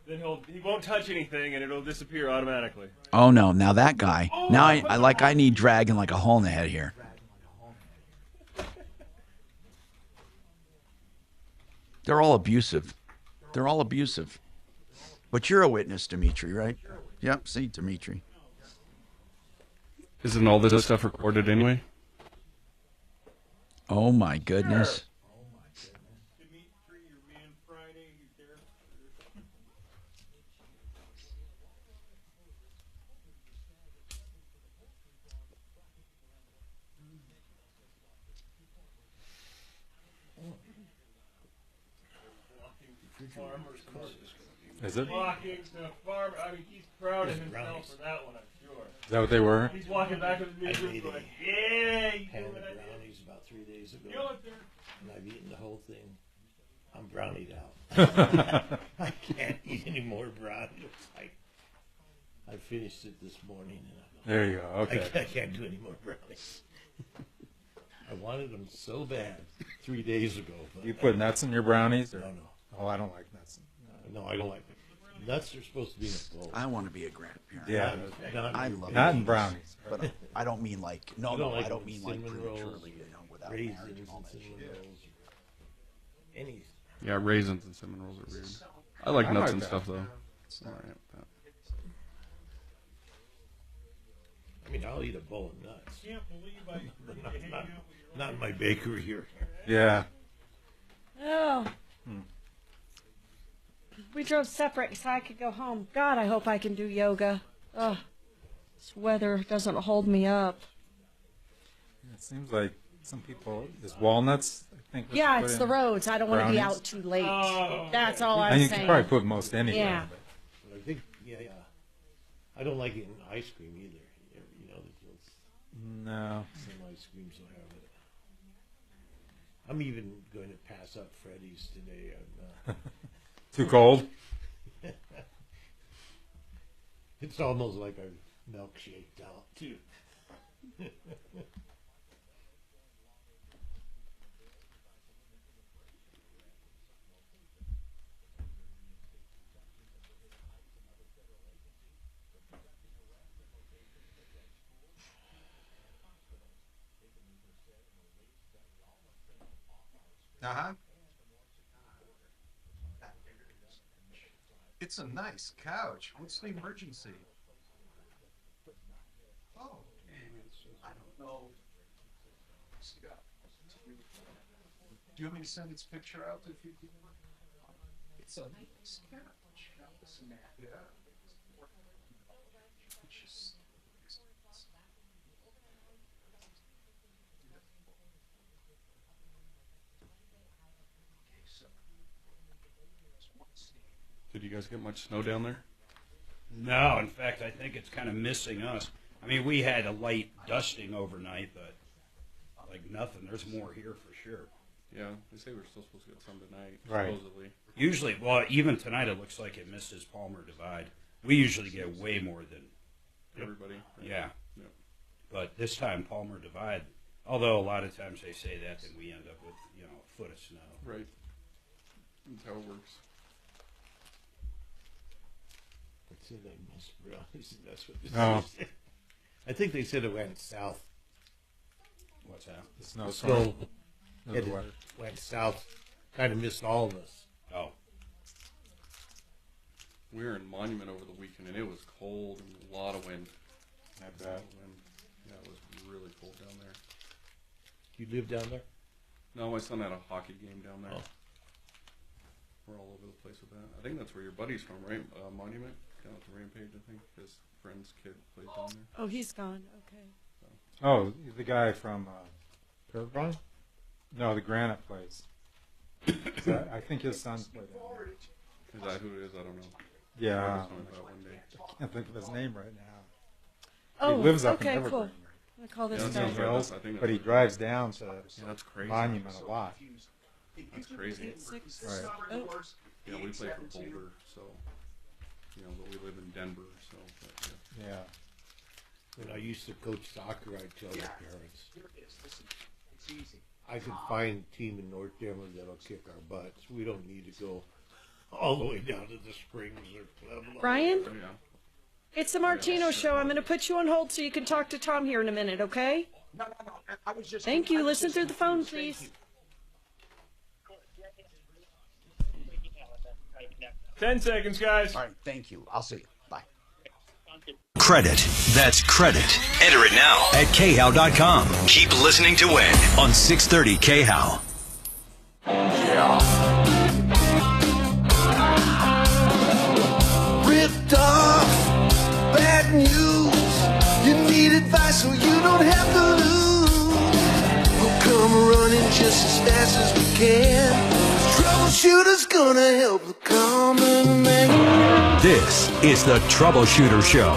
Then he won't touch anything, and it'll disappear automatically. Oh no! Now that guy. Now I need dragging like a hole in the head here. They're all abusive. They're all abusive. But you're a witness, Dimitri, right? Yep. See, Dimitri. Isn't all this stuff recorded anyway? Oh my goodness. Is it? Walking to farm. I mean, he's proud of himself for that one, I'm sure. Is that what they were? He's walking back with his music going, yeah, you had brownies about 3 days ago, and I've eaten the whole thing. I'm brownied out. I can't eat any more brownies. I finished it this morning. And there you go. Okay. I can't do any more brownies. I wanted them so bad 3 days ago. But you put nuts in your brownies? Or? No. Oh, I don't like nuts. No, I don't like it. Nuts are supposed to be in a bowl. I want to be a grandparent. Yeah. I love Not in these, brownies. but I don't mean like You don't like I don't mean like cinnamon rolls, prematurely, without raisins marriage and all and that cinnamon shit. rolls. Any. Yeah, raisins and cinnamon rolls are weird. I like I nuts like and that. stuff though. All right with that. I mean, I'll eat a bowl of nuts. Can't believe I agreed to hang Not, out with you. not in my bakery here. Yeah. Oh. We drove separate so I could go home. God, I hope I can do yoga. Ugh. This weather doesn't hold me up. It seems like some people, is walnuts, I think. what Yeah, you it's put the in roads. I don't want to be brownies. out too late. Oh, That's all I'm And you saying. can probably put most anything. Yeah. But But I think, yeah. I don't like eating ice cream either. You know, no. some ice creams will have it. I'm even going to pass up Freddy's today. Too cold? It's almost like a milkshake out too. Uh-huh. It's a nice couch. What's the emergency? Oh, I don't know. Do you want me to send its picture out if you do? It's a nice couch. Yeah. Did you guys get much snow down there? No, in fact, I think it's kind of missing us. I mean, we had a light dusting overnight, but like nothing. There's more here for sure. Yeah, they say we're still supposed to get some tonight, Right. supposedly. Usually, well, even tonight it looks like it misses Palmer Divide. We usually get way more than Everybody. Right? Yeah. Yep. But this time Palmer Divide, although a lot of times they say that, then we end up with, a foot of snow. Right. That's how it works. It said I missed brownies, and that's what this Oh. is. I think they said it went south. What's that? The snow The storm. snow No, it the weather. went south, kind of missed all of us. Oh. We were in Monument over the weekend, and it was cold and a lot of wind. I A lot bet. of wind. Yeah, it was really cold down there. You live down there? No, my son had a hockey game down there. Oh. We're all over the place with that. I think that's where your buddy's from, right? Monument? Down at the Rampage, I think. His friend's kid played down there. Oh, he's gone. Okay. Oh, the guy from Irvine? No, the Granite place. I think his son's played down Is that who it is? I don't know. there. Yeah. I was talking about one day. I can't think of his name right now. Oh, he lives up okay, in Evergreen. cool. I call this Yeah, guy. that's right. Hills, I think but he that's drives down to that's crazy. Monument a lot. That's crazy. Right. Oh. Yeah, we play for Boulder, so but we live in Denver, so. But, yeah. Yeah. When I used to coach soccer, I'd tell the parents, I could find a team in North Denver that'll kick our butts. We don't need to go all the way down to the Springs or Pueblo. Brian? Oh, yeah. It's the Martino Show. I'm going to put you on hold so you can talk to Tom here in a minute, okay? No. I was just. Thank you. Listen through the phone, please. 10 seconds, guys. All right, thank you. I'll see you. Bye. Credit. That's credit. Enter it now at khow.com. Keep listening to win on 630 KHOW. Ripped off, bad news. You need advice so you don't have to lose. We'll come running just as fast as we can. Troubleshooter's gonna help the common man. This is the Troubleshooter Show.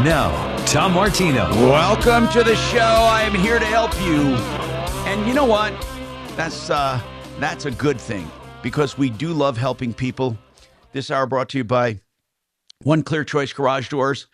Now, Tom Martino. Welcome to the show. I am here to help you. And you know what? That's a good thing because we do love helping people. This hour brought to you by One Clear Choice Garage Doors.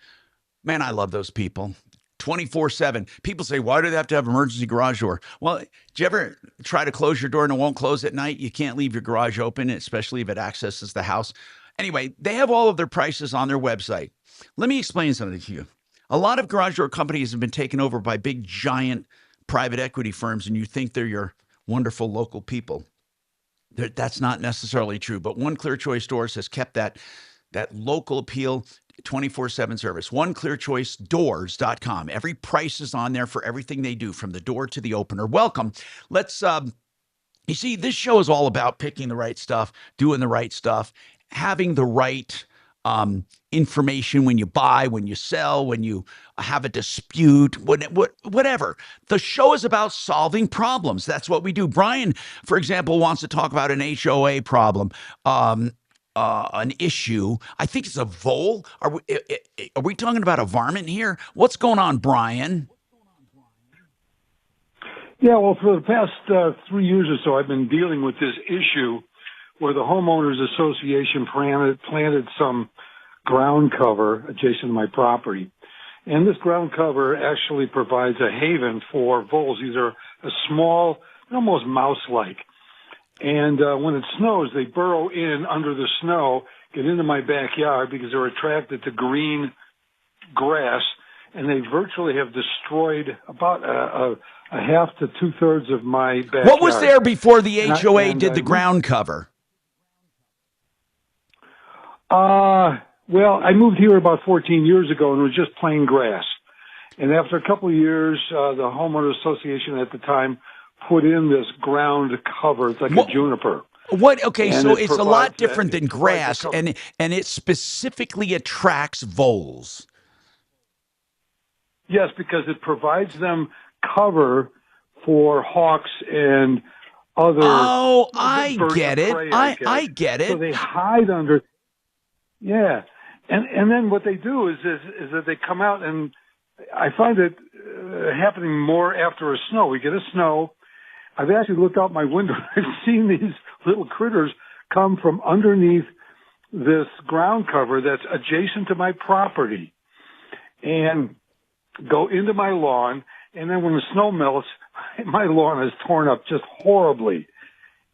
Man, I love those people. 24/7. People say, why do they have to have an emergency garage door? Well, did you ever try to close your door and it won't close at night? You can't leave your garage open, especially if it accesses the house. Anyway, they have all of their prices on their website. Let me explain something to you. A lot of garage door companies have been taken over by big, giant private equity firms, and you think they're your wonderful local people. That's not necessarily true, but One Clear Choice Doors has kept that local appeal 24/7 service. OneClearChoiceDoors.com. Every price is on there for everything they do, from the door to the opener. Welcome. Let's, you see, this show is all about picking the right stuff, doing the right stuff, having the right information when you buy, when you sell, when you have a dispute, whatever. The show is about solving problems. That's what we do. Brian, for example, wants to talk about an HOA problem, an issue. I think it's a vole. Are we talking about a varmint here? What's going on, Brian? Yeah, well, for the past 3 years or so, I've been dealing with this issue where the homeowners association planted some ground cover adjacent to my property. And this ground cover actually provides a haven for voles. These are a small, almost mouse-like. And when it snows, they burrow in under the snow, get into my backyard because they're attracted to green grass, and they virtually have destroyed about a half to two-thirds of my backyard. What was there before the HOA did the ground cover? Well, I moved here about 14 years ago, and it was just plain grass. And after a couple of years, the homeowner association at the time put in this ground cover. It's like a juniper. What? Okay, And so it it's a lot provides different than grass, and it specifically attracts voles. Yes, because it provides them cover for hawks and other. Oh, I birds get of it. prey, I get it. So they hide under. Yeah, and then what they do is that they come out, and I find it happening more after a snow. We get a snow. I've actually looked out my window. I've seen these little critters come from underneath this ground cover that's adjacent to my property and go into my lawn. And then when the snow melts, my lawn is torn up just horribly.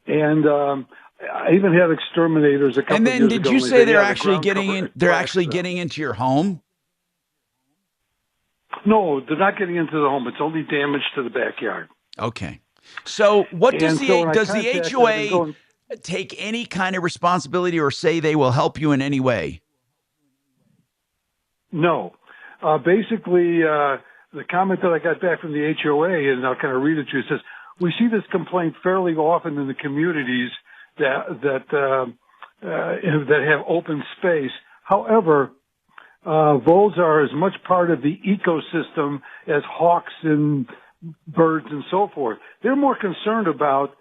And I even had exterminators a couple of years ago. And then did you say they're actually getting in? They're actually getting into your home? No, they're not getting into the home. It's only damage to the backyard. Okay. So what does does the HOA take any kind of responsibility or say they will help you in any way? No. Basically, the comment that I got back from the HOA, and I'll kind of read it to you, says, we see this complaint fairly often in the communities that have open space. However, voles are as much part of the ecosystem as hawks and birds and so forth. They're more concerned about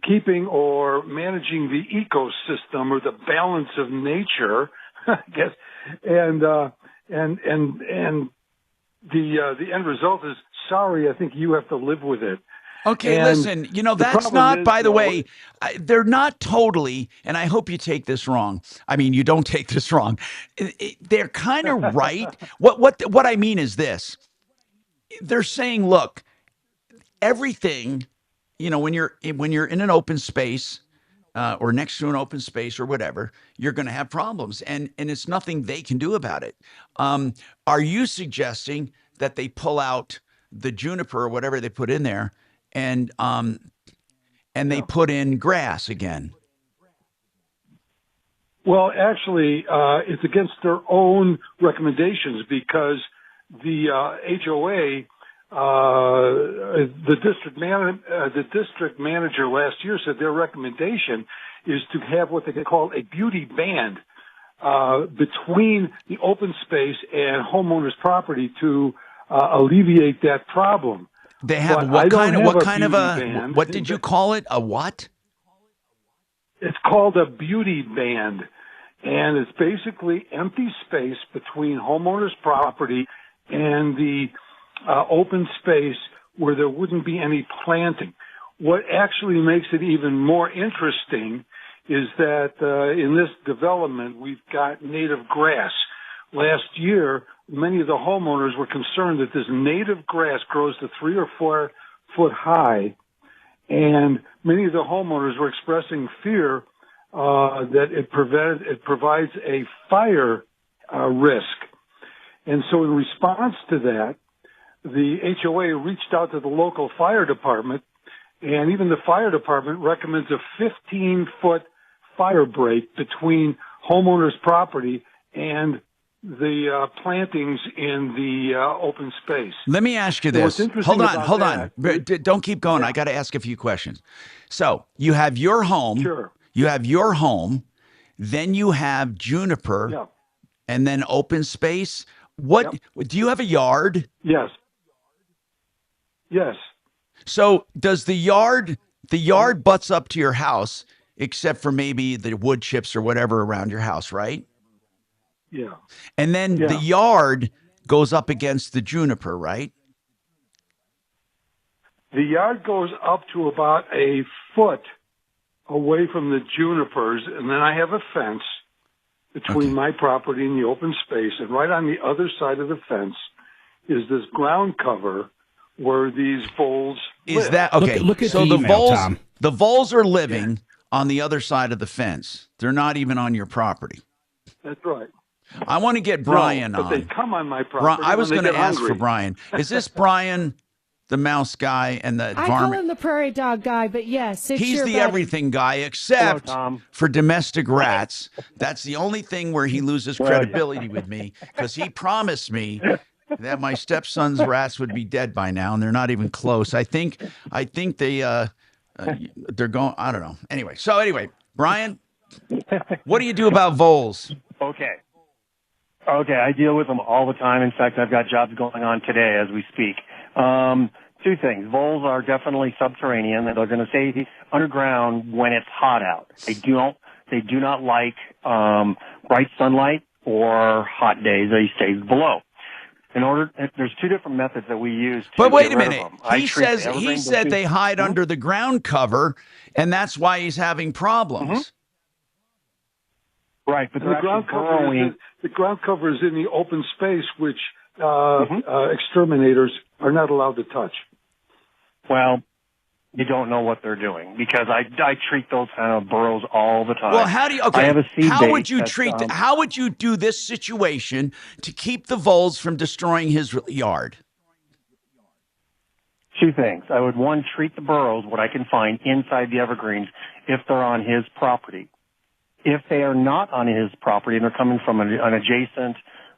keeping or managing the ecosystem or the balance of nature, I guess, and the end result is, sorry, I think you have to live with it. Okay, And listen, that's not, by the way, they're not totally, and I hope you take this wrong. I mean, you don't take this wrong. They're kind of right. What I mean is this. They're saying, look, everything, when you're in an open space or next to an open space or whatever, you're going to have problems, and it's nothing they can do about it. Are you suggesting that they pull out the juniper or whatever they put in there, and they put in grass again? Well, actually, it's against their own recommendations because the HOA, the district manager last year said their recommendation is to have what they call a beauty band between the open space and homeowners' property to alleviate that problem. They have But what kind of band. what did you call it? A what? It's called a beauty band, and it's basically empty space between homeowners' property and the open space where there wouldn't be any planting. What actually makes it even more interesting is that in this development, we've got native grass. Last year, many of the homeowners were concerned that this native grass grows to 3 or 4 foot high, and many of the homeowners were expressing fear that it provides a fire risk. And so in response to that, the HOA reached out to the local fire department, and even the fire department recommends a 15-foot fire break between homeowner's property and the plantings in the open space. Let me ask you this. Hold on. Don't keep going. I got to ask a few questions. So you have your home. Sure. You have your home. Then you have juniper, and then open space. What do you have a yard? Yes. Yes. So does the yard butts up to your house, except for maybe the wood chips or whatever around your house, right? Yeah. And then the yard goes up against the juniper, right? The yard goes up to about a foot away from the junipers, and then I have a fence between my property and the open space, and right on the other side of the fence is this ground cover where these voles live. That okay? Look at so the the email, voles, Tom. the voles are living on the other side of the fence. They're not even on your property. That's right. I want to get Brian but on. they come on my property. I was going to ask for Brian. Is this Brian, the mouse guy and the I varmint? call him the prairie dog guy, but yes, it's He's your the buddy. everything guy, except for domestic rats. That's the only thing where he loses credibility with me, because he promised me that my stepson's rats would be dead by now, and they're not even close. I think they're going. I don't know. Anyway, Brian, what do you do about voles? Okay, I deal with them all the time. In fact, I've got jobs going on today as we speak. Two things. Voles are definitely subterranean. They're going to stay underground when it's hot out. They do not like bright sunlight or hot days. They stay below. There's two different methods that we use to But wait get a rid of minute. them. He said they hide under the ground cover, and that's why he's having problems. Right, but the ground cover is in the open space, which exterminators are not allowed to touch. Well, you don't know what they're doing, because I treat those kind of burrows all the time. Well, how do you? I have a seed how bait would you that's, treat? How would you do this situation to keep the voles from destroying his yard? Two things. I would, one, treat the burrows, what I can find inside the evergreens, if they're on his property. If they are not on his property and they're coming from an adjacent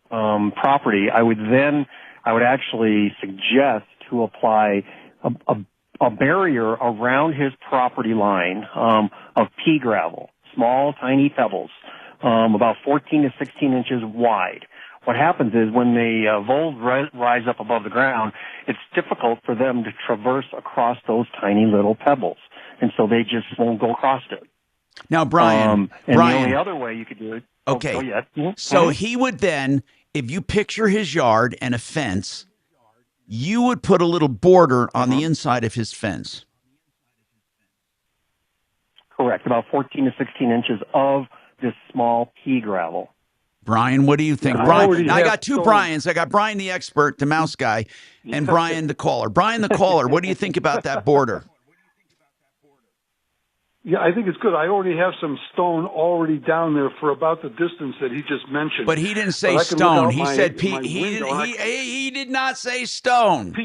property, I would actually suggest to apply a barrier around his property line of pea gravel, small, tiny pebbles, about 14 to 16 inches wide. What happens is when the voles rise up above the ground, it's difficult for them to traverse across those tiny little pebbles, and so they just won't go across it. Now, Brian, the only other way you could do it. Okay. So he would then, if you picture his yard and a fence, you would put a little border on the inside of his fence. Correct. About 14 to 16 inches of this small pea gravel. Brian, what do you think? Brian, I got two Brians. I got Brian the expert, the mouse guy, and Brian the caller. Brian the caller, what do you think about that border? Yeah, I think it's good. I already have some stone already down there for about the distance that he just mentioned. But he didn't say stone. He said he did not say stone.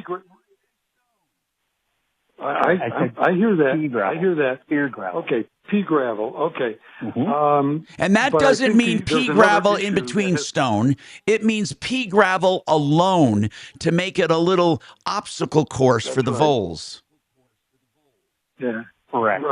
I hear that. Pea gravel. I hear that. Pea gravel. Okay, pea gravel. Okay. And that doesn't mean pea gravel in between stone. It means pea gravel alone to make it a little obstacle course for the voles. Yeah. Correct.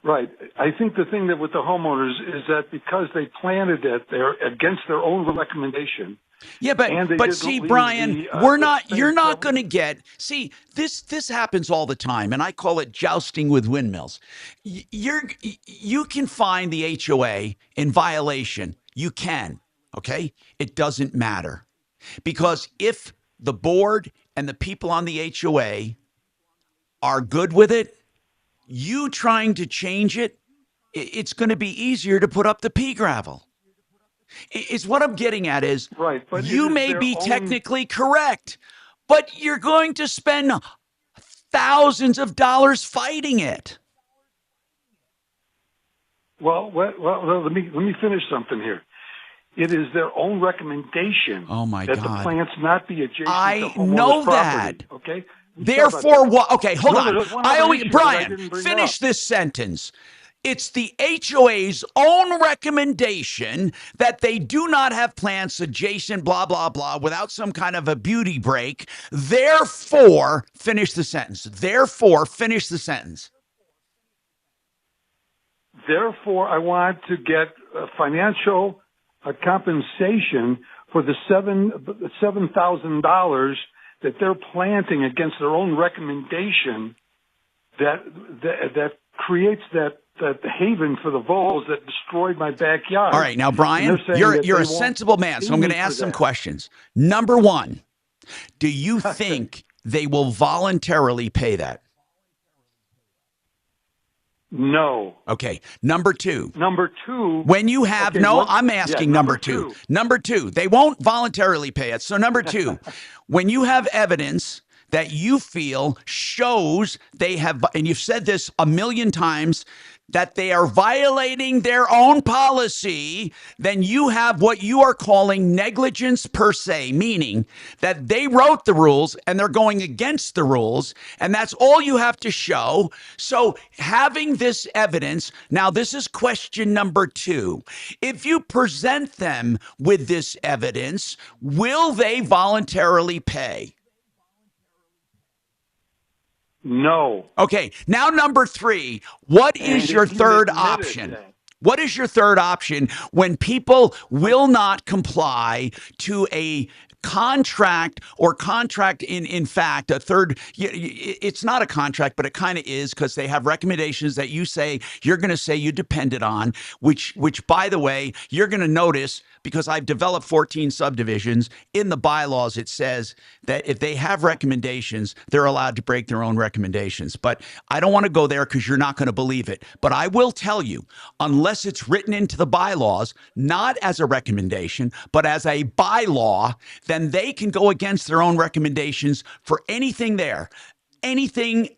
Right. I think the thing that with the homeowners is that because they planted it there against their own recommendation. Yeah, but see, Brian, you're not going to get, see, this happens all the time, and I call it jousting with windmills. You can find the HOA in violation. You can, okay? It doesn't matter. Because if the board and the people on the HOA are good with it, you trying to change it, it's going to be easier to put up the pea gravel. It's what I'm getting at is, but you may be technically correct, but you're going to spend thousands of dollars fighting it. Well, let me finish something here. It is their own recommendation Oh my that God. the plants not be adjacent to I homeowners' know property, that. okay? Therefore, what? Okay, hold No, on. there's one I other always, issue that I Brian, didn't bring finish up. this sentence. It's the HOA's own recommendation that they do not have plants adjacent, blah, blah, blah, without some kind of a beauty break. Therefore, finish the sentence. Therefore, finish the sentence. Therefore, I want to get financial compensation for the $7,000 that they're planting against their own recommendation that creates that haven for the voles that destroyed my backyard. All right, now, Brian, you're a sensible man, so I'm going to ask some questions. Number one, do you think they will voluntarily pay that? No. Okay. Number two. Number two. When you have, Okay, I'm asking number two. Number two, they won't voluntarily pay it. So number two, when you have evidence that you feel shows they have, and you've said this a million times, that they are violating their own policy, then you have what you are calling negligence per se, meaning that they wrote the rules and they're going against the rules, and that's all you have to show. So having this evidence, now this is question number two. If you present them with this evidence, will they voluntarily pay? No. Okay, now number three, what is your third option? What is your third option when people will not comply to a contract in fact, a third, it's not a contract, but it kind of is, because they have recommendations that you say, you're going to say you depended on, which by the way, you're going to notice, because I've developed 14 subdivisions, in the bylaws it says that if they have recommendations, they're allowed to break their own recommendations. But I don't want to go there because you're not going to believe it. But I will tell you, unless it's written into the bylaws, not as a recommendation, but as a bylaw, then they can go against their own recommendations for anything there. Anything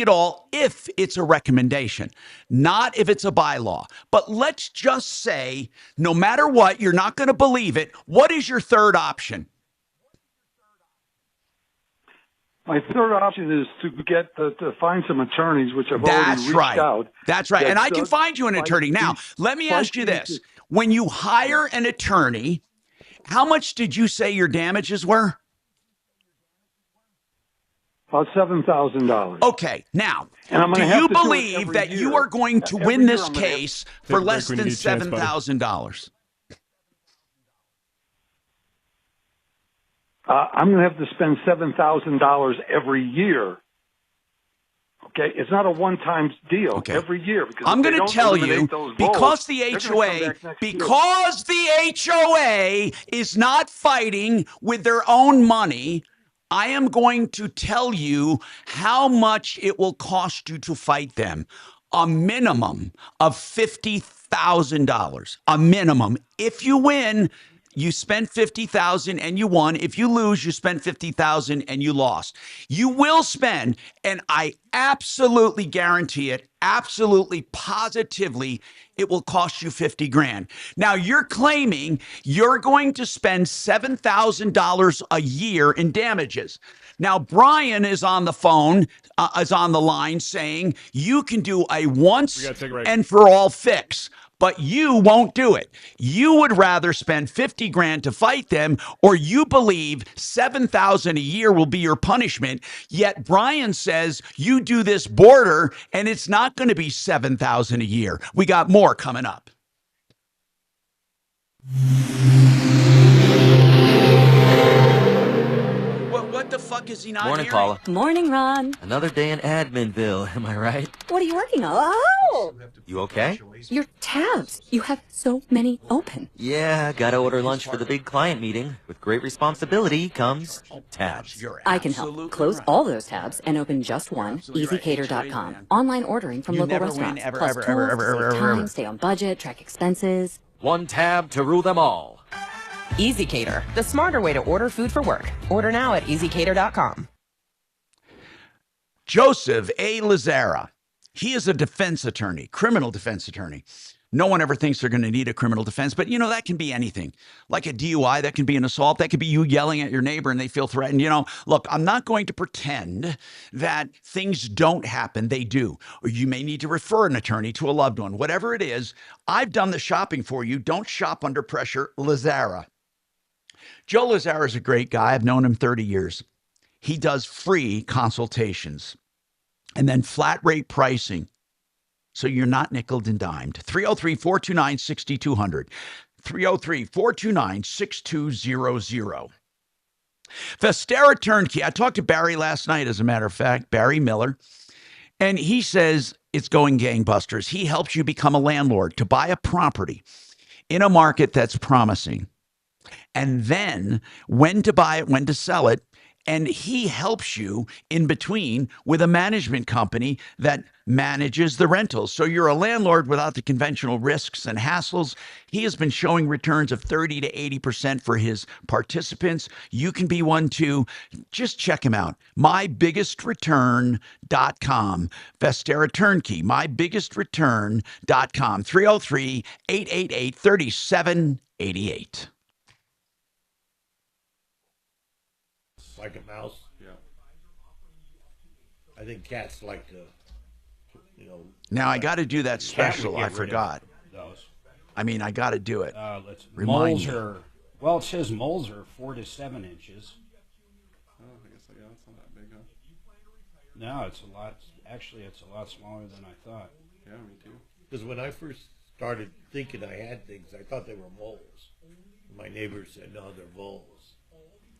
at all, if it's a recommendation, not if it's a bylaw. But let's just say, no matter what, you're not going to believe it. What is your third option? My third option is to get to find some attorneys, which I've already reached out. That's right. And I can find you an attorney. Now, let me ask you this. When you hire an attorney, how much did you say your damages were? About $7,000. Okay, now, And do you believe that you are going to win this case for less than $7,000? I'm going to have to spend $7,000 every year. Okay, it's not a one-time deal. Okay. Every year. Because I'm going to tell you, because the HOA is not fighting with their own money, I am going to tell you how much it will cost you to fight them. A minimum of $50,000. A minimum. If you win, you spent $50,000 and you won. If you lose, you spent $50,000 and you lost. You will spend, and I absolutely guarantee it, absolutely positively, it will cost you 50 grand. Now you're claiming you're going to spend $7,000 a year in damages. Now Brian is on the phone, is on the line saying you can do a once and for all fix. But you won't do it. You would rather spend 50 grand to fight them, or you believe $7,000 a year will be your punishment. Yet Brian says you do this border and it's not going to be $7,000 a year. We got more coming up. What the fuck is he not Morning, hearing? Paula. Morning, Ron. Another day in Adminville, am I right? What are you working on? Oh! You okay? Your tabs. You have so many open. Yeah, gotta order lunch for the big client meeting. With great responsibility comes tabs. I can help. Close all those tabs and open just one, easycater.com. Online ordering from local restaurants. Plus tools to save time, stay on budget, track expenses. One tab to rule them all. EasyCater, the smarter way to order food for work. Order now at easycater.com. Joseph A. Lazara He is a defense attorney, criminal defense attorney. No one ever thinks they're going to need a criminal defense, but that can be anything. Like a DUI, that can be an assault, that could be you yelling at your neighbor and they feel threatened. Look, I'm not going to pretend that things don't happen. They do. Or you may need to refer an attorney to a loved one. Whatever it is, I've done the shopping for you. Don't shop under pressure. Lazara. Joe Lazara is a great guy. I've known him 30 years. He does free consultations and then flat rate pricing. So you're not nickeled and dimed. 303-429-6200. 303-429-6200. Vestera Turnkey. I talked to Barry last night, as a matter of fact, Barry Miller, and he says it's going gangbusters. He helps you become a landlord to buy a property in a market that's promising, and then when to buy it, when to sell it. And he helps you in between with a management company that manages the rentals. So you're a landlord without the conventional risks and hassles. He has been showing returns of 30 to 80% for his participants. You can be one too. Just check him out. MyBiggestReturn.com. Vestera Turnkey. MyBiggestReturn.com. 303-888-3788. Like a mouse. Yeah. I think cats like to, Now I got to do that special. I forgot. I got to do it. Moles are, well, it says moles are 4 to 7 inches. Oh, I guess it's not that big, huh? No, it's a lot. Actually, it's a lot smaller than I thought. Yeah, me too. Because when I first started thinking I had things, I thought they were moles. My neighbor said, no, they're voles.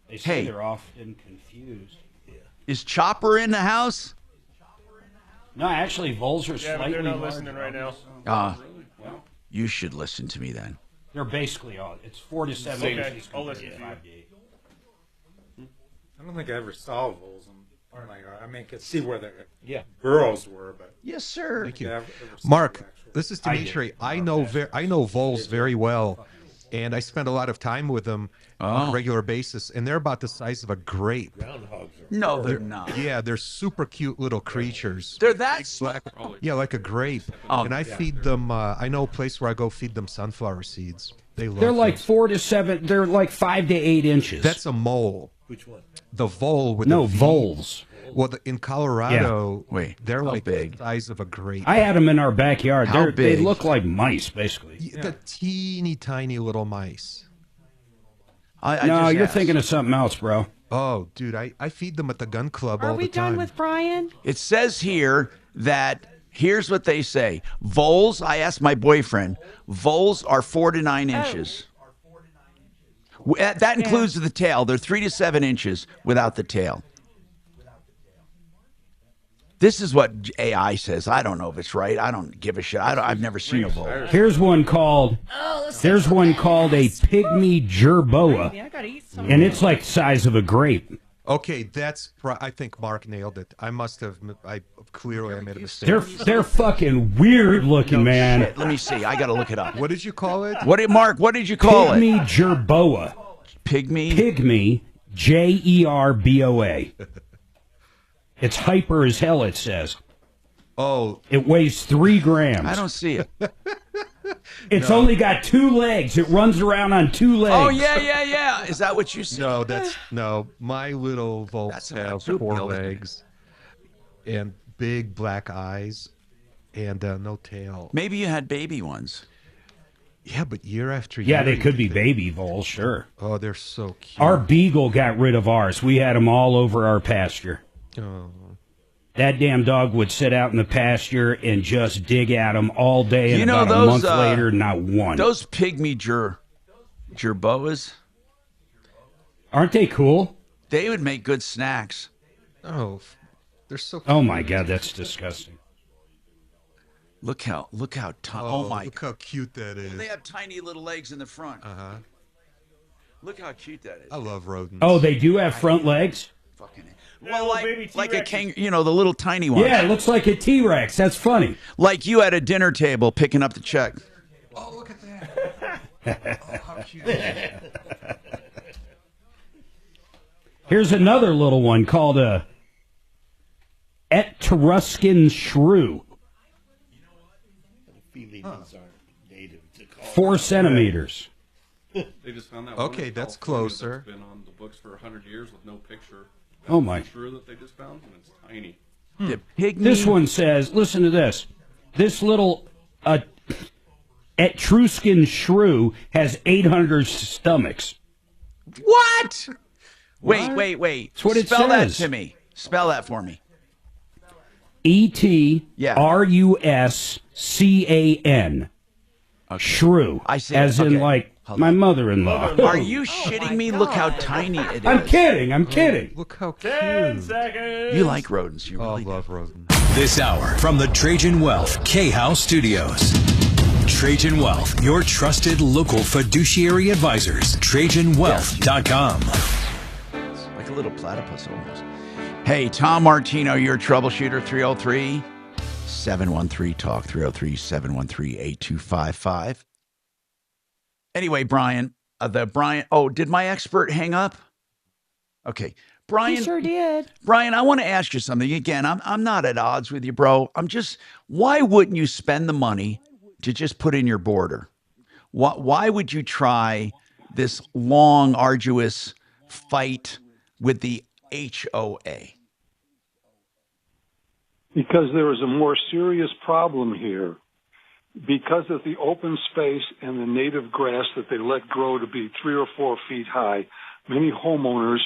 They say they're often confused. Yeah. Is Chopper in the house? No, actually, voles are slightly but they're not larger. listening right now. Well, you should listen to me then. They're basically all. It's 4 to 7 inches. I'll listen to you. 5 to 8. I don't think I ever saw voles. I could see where the burrows were, but yes, sir. Thank you, Yeah, Mark. This is Dimitri. I know voles very well, and I spend a lot of time with them on a regular basis. And they're about the size of a grape. Groundhogs are. No, they're not. Yeah, they're super cute little creatures. They're that small. Yeah, like a grape. And I feed them. I know a place where I go feed them sunflower seeds. They're like 4 to 7. They're like 5 to 8 inches. That's a mole. Which one? The vole with no the V. voles. Well, in Colorado, they're like big? the size of a grape. I had them in our backyard. How They big? look like mice, basically. The teeny tiny little mice. No, you're thinking of something else, bro. Oh, dude, I feed them at the gun club all Are we the time. done with Brian? It says here that here's what they say. Voles, I asked my boyfriend, voles are 4 to 9 inches. That includes the tail. They're 3 to 7 inches without the tail. This is what AI says. I don't know if it's right. I don't give a shit. I've never seen a vole. Here's one called. There's one called a pygmy jerboa, and it's like the size of a grape. Okay, I think Mark nailed it. I must have. I made a mistake. They're fucking weird looking, man. Shit, let me see. I got to look it up. What did you call it? What did you call it? Pygmy jerboa. Pygmy? Pygmy, Jerboa. It's hyper as hell, it says. Oh. It weighs 3 grams. I don't see it. It's only got 2 legs. It runs around on 2 legs. Oh, yeah. Is that what you said? No, my little voles have 4 legs and big black eyes and no tail. Maybe you had baby ones. Yeah, but year after year. Yeah, they could be baby voles, sure. Oh, they're so cute. Our beagle got rid of ours. We had them all over our pasture. Oh. That damn dog would sit out in the pasture and just dig at them all day, and about a month later, not one. Those pygmy jerboas, aren't they cool? They would make good snacks. Oh, they're so cute. Oh my God, that's disgusting. Look how tiny. Oh my! Look how cute that is. They have tiny little legs in the front. Uh-huh. Look how cute that is. I love rodents. Oh, they do have front legs? Fucking well, like a kangaroo, the little tiny one. Yeah, it looks like a T-Rex. That's funny. Like you at a dinner table picking up the check. Oh, look at that. Oh, how cute is that? Here's another little one called a Etruscan shrew. feelings are native to call 4 centimeters. They just found that. Okay, one in that's California closer. That's been on the books for 100 years with no picture. Oh, my. Shrew that they just found, and it's tiny. The pygmy. This one says, listen to this. This little Etruscan shrew has 800 stomachs. What? Wait. That's what it Spell that says. to me. Spell that for me. ETRUSCAN. Shrew. I see. As in, like, my mother-in-law. Are you shitting me? Look how tiny it is. I'm kidding. Look how cute. 10 seconds. You like rodents. You really I love rodents. This hour from the Trajan Wealth K-House Studios. Trajan Wealth, your trusted local fiduciary advisors. TrajanWealth.com. Like a little platypus almost. Hey, Tom Martino, your troubleshooter, 303-713-TALK, 303-713-8255. Anyway, Brian, did my expert hang up? Okay. Brian, He sure did. Brian, I want to ask you something. Again, I'm not at odds with you, bro. Why wouldn't you spend the money to just put in your border? Why would you try this long, arduous fight with the HOA? Because there is a more serious problem here. Because of the open space and the native grass that they let grow to be 3 or 4 feet high, many homeowners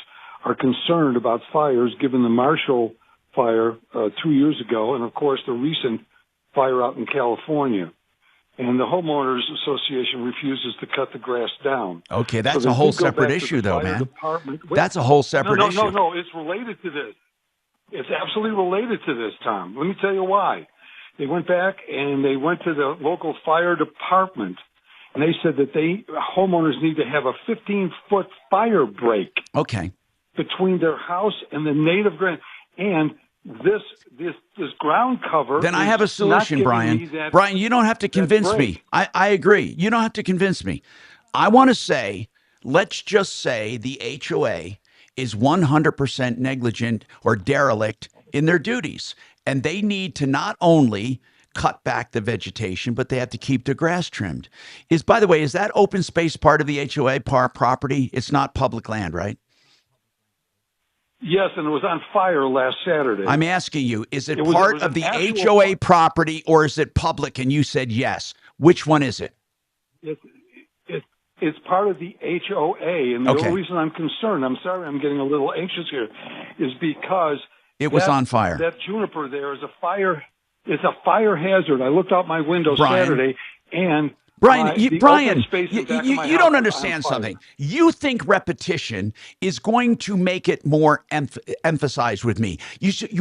are concerned about fires, given the Marshall fire 2 years ago, and of course the recent fire out in California. And the homeowners association refuses to cut the grass down. Okay, that's So a they whole did go separate back to issue, the though, fire man. department. That's a whole separate issue. No, it's related to this. It's absolutely related to this, Tom. Let me tell you why. They went back and they went to the local fire department, and they said that homeowners need to have a 15-foot fire break. Okay. Between their house and the native grass. And this ground cover. Then I have a solution, Brian. Brian, you don't have to convince me. I agree. You don't have to convince me. I want to say, let's just say the HOA is 100% negligent or derelict in their duties. And they need to not only cut back the vegetation, but they have to keep the grass trimmed. By the way, is that open space part of the HOA property? It's not public land, right? Yes, and it was on fire last Saturday. I'm asking you, is it was part of an the actual HOA property or is it public? And you said yes. Which one is it? It's part of the HOA, and the Okay. only reason I'm concerned, I'm sorry, I'm getting a little anxious here, is because It was on fire. That juniper there is a fire. It's a fire hazard. I looked out my window Brian. Saturday, and Brian, the Brian, open space in back of my you house don't is on understand fire. something. You think repetition is going to make it more emphasized with me.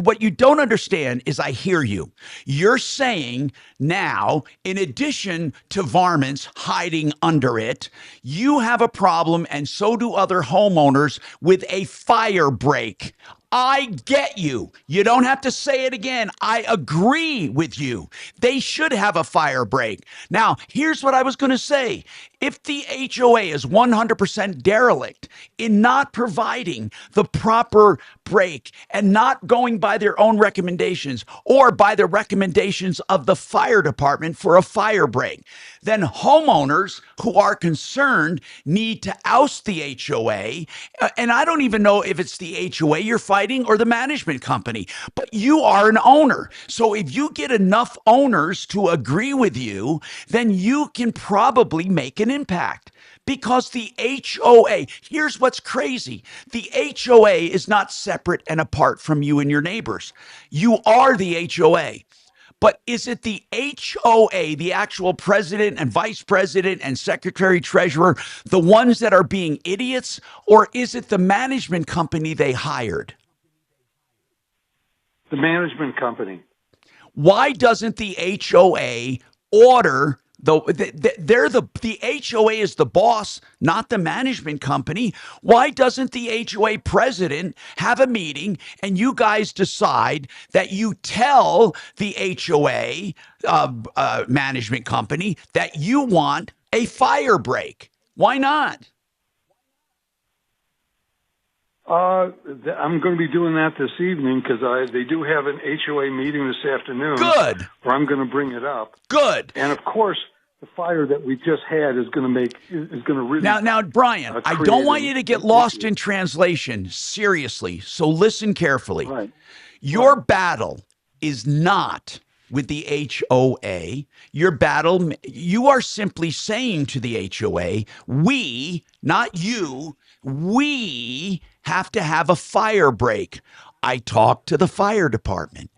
What you don't understand is I hear you. You're saying now, in addition to varmints hiding under it, you have a problem, and so do other homeowners, with a fire break. I get you. You don't have to say it again. I agree with you. They should have a fire break. Now, here's what I was going to say. If the HOA is 100% derelict in not providing the proper break and not going by their own recommendations or by the recommendations of the fire department for a fire break, then homeowners who are concerned need to oust the HOA. And I don't even know if it's the HOA you're fighting or the management company, but you are an owner. So if you get enough owners to agree with you, then you can probably make an impact. Because the HOA, here's what's crazy. The HOA is not separate and apart from you and your neighbors. You are the HOA. But is it the HOA, the actual president and vice president and secretary treasurer, the ones that are being idiots, or is it the management company they hired? The management company. Why doesn't the HOA order the HOA is the boss, not the management company. Why doesn't the HOA president have a meeting and you guys decide that you tell the HOA management company that you want a fire break? Why not? I'm going to be doing that this evening because they do have an HOA meeting this afternoon. Good. Where I'm going to bring it up. Good. And of course, the fire that we just had is going to really now, Brian. I don't want you to get lost in translation. Seriously, so listen carefully. Right. Your battle is not with the HOA. Your battle, you are simply saying to the HOA, we, not you, we have to have a fire break. I talked to the fire department,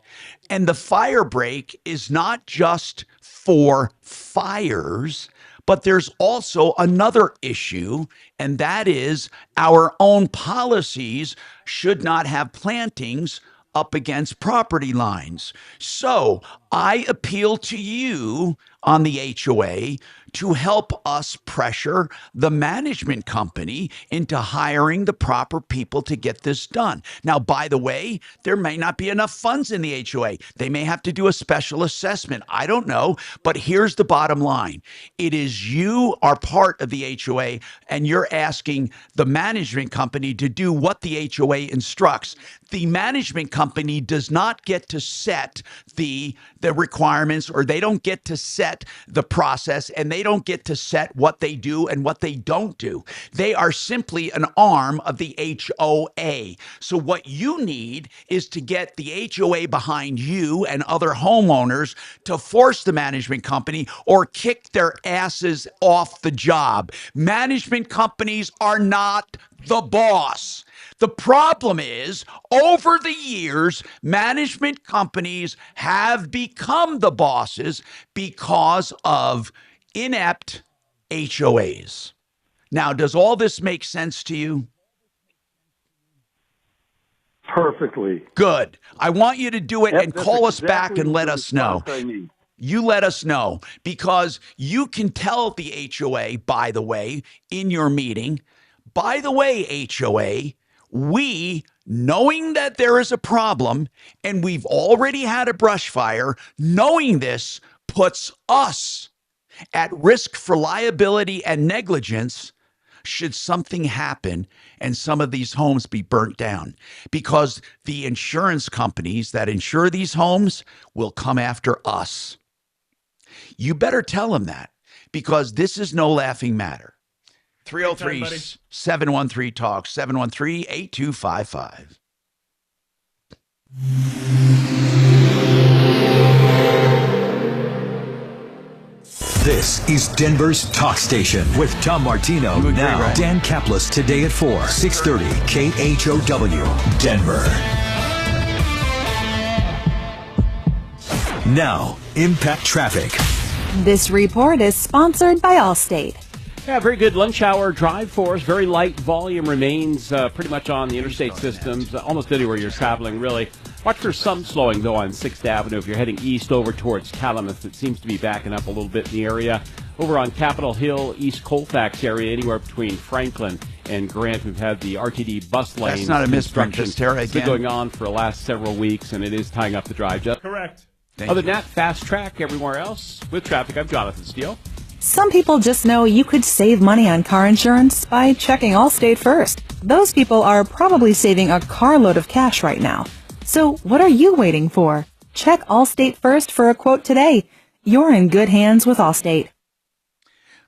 and the fire break is not just for fires, but there's also another issue, and that is our own policies should not have plantings up against property lines. So I appeal to you on the HOA to help us pressure the management company into hiring the proper people to get this done. Now, by the way, there may not be enough funds in the HOA. They may have to do a special assessment. I don't know, but here's the bottom line. It is you are part of the HOA, and you're asking the management company to do what the HOA instructs. The management company does not get to set the requirements, or they don't get to set the process, and they don't get to set what they do and what they don't do. They are simply an arm of the HOA. So what you need is to get the HOA behind you and other homeowners to force the management company or kick their asses off the job. Management companies are not the boss. The problem is, over the years, management companies have become the bosses because of inept HOAs. Now, does all this make sense to you? Perfectly. Good. I want you to do it and call us back and let us know. You let us know, because you can tell the HOA, by the way, in your meeting, by the way, HOA, we, knowing that there is a problem and we've already had a brush fire, knowing this puts us at risk for liability and negligence should something happen and some of these homes be burnt down, because the insurance companies that insure these homes will come after us. You better tell them that, because this is no laughing matter. 303-713-TALK, 713-8255. This is Denver's Talk Station with Tom Martino. Now, right? Dan Kaplis today at 4, 630 KHOW, Denver. Now, Impact Traffic. This report is sponsored by Allstate. Yeah, very good lunch hour drive for us. Very light volume remains pretty much on the interstate systems, almost anywhere you're traveling, really. Watch for some slowing, though, on 6th Avenue if you're heading east over towards Calumet. It seems to be backing up a little bit in the area. Over on Capitol Hill, East Colfax area, anywhere between Franklin and Grant, we've had the RTD bus lane. That's not a misprint, Vistara, It's been going on for the last several weeks, and it is tying up the drive. Correct. Other than that, fast track everywhere else. With traffic, I'm Jonathan Steele. Some people just know you could save money on car insurance by checking Allstate first. Those people are probably saving a carload of cash right now. So what are you waiting for? Check Allstate first for a quote today. You're in good hands with Allstate.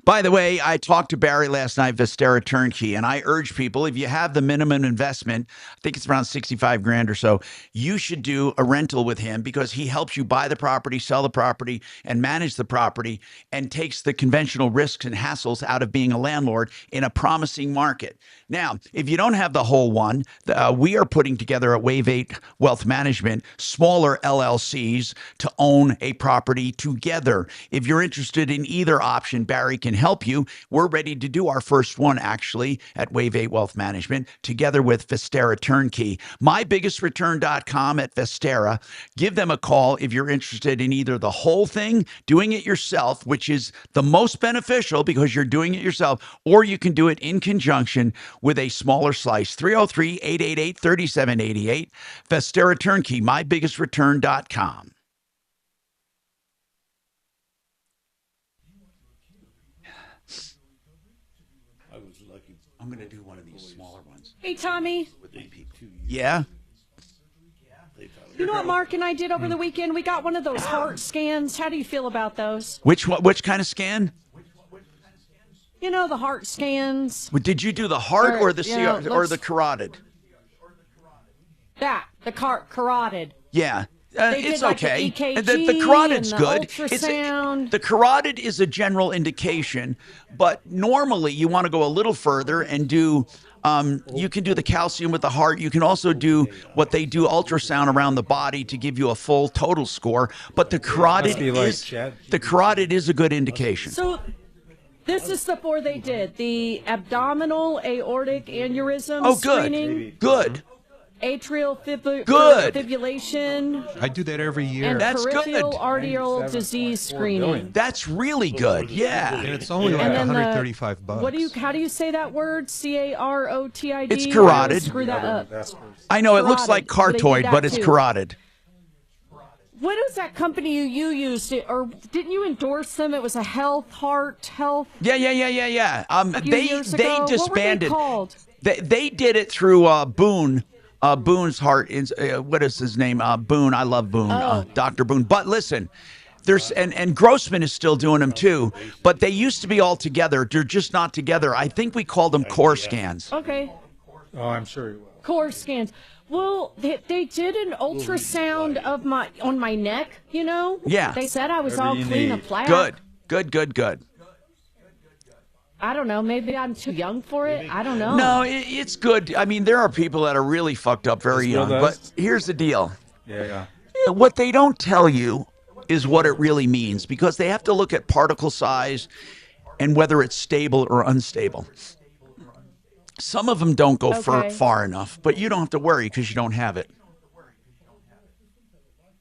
By the way, I talked to Barry last night, Vistara Turnkey, and I urge people, if you have the minimum investment, I think it's around 65 grand or so, you should do a rental with him, because he helps you buy the property, sell the property, and manage the property, and takes the conventional risks and hassles out of being a landlord in a promising market. Now, if you don't have the whole one, we are putting together at Wave 8 Wealth Management smaller LLCs to own a property together. If you're interested in either option, Barry can help you. We're ready to do our first one, actually, at Wave 8 Wealth Management, together with Vistara Turnkey. MyBiggestReturn.com at Vistara. Give them a call if you're interested in either the whole thing, doing it yourself, which is the most beneficial because you're doing it yourself, or you can do it in conjunction with a smaller slice. 303-888-3788. Vistara Turnkey, MyBiggestReturn.com. I'm going to do one of these smaller ones. Hey, Tommy. Yeah. You know what Mark and I did over the weekend? We got one of those heart scans. How do you feel about those? Which kind of scan? You know, the heart scans. Did you do the heart or the or the carotid? The carotid. Yeah. It's like okay. The EKG the carotid's and the good. Ultrasound. The carotid is a general indication, but normally you want to go a little further and do. You can do the calcium with the heart. You can also do what they do ultrasound around the body to give you a full total score. But the carotid is a good indication. So this is the 4 they did: the abdominal aortic aneurysm screening. Good. Atrial fibrillation. I do that every year. And That's peripheral good. arterial disease screening. That's really good. Yeah. And it's only like $135. How do you say that word? CAROTID? It's carotid. Screw that up. I know it looks like cartoid, but it's carotid. What was that company you used? Or didn't you endorse them? It was a heart. Yeah. They disbanded. What were they called? They did it through Boone. Boone's heart is what is his name? Boone. I love Boone. Dr. Boone. But listen, there's and Grossman is still doing them too. But they used to be all together. They're just not together. I think we called them core scans. Okay. Oh, I'm sure you will. Core scans. Well, they did an ultrasound on my neck. You know. Yeah. They said I was all clean of plaque. Good. I don't know. Maybe I'm too young for it. I don't know. No, it's good. I mean, there are people that are really fucked up very young. But here's the deal. Yeah. What they don't tell you is what it really means, because they have to look at particle size and whether it's stable or unstable. Some of them don't go far enough, but you don't have to worry because you don't have it.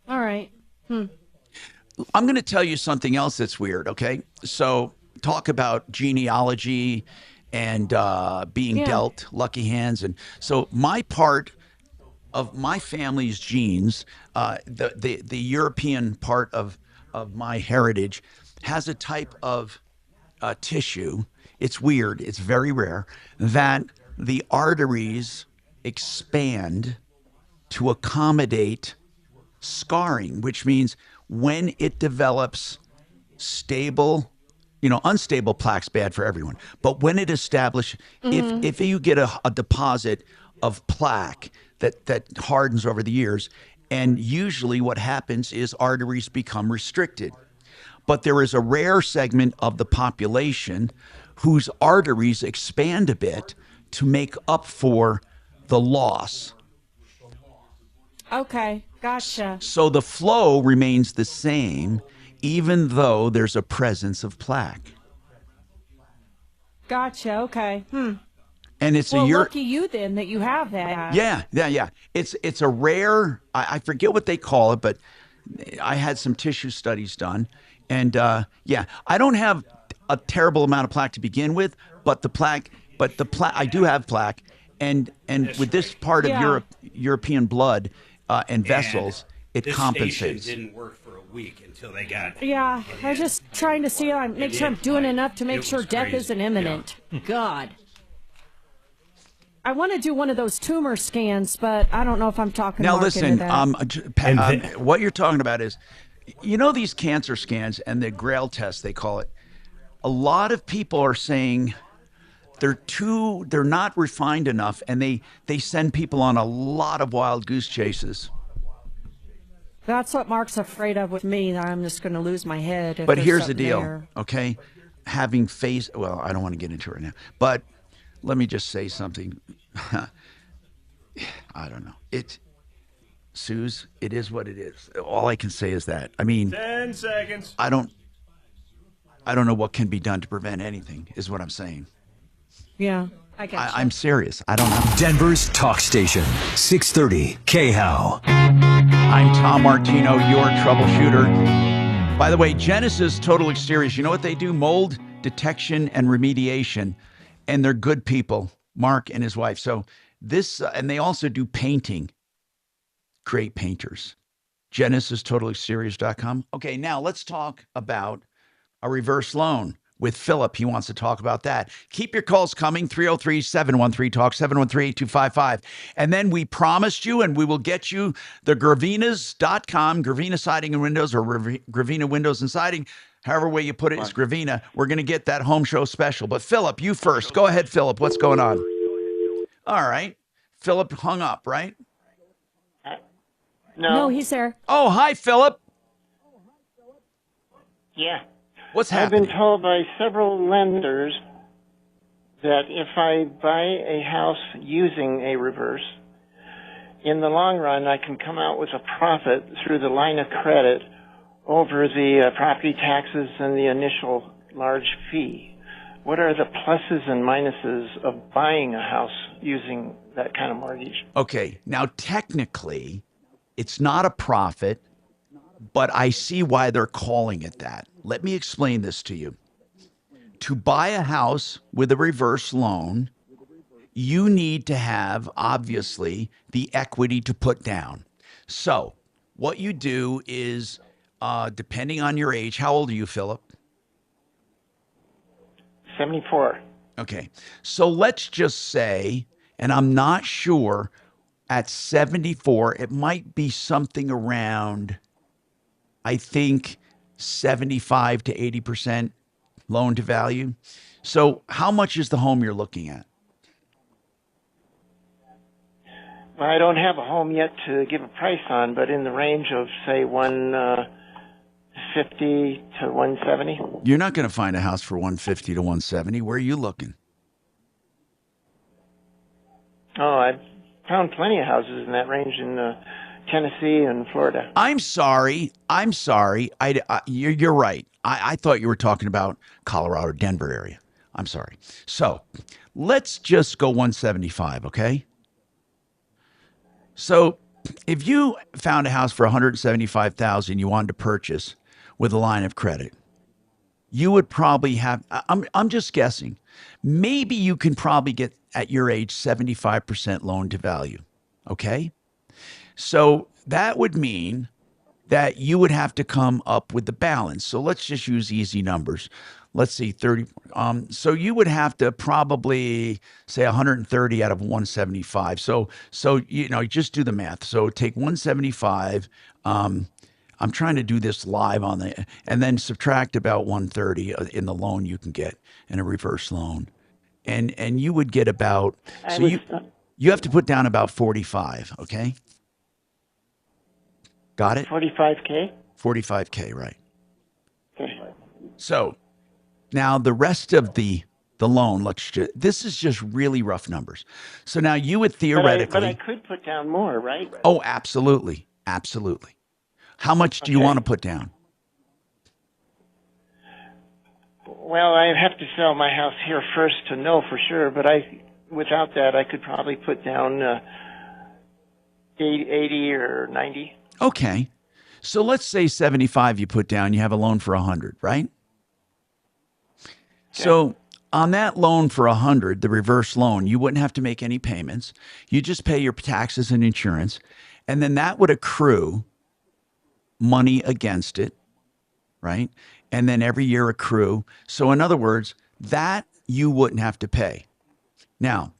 All right. I'm going to tell you something else that's weird, okay? So talk about genealogy and being dealt lucky hands. And so my part of my family's genes, the European part of my heritage has a type of tissue. It's weird. It's very rare that the arteries expand to accommodate scarring, which means when it develops unstable plaque's bad for everyone. But when it establishes, if you get a deposit of plaque that hardens over the years, and usually what happens is arteries become restricted. But there is a rare segment of the population whose arteries expand a bit to make up for the loss. Okay, gotcha. So the flow remains the same, even though there's a presence of plaque. Gotcha. Okay. And it's lucky you then that you have that. Yeah. It's a rare. I forget what they call it, but I had some tissue studies done, and I don't have a terrible amount of plaque to begin with, but the plaque I do have plaque, and with this part of European blood and vessels, it compensates. Didn't work for a week until they got. Yeah, I'm just trying to see. Make sure I'm doing enough to make sure death isn't imminent. Yeah. God. I want to do one of those tumor scans, but I don't know if I'm talking. Now Mark listen, into that. what you're talking about is, these cancer scans and the Grail test, they call it. A lot of people are saying they're not refined enough, and they send people on a lot of wild goose chases. That's what Mark's afraid of with me, that I'm just going to lose my head. But here's the deal, okay? I don't want to get into it right now, but let me just say something. I don't know. Suze, it is what it is. All I can say is that. I mean, 10 seconds. I don't know what can be done to prevent anything, is what I'm saying. Yeah, I got you. I'm serious. I don't know. Denver's talk station, 630 KHOW. I'm Tom Martino, your troubleshooter. By the way, Genesis Total Exteriors, you know what they do? Mold detection and remediation. And they're good people, Mark and his wife. So and they also do painting. Great painters. GenesisTotalExteriors.com. Okay, now let's talk about a reverse loan. with Philip. He wants to talk about that. Keep your calls coming, 303-713-TALK, 713-8255. And then we promised you, and we will get you the Gravinas.com, Gravina Siding and Windows, or Gravina Windows and Siding, however way you put it, is Gravina. We're going to get that home show special. But Philip, you first. Go ahead, Philip. What's going on? All right. Philip hung up, right? No, he's there. Oh, hi, Philip. Yeah. What's I've happening? been told by several lenders that if I buy a house using a reverse, in the long run, I can come out with a profit through the line of credit over the property taxes and the initial large fee. What are the pluses and minuses of buying a house using that kind of mortgage? Okay, now technically, it's not a profit, but I see why they're calling it that. Let me explain this to you. To buy a house with a reverse loan, you need to have, obviously, the equity to put down. So what you do is, depending on your age, how old are you, Philip? 74. Okay, so let's just say, and I'm not sure, at 74, it might be something around, I think, 75 to 80% loan to value. So how much is the home you're looking at? Well, I don't have a home yet to give a price on, but in the range of, say, 150 to 170. You're not going to find a house for 150 to 170. Where are you looking? Oh, I've found plenty of houses in that range in Tennessee and Florida. I'm sorry. You're right. I thought you were talking about Colorado, Denver area. I'm sorry. So let's just go 175, okay? So if you found a house for $175,000 you wanted to purchase with a line of credit, you would probably have, I'm just guessing, maybe you can probably get at your age 75% loan to value, okay? So that would mean that you would have to come up with the balance. So let's just use easy numbers. Let's see, 30. So you would have to probably say 130 out of 175. So just do the math. So take 175. I'm trying to do this live and then subtract about 130 in the loan you can get in a reverse loan, and you would get about. So you have to put down about 45. Okay. Got it? 45K? 45K, right. Okay. So now the rest of the loan, this is just really rough numbers. So now you would theoretically. But I could put down more, right? Oh, absolutely. Absolutely. How much do you want to put down? Well, I have to sell my house here first to know for sure, but without that, I could probably put down 80 or 90. Okay. So let's say 75 you put down, you have a loan for 100, right? Okay. So on that loan for 100, the reverse loan, you wouldn't have to make any payments. You just pay your taxes and insurance, and then that would accrue money against it, right? And then every year accrue. So in other words, that you wouldn't have to pay. Now,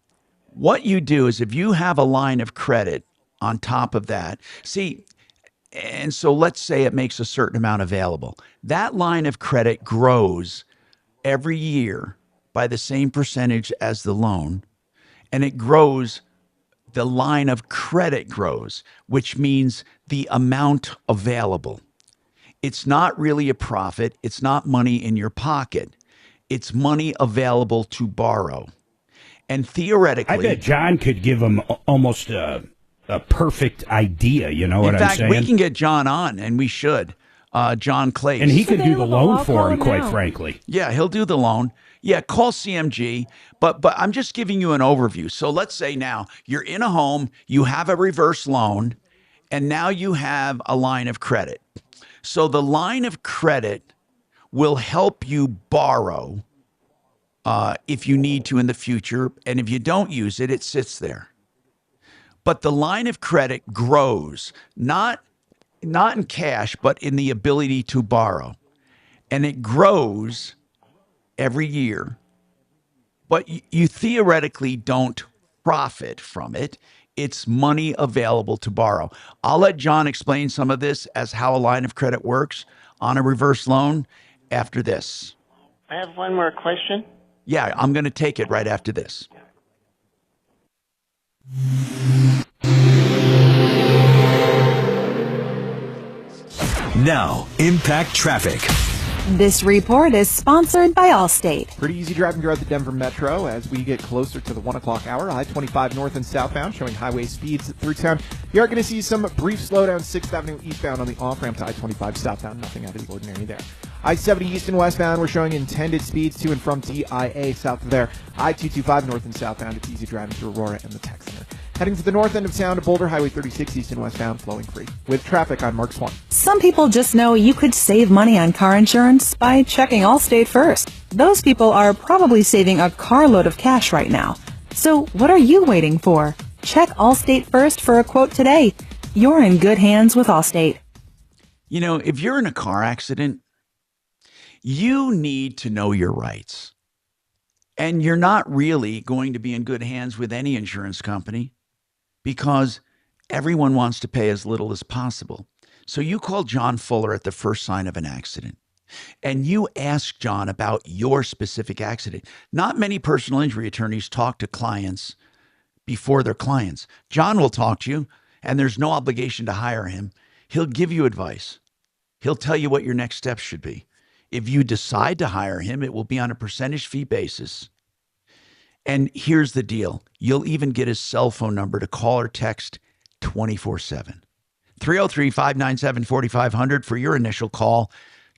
what you do is if you have a line of credit on top of that, and so let's say it makes a certain amount available. That line of credit grows every year by the same percentage as the loan, and it grows, the line of credit grows, which means the amount available. It's not really a profit. It's not money in your pocket. It's money available to borrow. And theoretically, I bet John could give him almost a perfect idea, you know what I'm saying? In fact, we can get John on, and we should. John Clay. And he could do the loan for him, quite frankly. Yeah, he'll do the loan. Yeah, call CMG. But I'm just giving you an overview. So let's say now you're in a home, you have a reverse loan, and now you have a line of credit. So the line of credit will help you borrow if you need to in the future. And if you don't use it, it sits there. But the line of credit grows, not in cash, but in the ability to borrow. And it grows every year, but you theoretically don't profit from it. It's money available to borrow. I'll let John explain some of this as how a line of credit works on a reverse loan after this. I have one more question. Yeah, I'm going to take it right after this. Now, Impact Traffic. This report is sponsored by Allstate. Pretty easy driving throughout the Denver Metro as we get closer to the 1 o'clock hour. I-25 north and southbound showing highway speeds through town. You are going to see some brief slowdown 6th Avenue eastbound on the off-ramp to I-25 southbound. Nothing out of the ordinary there. I-70 east and westbound, we're showing intended speeds to and from DIA south of there. I-225 north and southbound, it's easy driving through Aurora and the Tech Center. Heading to the north end of town to Boulder, Highway 36 east and westbound, flowing free. With traffic on Mark Swan. Some people just know you could save money on car insurance by checking Allstate first. Those people are probably saving a carload of cash right now. So what are you waiting for? Check Allstate first for a quote today. You're in good hands with Allstate. You know, if you're in a car accident, you need to know your rights. And you're not really going to be in good hands with any insurance company because everyone wants to pay as little as possible. So you call John Fuller at the first sign of an accident and you ask John about your specific accident. Not many personal injury attorneys talk to clients before they're clients. John will talk to you and there's no obligation to hire him. He'll give you advice. He'll tell you what your next steps should be. If you decide to hire him, it will be on a percentage fee basis. And here's the deal. You'll even get his cell phone number to call or text 24/7. 303-597-4500 for your initial call.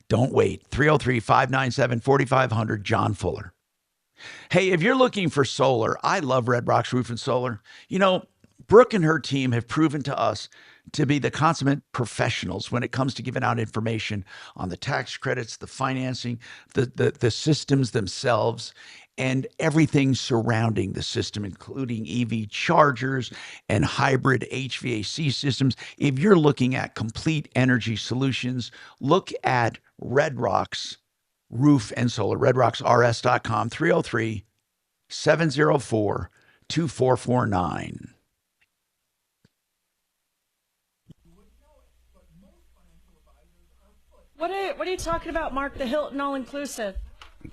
Don't wait. 303-597-4500, John Fuller. Hey, if you're looking for solar, I love Red Rocks Roof and Solar. You know, Brooke and her team have proven to us to be the consummate professionals when it comes to giving out information on the tax credits, the financing, the systems themselves, and everything surrounding the system, including EV chargers and hybrid HVAC systems. If you're looking at complete energy solutions, look at Red Rocks Roof and Solar, redrocksrs.com, 303-704-2449. What are you talking about, Mark? The Hilton all-inclusive?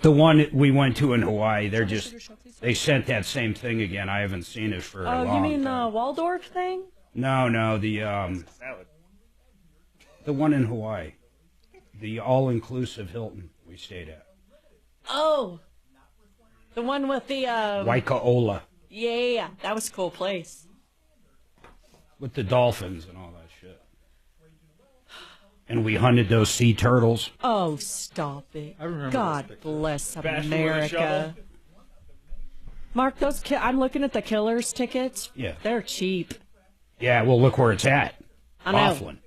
The one we went to in Hawaii, they sent that same thing again. I haven't seen it for a long time. Oh, you mean the Waldorf thing? No, the one in Hawaii, the all-inclusive Hilton we stayed at. Oh, the one with the Waikaola. Yeah, that was a cool place. With the dolphins and all that shit. And we hunted those sea turtles. Oh, stop it. I remember God bless Bashed America. Mark, I'm looking at the Killers tickets. Yeah. They're cheap. Yeah, well, look where it's at. I know. Laughlin.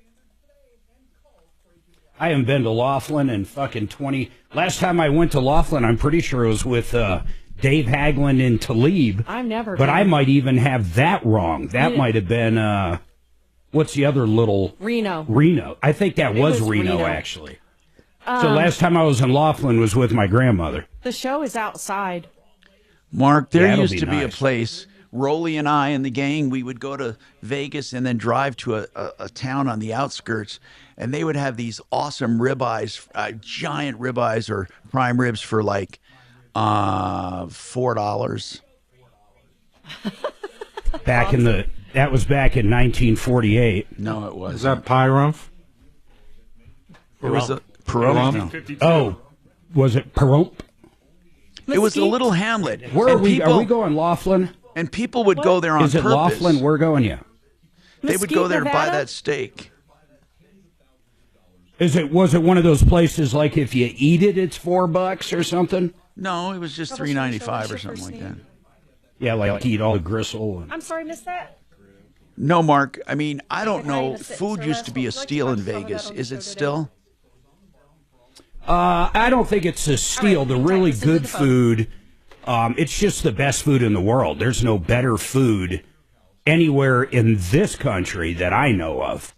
I haven't been to Laughlin in fucking 20... Last time I went to Laughlin, I'm pretty sure it was with Dave Haglund in Talib. I've never But been. I might even have that wrong. That might have been... what's the other little... Reno. I think that was Reno, actually. So last time I was in Laughlin was with my grandmother. The show is outside. Mark, there That'll used be to be a nice. place, Rolly and I and the gang, we would go to Vegas and then drive to a town on the outskirts, and they would have these awesome ribeyes, giant ribeyes or prime ribs for like $4. That was back in 1948. No, it was. Is that Pyrumph? It was a Perump. Oh, was it Perump? It was a little hamlet. Where are we? Are we going Laughlin? And people would go there on Is it purpose. Laughlin? We're going, yeah. They would go there to buy that steak. Was it one of those places like if you eat it, it's $4 or something? No, it was just $3.95 or something like that. Yeah, like eat all the gristle. I'm sorry, missed that. No, Mark. I mean, I don't know. Food used to be a steal in Vegas. Is it still? I don't think it's a steal. The really good food, it's just the best food in the world. There's no better food anywhere in this country that I know of.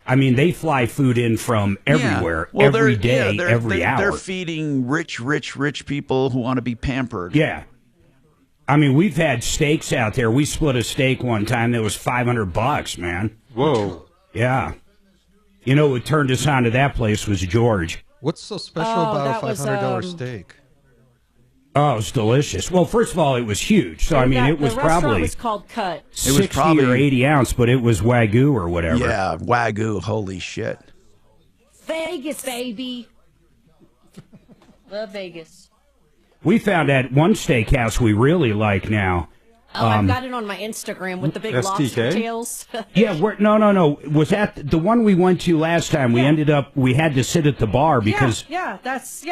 I mean, they fly food in from everywhere, Well, every day, they're, every hour. They're feeding rich people who want to be pampered. Yeah. I mean, we've had steaks out there. We split a steak one time that was $500, man. Whoa. Yeah. You know what turned us on to that place was George. What's so special about a $500 steak? Oh, it was delicious. Well, first of all, it was huge. So, I mean, it was the probably restaurant was called Cut. 60 or 80 ounce, but it was Wagyu or whatever. Yeah, Wagyu. Holy shit. Vegas, baby. Love Vegas. We found at one steakhouse we really like now. Oh, I've got it on my Instagram with the big lobster tails. Yeah, no. Was that the one we went to last time? We we had to sit at the bar because that was,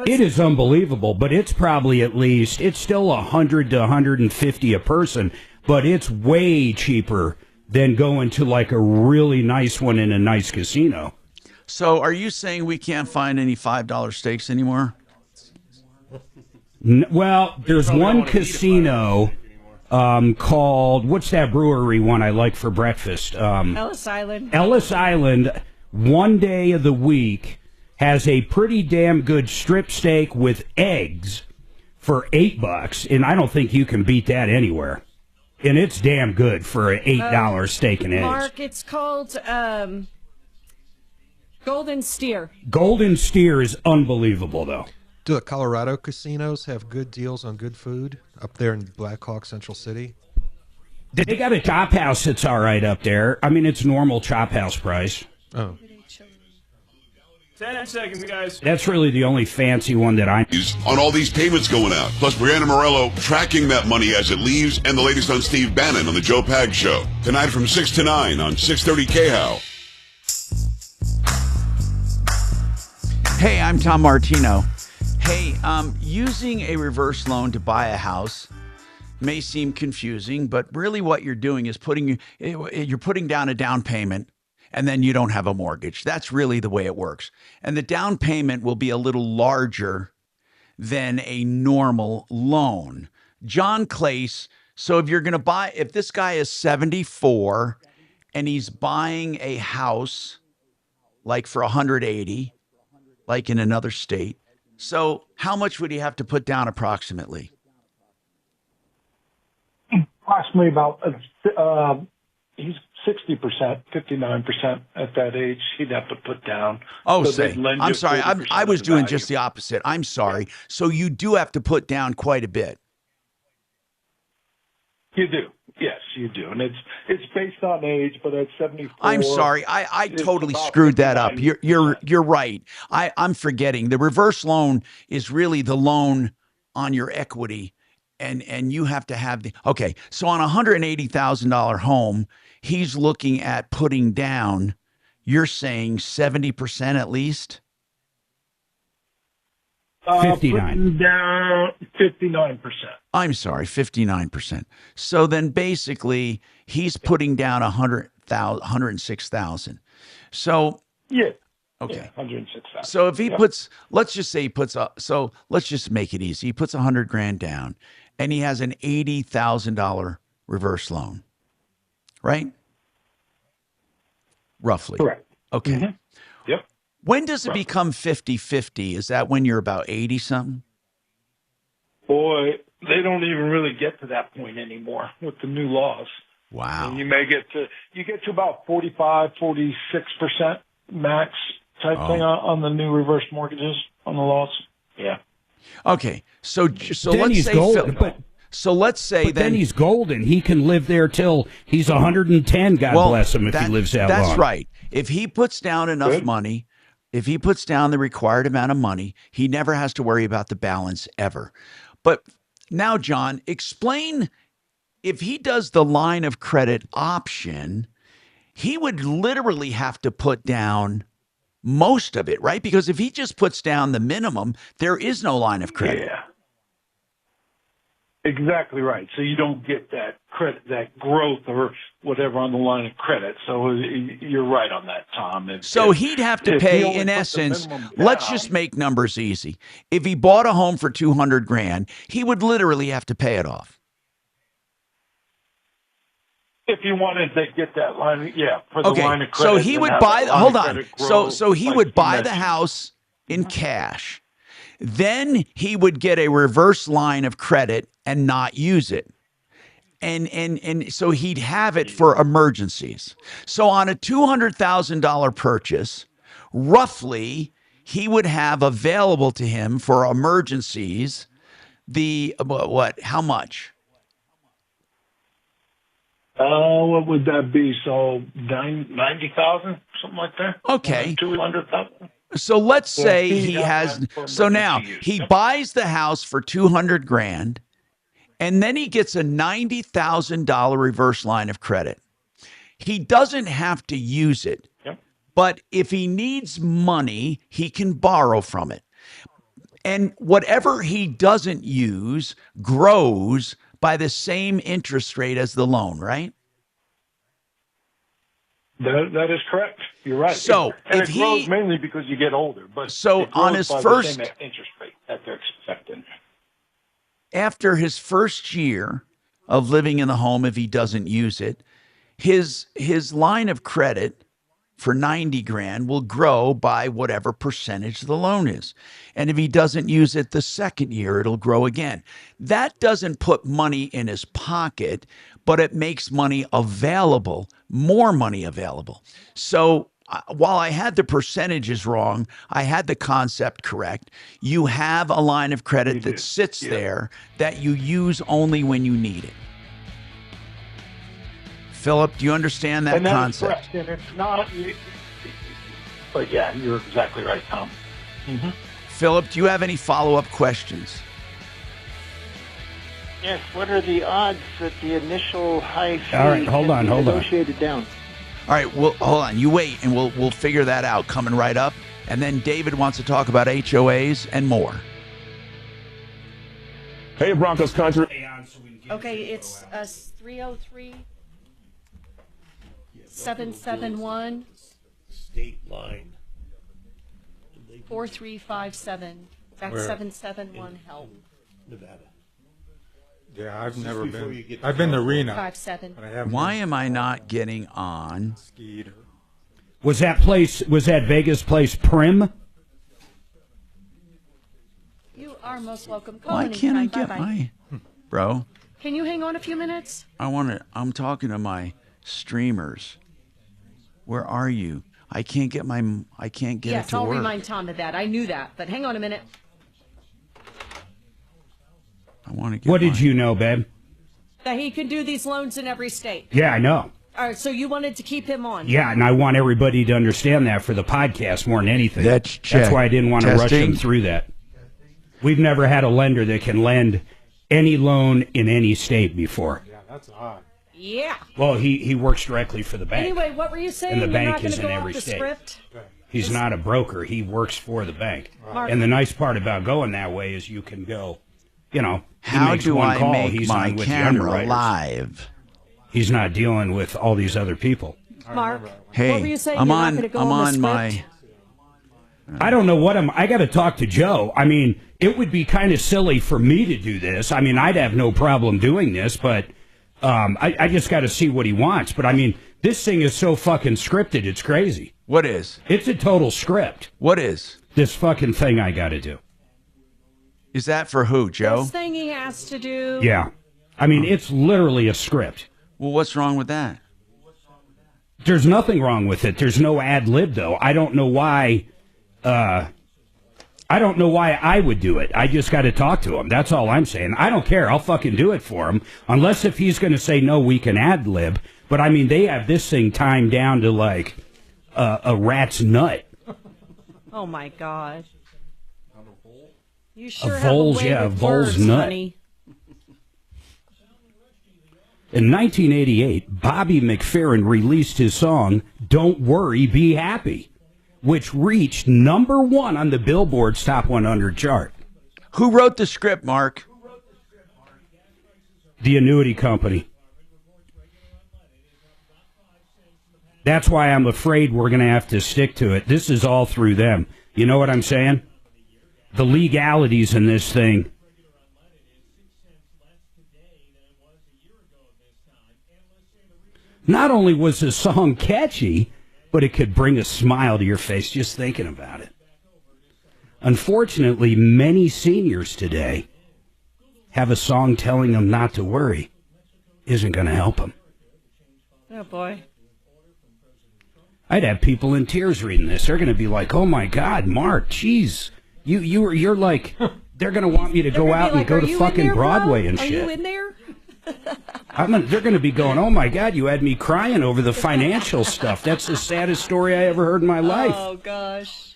it is unbelievable. But it's probably it's still $100 to $150 a person, but it's way cheaper than going to like a really nice one in a nice casino. So, are you saying we can't find any $5 steaks anymore? Well, there's one casino. Called, what's that brewery one I like for breakfast? Ellis Island. Ellis Island, one day of the week, has a pretty damn good strip steak with eggs for $8, and I don't think you can beat that anywhere. And it's damn good for an $8 steak and eggs. Mark, it's called Golden Steer. Golden Steer is unbelievable, though. Do the Colorado casinos have good deals on good food up there in Black Hawk, Central City? They got a chop house that's all right up there. I mean, it's normal chop house price. Oh. 10 seconds, guys. That's really the only fancy one that I... On all these payments going out, plus Brianna Morello tracking that money as it leaves, and the latest on Steve Bannon on the Joe Pag Show. Tonight from 6 to 9 on 630 KHOW. Hey, I'm Tom Martino. Hey, using a reverse loan to buy a house may seem confusing, but really what you're doing is you're putting down a down payment, and then you don't have a mortgage. That's really the way it works. And the down payment will be a little larger than a normal loan. John Clace, so if this guy is 74 and he's buying a house like for 180, like in another state, so how much would he have to put down approximately? Approximately about, he's 60%, 59% at that age. He'd have to put down. Oh, so I'm sorry. I was doing just the opposite. I'm sorry. So you do have to put down quite a bit. You do. Yes, you do. And it's based on age, but at 74. I'm sorry. I totally screwed that up. You're right. I'm forgetting. The reverse loan is really the loan on your equity, and you have to have okay. So on a $180,000 home, he's looking at putting down, you're saying 70% at least? 59. Down 59%. I'm sorry, 59%. So then basically he's putting down 106,000. So yeah. Okay. Yeah, 106,000. So if he puts, let's just say he puts so let's just make it easy. He puts $100,000 down and he has an $80,000 reverse loan. Right? Roughly. Correct. Okay. Mm-hmm. Yep. When does it become 50-50? Is that when you're about 80-something? Boy, they don't even really get to that point anymore with the new laws. Wow. And you get to about 45, 46% max type thing on the new reverse mortgages on the laws. Yeah. Okay. So then let's he's say golden, let's say then he's golden. He can live there till he's 110. God bless him if he lives that long. That's right. If he puts down enough money, if he puts down the required amount of money, he never has to worry about the balance ever. But now, John, explain, if he does the line of credit option, he would literally have to put down most of it, right? Because if he just puts down the minimum, there is no line of credit. Yeah. Exactly right. So you don't get that credit, that growth or whatever on the line of credit. So you're right on that, Tom. He'd have to pay, in essence, let's just make numbers easy. If he bought a home for $200,000, he would literally have to pay it off. If you wanted to get that line, for the Okay, line of credit. so he would buy. Hold on. So he like would buy you the mentioned. house in cash. Then he would get a reverse line of credit and not use it. And so he'd have it for emergencies. So on a $200,000 purchase, roughly he would have available to him for emergencies the what? How much? What would that be? So 90,000, something like that. Okay. 200,000. So let's say Yeah, he he has. has for So now emergency he buys the house for $200,000, and then he gets a $90,000 reverse line of credit. He doesn't have to use it, but if he needs money, he can borrow from it. And whatever he doesn't use grows by the same interest rate as the loan, right? That is correct. You're right. So and if it grows he- mainly because you get older. But So it grows on his by first- the same interest rate that they're expecting. After his first year of living in the home, if he doesn't use it, his line of credit for 90 grand will grow by whatever percentage the loan is. And if he doesn't use it the second year, it'll grow again. That doesn't put money in his pocket, but it makes money available, more money available. So while I had the percentages wrong, I had the concept correct. You have a line of credit that sits there that you use only when you need it. Philip, do you understand that and that concept? is correct. And it's not. But yeah, you're exactly right, Tom. Mm-hmm. Philip, do you have any follow-up questions? Yes. What are the odds that the initial high fee All right, hold can on. be negotiated down? All right, well, hold on. You wait, and we'll figure that out coming right up. And then David wants to talk about HOAs and more. Hey, Broncos country. Okay, it's 303-771. State line. 4357. That's Where? 771 help. Nevada. Yeah, I've Just never before been. you get I've been to Reno. 57. But I haven't Why been am I not getting on? skied or- Was that Vegas place Prim? You are most welcome. Call Why can't I anytime. get Bye-bye. Bro, Can you hang on a few minutes? I'm talking to my streamers. Where are you? I can't get it Yes, to I'll work. remind Tom of that. I knew that, but hang on a minute. I want to get What did you know, babe? That he can do these loans in every state. Yeah, I know. All right, so you wanted to keep him on. Yeah, and I want everybody to understand that for the podcast more than anything. That's check. That's why I didn't want to rush Testing. them through that. We've never had a lender that can lend any loan in any state before. Yeah, that's odd. Yeah. Well, he works directly for the bank. Anyway, what were you saying? And the You're bank not going is to in go off every the state. script? He's not a broker. He works for the bank. Mark. And the nice part about going that way is you can go, he How makes do one I call, make he's my on with the camera underwriters. live? He's not dealing with all these other people. Mark, Hey, what were you saying? I'm You're not on. gonna go I'm on on the my. script? I don't know what I got to talk to Joe. I mean, it would be kind of silly for me to do this. I mean, I'd have no problem doing this, but I just got to see what he wants. But I mean, this thing is so fucking scripted. It's crazy. What is? It's a total script. What is? This fucking thing I got to do. Is that for who, Joe? This thing he has to do. Yeah. I mean, it's literally a script. Well, what's wrong with that? There's nothing wrong with it. There's no ad lib, though. I don't know why. I would do it. I just got to talk to him. That's all I'm saying. I don't care. I'll fucking do it for him. Unless if he's going to say, no, we can ad lib. But I mean, they have this thing timed down to like a rat's nut. Oh my gosh. You sure vole's, have a way yeah, a with vole's words, nut. honey. In 1988, Bobby McFerrin released his song, Don't Worry, Be Happy, which reached #1 on the Billboard's Top 100 chart. Who wrote the script, Mark? The annuity company. That's why I'm afraid we're going to have to stick to it. This is all through them. You know what I'm saying? The legalities in this thing. Not only was the song catchy, but it could bring a smile to your face just thinking about it. Unfortunately, many seniors today have a song telling them not to worry. Isn't going to help them. Oh, boy. I'd have people in tears reading this. They're going to be like, oh, my God, Mark, jeez. You're like, they're going to want me to go out and like, go to fucking there, Broadway and Are shit. you in there? They're going to be going, oh, my God, you had me crying over the financial stuff. That's the saddest story I ever heard in my life. Oh, gosh.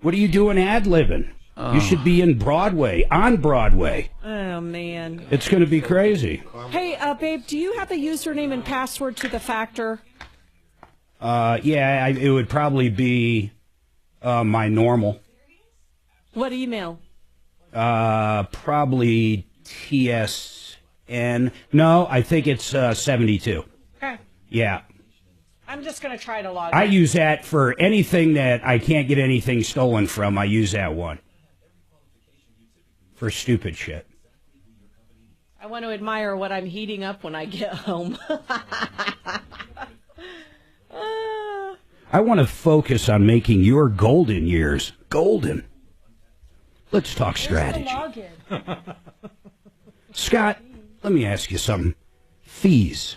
What are you doing ad-libbing? You should be in Broadway, on Broadway. Oh, man. It's going to be crazy. Hey, babe, do you have a username and password to the Factor? Yeah, it would probably be my normal. What email? Probably TSN. No, I think it's 72. Okay. Yeah. I'm just going to try to log in. I use that for anything that I can't get anything stolen from. I use that one. For stupid shit. I want to admire what I'm heating up when I get home. I want to focus on making your golden years golden. Let's talk strategy. Scott, let me ask you something. Fees.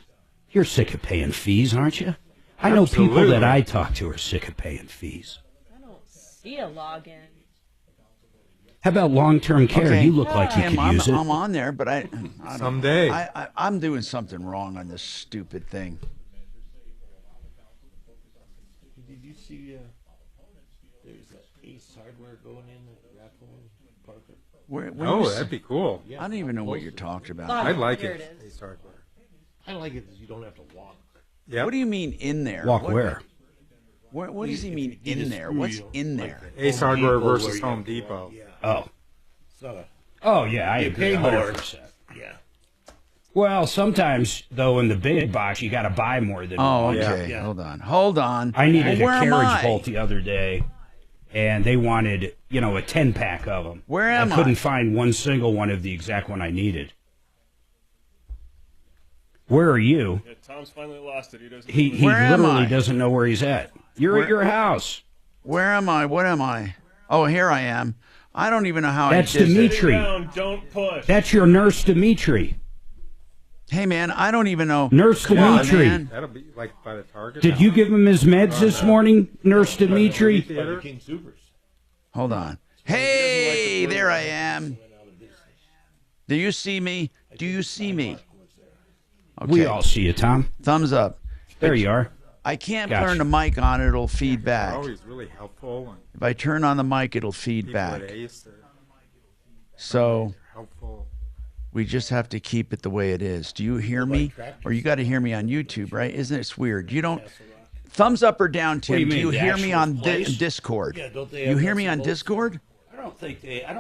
You're sick of paying fees, aren't you? I know people that I talk to are sick of paying fees. I don't see a login. How about long-term care? Okay. You look like you could use it. I'm on there, but Someday. I'm doing something wrong on this stupid thing. Did you see there's an Ace Hardware going in at raffle in Parker? That'd be cool. I don't even know what you're talking about. I like it. It is. Ace Hardware. I like it because you don't have to walk. Yep. What do you mean in there? Walk where? What does he mean in there? What's in there? Ace Hardware versus Home Depot. Yeah. Oh. So, Oh, yeah, I you agree pay more. 100%. Yeah. Well, sometimes, though, in the big box, you got to buy more than Oh, one. okay. Yeah. Hold on. I needed Where a am carriage I? bolt the other day, and they wanted, a 10-pack of them. Where am I I? couldn't find one single one of the exact one I needed. Where are you? Yeah, Tom's finally lost it. He doesn't. He Where am literally I? doesn't know where he's at. You're at your house. Where am I? What am I? Oh, here I am. I don't even know how That's I did this. Dimitri. Down, don't push. That's your nurse, Dimitri. Hey, man, I don't even know. Nurse Come on, Dimitri. man. That'll be like by the Target. Did you give him his meds this morning, Nurse Dimitri? By the King Supers. Hold on. Hey, there I am. Do you see me? Do you see me? Okay. We all see you, Tom. Thumbs up. There you are. I can't Gotcha. turn the mic on. It'll feed back. Always really helpful. And If I turn on the mic, it'll feed people back. at Ace, they're So helpful. we just have to keep it the way it is. Do you hear me? Or you got to hear me on YouTube, right? Isn't it weird? You don't. Thumbs up or down, do you Tim? Do mean, you the hear me actual on place? Discord? Yeah, don't they You have hear me on decibels? Discord? I don't think we have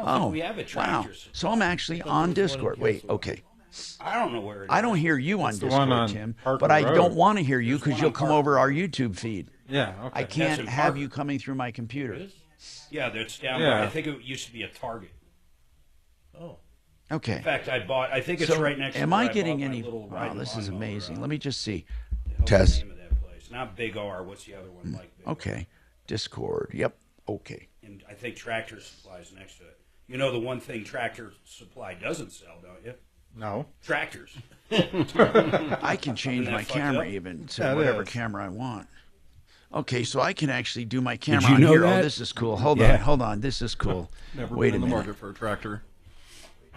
a Wow. tractor. So I'm actually on Discord. Wait, okay. I don't know where it is. I don't hear you on It's the one Discord, on Tim, Parker but I Road. don't want to hear you because one you'll on come Parker over our YouTube feed. Yeah, okay. I can't in have Parker. you coming through my computer. Yeah, that's down Yeah. by, I think it used to be a Target. Oh. Okay. In fact, I think it's So right next to am where I bought getting my any? little Wow, riding this is lawnmower. amazing. Let me just see. How's the Test. name of that place? Not Big R. What's the other one like? Big R? Okay. Discord. Yep. Okay. And I think Tractor Supply's next to it. You know the one thing Tractor Supply doesn't sell, don't you? No. Tractors. I can change Isn't my that fucked camera up? even to Yeah, it whatever is. camera I want. Okay, so I can actually do my camera you on know here. that? Oh, this is cool. Hold Yeah. on, hold on. This is cool. Never Wait been a in the minute. market for a tractor.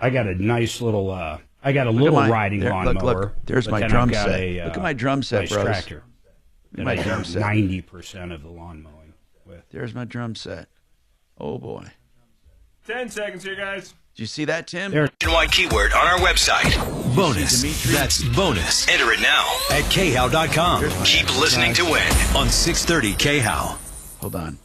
I got a nice little. I got a Look at little my- riding there- lawnmower. look, there's but my then drum I've got set. A, Look at my drum set, nice bros. tractor. That My I do drum set. 90% of the lawn mowing with. There's my drum set. Oh boy. 10 seconds here, guys. Did you see that, Tim? Nationwide keyword on our website. Bonus. Dimitri? That's bonus. Enter it now at khow.com. Keep listening to win on 630 KHOW. Hold on.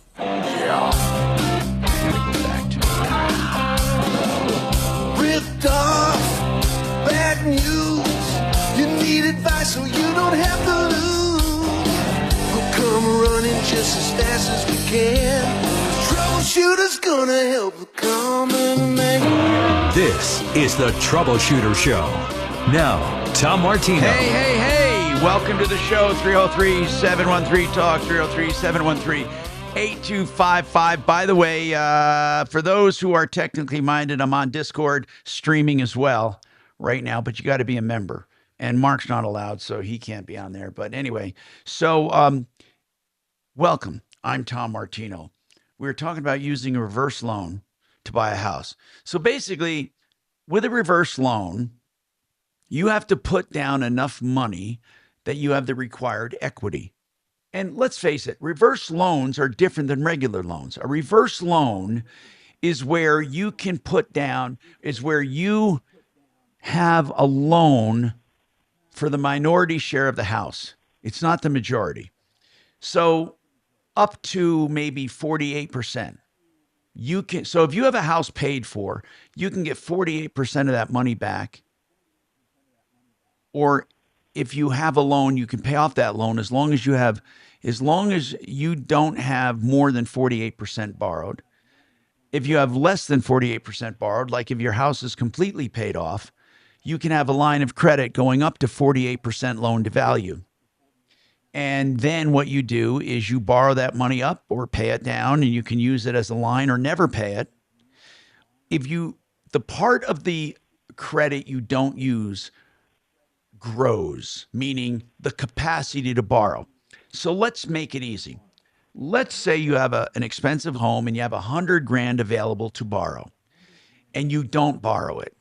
Ripped off, bad news. You need advice so you don't have to lose. We'll come running just as fast as we can. Troubleshooter's gonna help the common man. This is the Troubleshooter Show. Now, Tom Martino. Hey, Welcome to the show, 303-713-TALK, 303-713-8255. By the way, for those who are technically minded, I'm on Discord streaming as well right now, but you got to be a member. And Mark's not allowed, so he can't be on there. But anyway, so welcome. I'm Tom Martino. We were talking about using a reverse loan to buy a house. So basically, with a reverse loan, you have to put down enough money that you have the required equity. And let's face it, reverse loans are different than regular loans. A reverse loan is where you can put down, is where you have a loan for the minority share of the house. It's not the majority. So up to maybe 48%. So if you have a house paid for, you can get 48% of that money back. Or if you have a loan, you can pay off that loan as long as you don't have more than 48% borrowed. If you have less than 48% borrowed, like if your house is completely paid off, you can have a line of credit going up to 48% loan to value. And then what you do is you borrow that money up or pay it down, and you can use it as a line or never pay it. The part of the credit you don't use grows, meaning the capacity to borrow. So let's make it easy. Let's say you have an expensive home and you have $100,000 available to borrow, and you don't borrow it.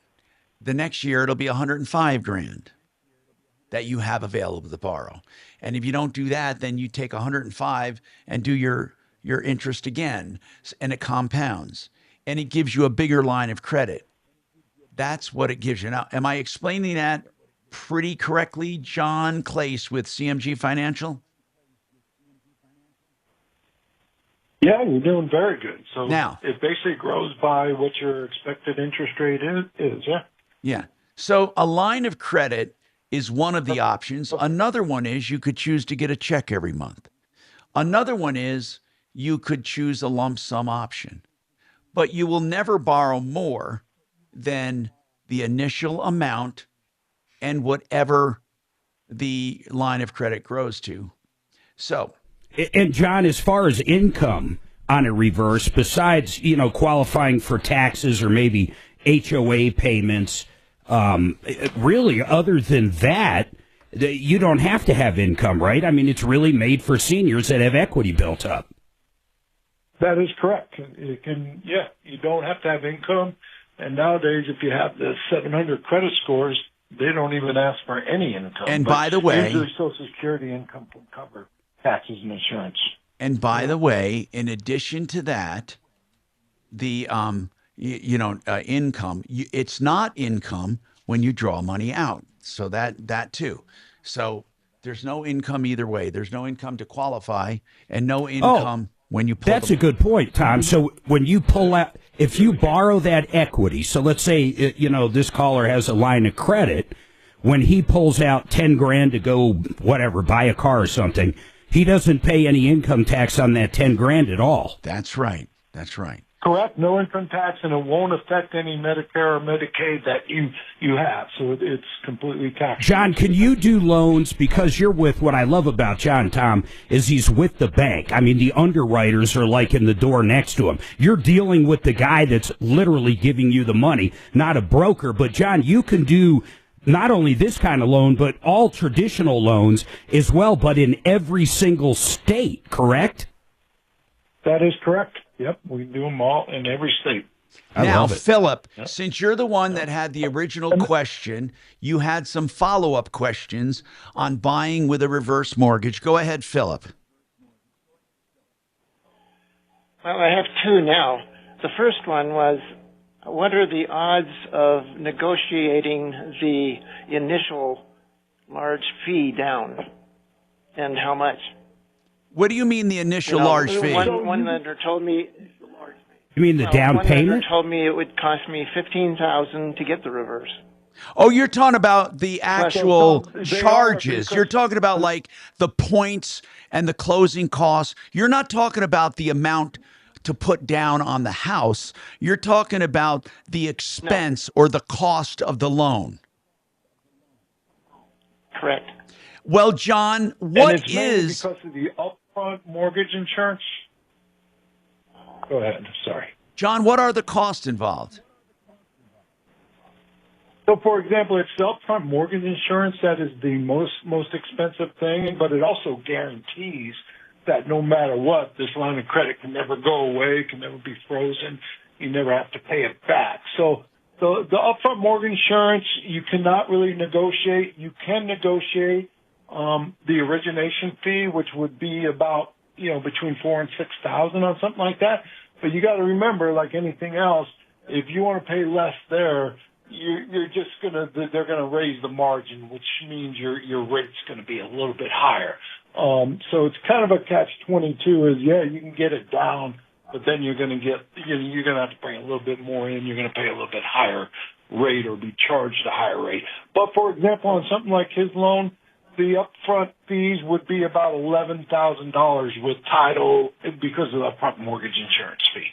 The next year it'll be $105,000 that you have available to borrow. And if you don't do that, then you take $105,000 and do your interest again, and it compounds, and it gives you a bigger line of credit. That's what it gives you. Now, am I explaining that pretty correctly? John Clace with CMG Financial? Yeah, you're doing very good. So now, it basically grows by what your expected interest rate is, yeah? Yeah. So a line of credit is one of the options. Another one is you could choose to get a check every month. Another one is you could choose a lump sum option. But you will never borrow more than the initial amount and whatever the line of credit grows to. So, and John, as far as income on a reverse, besides, qualifying for taxes or maybe HOA payments, really, other than that, you don't have to have income, right? I mean, it's really made for seniors that have equity built up. That is correct. You don't have to have income. And nowadays, if you have the 700 credit scores, they don't even ask for any income. And by the way, usually Social Security income can cover taxes and insurance. And by the way, in addition to that, the income, it's not income when you draw money out. So that too. So there's no income either way. There's no income to qualify and no income when you pull. That's a good point, Tom. So when you pull out, if you borrow that equity, so let's say, this caller has a line of credit, when he pulls out $10,000 to go, whatever, buy a car or something, he doesn't pay any income tax on that $10,000 at all. That's right. That's right. Correct. No income tax, and it won't affect any Medicare or Medicaid that you have. So it's completely tax. John, can you do loans? Because you're with, what I love about John, Tom, is he's with the bank. I mean, the underwriters are like in the door next to him. You're dealing with the guy that's literally giving you the money, not a broker. But John, you can do not only this kind of loan, but all traditional loans as well, but in every single state, correct? That is correct. Yep, we do them all in every state. Now, Philip, since you're the one that had the original question, you had some follow-up questions on buying with a reverse mortgage. Go ahead, Philip. Well, I have two now. The first one was, what are the odds of negotiating the initial large fee down, and how much? What do you mean the initial large fee? One lender told me. You mean the down payment? One lender told me it would cost me $15,000 to get the reverse. Oh, you're talking about the actual charges. You're talking about like the points and the closing costs. You're not talking about the amount to put down on the house. You're talking about the expense or the cost of the loan. Correct. Well, John, and what it's mainly is... because of the upfront mortgage insurance? Go ahead. Sorry. John, what are the costs involved? So, for example, it's the upfront mortgage insurance that is the most expensive thing, but it also guarantees that no matter what, this line of credit can never go away, can never be frozen. You never have to pay it back. So the upfront mortgage insurance, you cannot really negotiate. You can negotiate the origination fee, which would be about, between $4,000 and $6,000 on something like that. But you got to remember, like anything else, if you want to pay less there, they're gonna raise the margin, which means your rate's gonna be a little bit higher. So it's kind of a catch-22. Is you can get it down, but then you're gonna have to bring a little bit more in. You're gonna pay a little bit higher rate or be charged a higher rate. But for example, on something like his loan, the upfront fees would be about $11,000 with title because of the upfront mortgage insurance fee.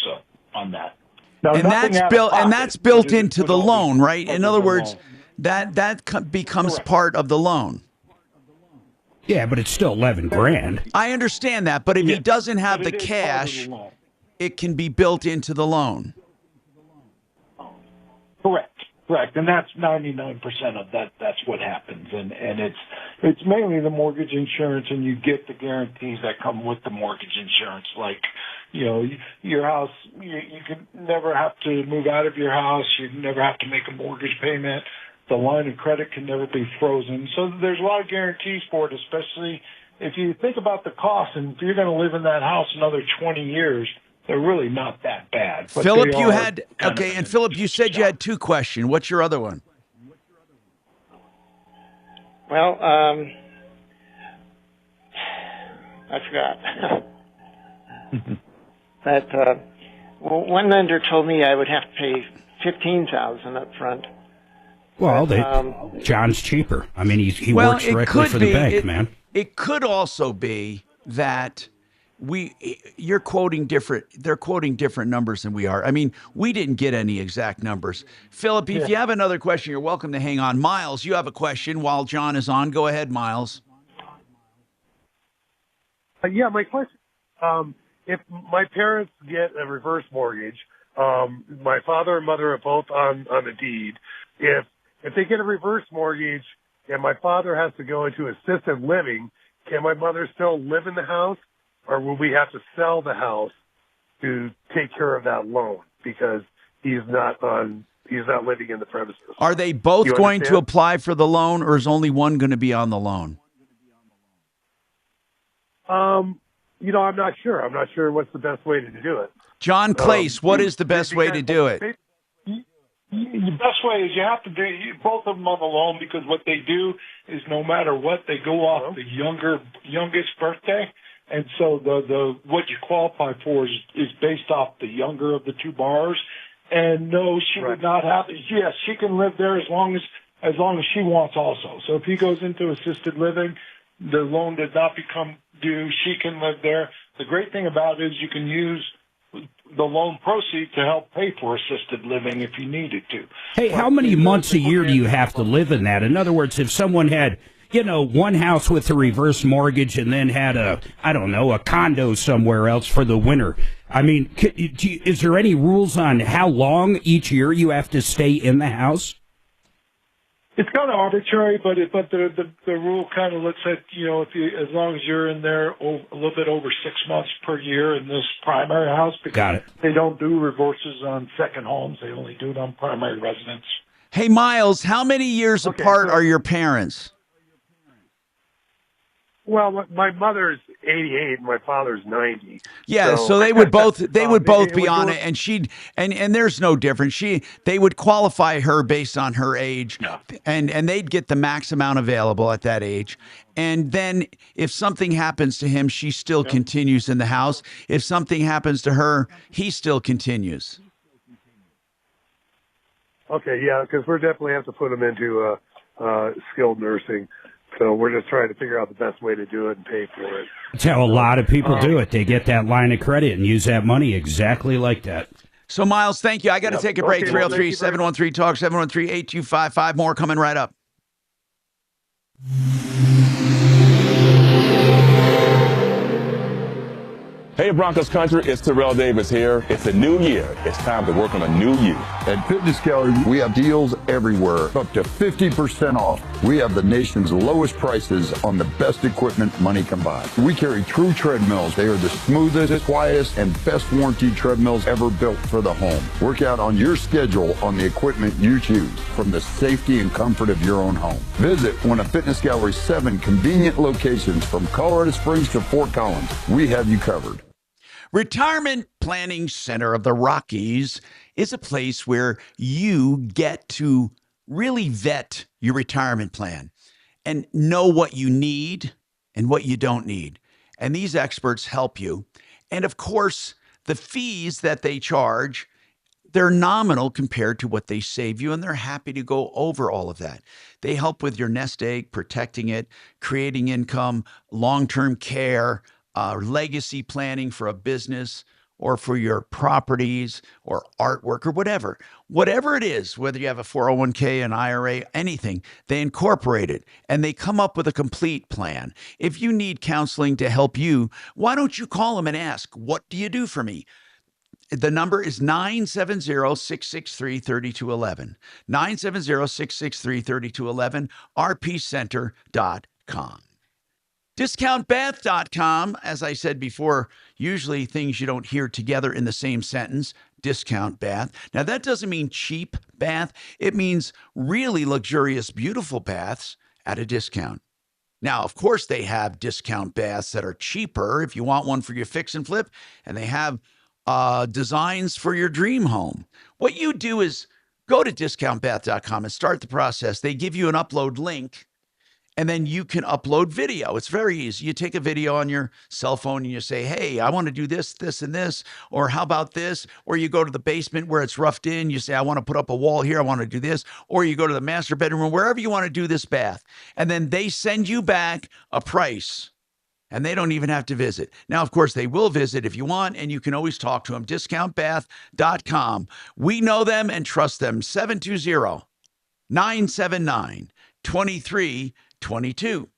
So on that. Now, and that's built into the loan, right? In other words, that becomes part of the loan. Yeah, but it's still $11,000. I understand that, but if he doesn't have the cash, it can be built into the loan. Correct, and that's 99% of that. That's what happens, and it's mainly the mortgage insurance, and you get the guarantees that come with the mortgage insurance, like your house. You can never have to move out of your house. You never have to make a mortgage payment. The line of credit can never be frozen. So there's a lot of guarantees for it, especially if you think about the cost, and if you're going to live in that house another 20 years. They're really not that bad. But Philip, and Philip, you said you had two questions. What's your other one? Well, I forgot. That one lender told me I would have to pay $15,000 up front. Well, John's cheaper. I mean, he works directly for the bank, man. It could also be that they're quoting different numbers than we are. I mean, we didn't get any exact numbers. Philip, if you have another question, you're welcome to hang on. Miles, you have a question while John is on. Go ahead, Miles. My question, if my parents get a reverse mortgage, my father and mother are both on a deed. If they get a reverse mortgage and my father has to go into assisted living, can my mother still live in the house? Or will we have to sell the house to take care of that loan because he's not living in the premises? Are they both going to apply for the loan, or is only one going to be on the loan? I'm not sure. I'm not sure what's the best way to do it. John Clace, what is the best way to do it? The best way is you have to do both of them on the loan, because what they do is no matter what, they go off the youngest birthday. And so the what you qualify for is based off the younger of the two borrowers. And no, she would not have. Yes, she can live there as long as she wants also. So if he goes into assisted living, the loan does not become due. She can live there. The great thing about it is you can use the loan proceeds to help pay for assisted living if you needed to. Hey, how many months a year do you have to live in that? In other words, if someone had one house with a reverse mortgage and then had a condo somewhere else for the winter. I mean, is there any rules on how long each year you have to stay in the house? It's kind of arbitrary, but the rule kind of looks at, as long as you're in there a little bit over 6 months per year in this primary house, because they don't do reverses on second homes. They only do it on primary residence. Hey, Miles, how many years apart are your parents? Well, my mother's 88 and my father's 90. Yeah, so they would both be on it, and there's no difference. They would qualify her based on her age, and they'd get the max amount available at that age. And then if something happens to him, she still continues in the house. If something happens to her, he still continues. Okay, yeah, because we're definitely have to put him into skilled nursing. So we're just trying to figure out the best way to do it and pay for it. That's how a lot of people do it. They get that line of credit and use that money exactly like that. So, Miles, thank you. I got to take a break. 303-713-TALK, 713-8255. More coming right up. Hey Broncos country, it's Terrell Davis here. It's a new year. It's time to work on a new you. At Fitness Gallery, we have deals everywhere, up to 50% off. We have the nation's lowest prices on the best equipment money can buy. We carry true treadmills. They are the smoothest, quietest, and best warranty treadmills ever built for the home. Work out on your schedule on the equipment you choose from the safety and comfort of your own home. Visit one of Fitness Gallery's 7 convenient locations from Colorado Springs to Fort Collins. We have you covered. Retirement Planning Center of the Rockies is a place where you get to really vet your retirement plan and know what you need and what you don't need. And these experts help you. And of course, the fees that they charge, they're nominal compared to what they save you, and they're happy to go over all of that. They help with your nest egg, protecting it, creating income, long-term care, legacy planning for a business or for your properties or artwork or whatever. Whatever it is, whether you have a 401k, an IRA, anything, they incorporate it and they come up with a complete plan. If you need counseling to help you, why don't you call them and ask, what do you do for me? The number is 970-663-3211. 970-663-3211, rpcenter.com. DiscountBath.com, as I said before, usually things you don't hear together in the same sentence, discount bath. Now, that doesn't mean cheap bath. It means really luxurious, beautiful baths at a discount. Now, of course, they have discount baths that are cheaper if you want one for your fix and flip, and they have designs for your dream home. What you do is go to discountbath.com and start the process. They give you an upload link, and then you can upload video. It's very easy. You take a video on your cell phone and you say, hey, I want to do this, this, and this, or how about this? Or you go to the basement where it's roughed in. You say, I want to put up a wall here. I want to do this. Or you go to the master bedroom, wherever you want to do this bath. And then they send you back a price. And they don't even have to visit. Now, of course, they will visit if you want, and you can always talk to them. DiscountBath.com. We know them and trust them. 720-979-2322.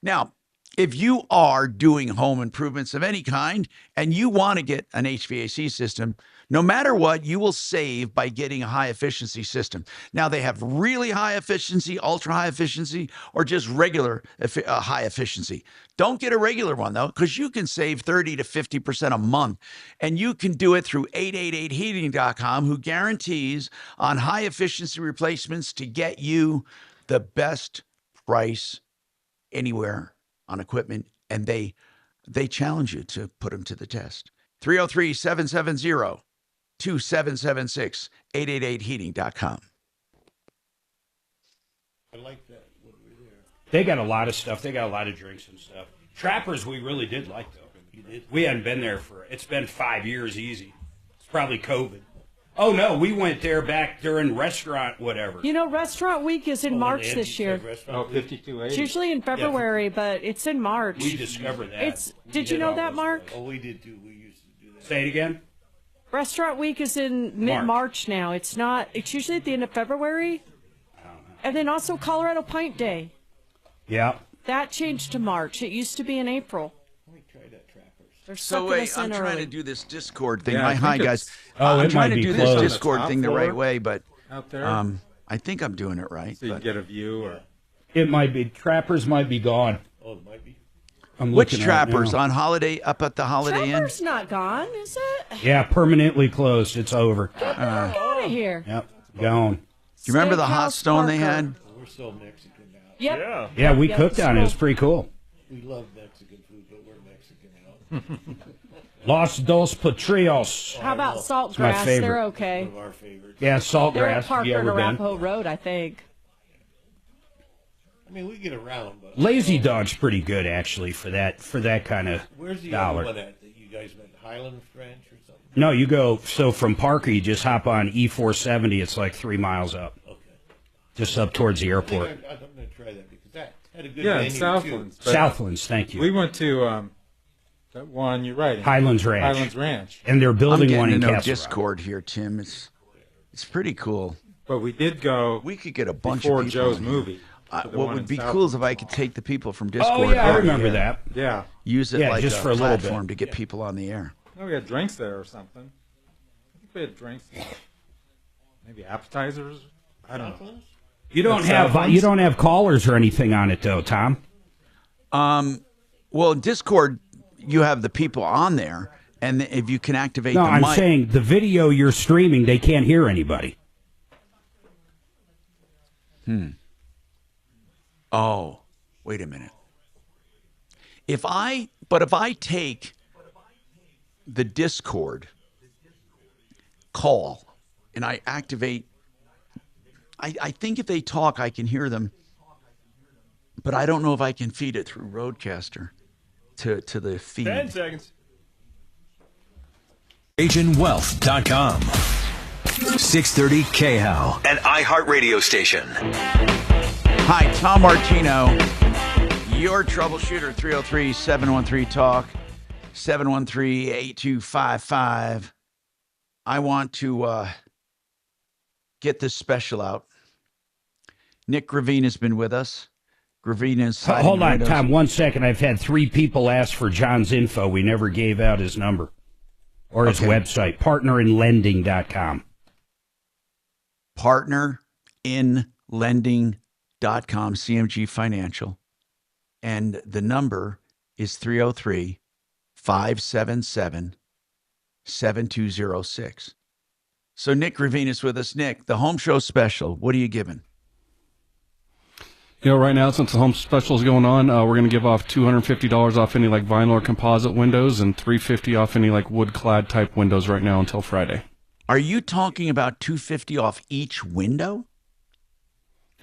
Now, if you are doing home improvements of any kind and you want to get an HVAC system, no matter what, you will save by getting a high efficiency system. Now, they have really high efficiency, ultra high efficiency, or just regular high efficiency. Don't get a regular one, though, because you can save 30 to 50% a month. And you can do it through 888heating.com, who guarantees on high efficiency replacements to get you the best price anywhere on equipment, and they challenge you to put them to the test. 303-770-2776, 888heating.com. I like that. They got a lot of stuff. They got a lot of drinks and stuff. Trappers, we really did like, though. We hadn't been there it's been 5 years easy. It's probably COVID. Oh, no, we went there back during restaurant whatever. You know, Restaurant Week is in March this year. 5280. It's usually in February, but it's in March. We discovered that. Did you know that, Mark? Oh, we did too. We used to do that. Say it again? Restaurant Week is in mid-March now. It's usually at the end of February. And then also Colorado Pint Day. Yeah. That changed to March. It used to be in April. So wait, I'm trying to do this Discord thing. Yeah, Hi, guys. Oh, I'm trying to do this closed. Discord thing the right way, but out there? I think I'm doing it right. So you can get a view, or it might be. Trappers might be gone. Oh, it might be. Which Trappers on holiday up at the Holiday Inn? Trappers not gone, is it? Yeah, permanently closed. It's over. Get the heck out of here. Yep, gone. Do you remember the hot stone they Parker. had? We're so Mexican now. Yep. Yeah, we cooked on it. It was pretty cool. We love Mexican food, but we're Mexican now. Los Dos Patrios. How about It's my Saltgrass? favorite. They're okay. One of our favorites. Yeah, They're at Saltgrass. Have Parker you and ever been? Arapahoe Road, I think. I mean, we get around, but Lazy Dog's pretty good actually for that kind of where's the dollar. other one at that you guys went? Highland Ranch or something? No, you go from Parker. You just hop on E470. It's like 3 miles up. Okay. Just up towards the airport. I'm going to try that because that had a good yeah, menu Southlands. too. Southlands, thank you. We went to that one. You're right. Highlands Ranch. Highlands Ranch. And they're building I'm one in getting to know Castle Discord here, Tim. It's pretty cool. But we did go. We could get a bunch before of people Joe's in here. movie. What would be cool is if I could take the people from Discord. Oh, yeah, I remember that. Yeah. Use it like just a for a little platform bit. to get people on the air. No, we had drinks there or something. I think we had drinks. Maybe appetizers. I don't know. You don't have callers or anything on it though, Tom. Well, Discord, you have the people on there, and if you can activate No, the I'm mic. saying the video you're streaming, they can't hear anybody. Oh, wait a minute. If I take the Discord call and I activate, I think if they talk, I can hear them, but I don't know if I can feed it through Roadcaster to the feed. 10 seconds. AgentWealth.com. 630 KHAL, an iHeartRadio station. Hi, Tom Martino, your troubleshooter, 303-713-TALK, 713-8255. I want to get this special out. Nick Gravina has been with us. Gravina's Hold on, Tom, 1 second. I've had 3 people ask for John's info. We never gave out his number or his website, partnerinlending.com. Partnerinlending.com, CMG Financial. And the number is 303-577-7206. So Nick Gravina's with us. Nick, the home show special, what are you giving? You know, right now, since the home special is going on, we're going to give off $250 off any like vinyl or composite windows and $350 off any like wood-clad type windows right now until Friday. Are you talking about $250 off each window?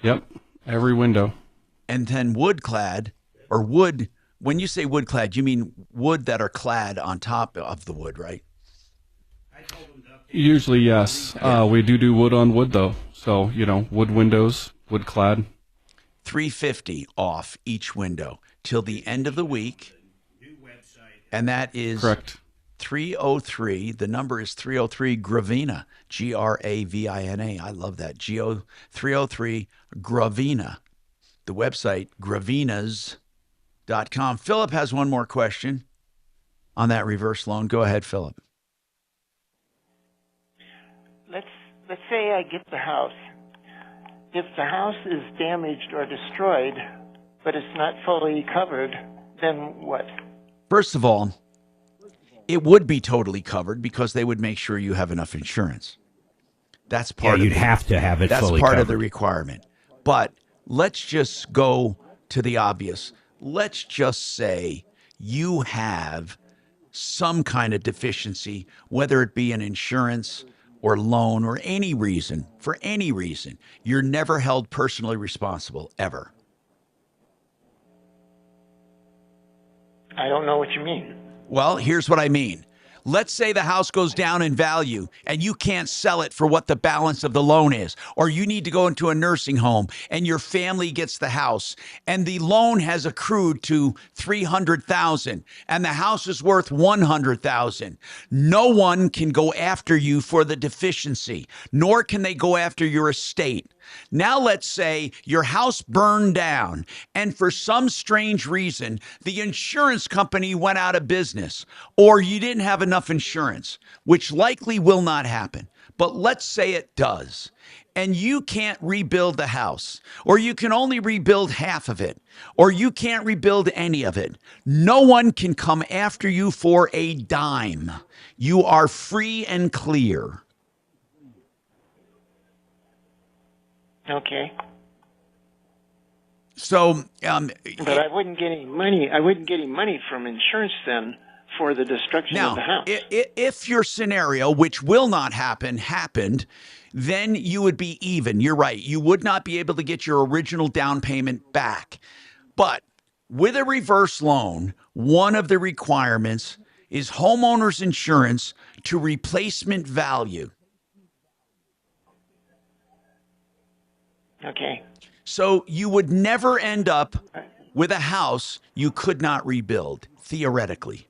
Yep, every window. And then wood-clad, or wood, when you say wood-clad, you mean wood that are clad on top of the wood, right? Usually, yes. We do wood on wood, though. So, you know, wood windows, wood-clad. $350 off each window till the end of the week. And that is correct. 303. The number is 303 Gravina, Gravina. I love that. 303 Gravina. The website, gravinas.com. Philip has one more question on that reverse loan. Go ahead, Philip. Let's say I get the house. If the house is damaged or destroyed, but it's not fully covered, then what? First of all, it would be totally covered because they would make sure you have enough insurance. That's part you'd have to have it that's fully part covered. of the requirement. But let's just go to the obvious. Let's just say you have some kind of deficiency, whether it be an insurance or loan or any reason, for any reason. You're never held personally responsible, ever. I don't know what you mean. Well, here's what I mean. Let's say the house goes down in value and you can't sell it for what the balance of the loan is, or you need to go into a nursing home and your family gets the house and the loan has accrued to $300,000 and the house is worth $100,000. No one can go after you for the deficiency, nor can they go after your estate. Now let's say your house burned down and for some strange reason, the insurance company went out of business or you didn't have enough insurance, which likely will not happen. But let's say it does. And you can't rebuild the house, or you can only rebuild half of it, or you can't rebuild any of it. No one can come after you for a dime. You are free and clear. Okay. So, but I wouldn't get any money. I wouldn't get any money from insurance then for the destruction of the house. If your scenario, which will not happen, happened, then you would be even. You're right. You would not be able to get your original down payment back. But with a reverse loan, one of the requirements is homeowners insurance to replacement value. Okay. So you would never end up with a house you could not rebuild, theoretically.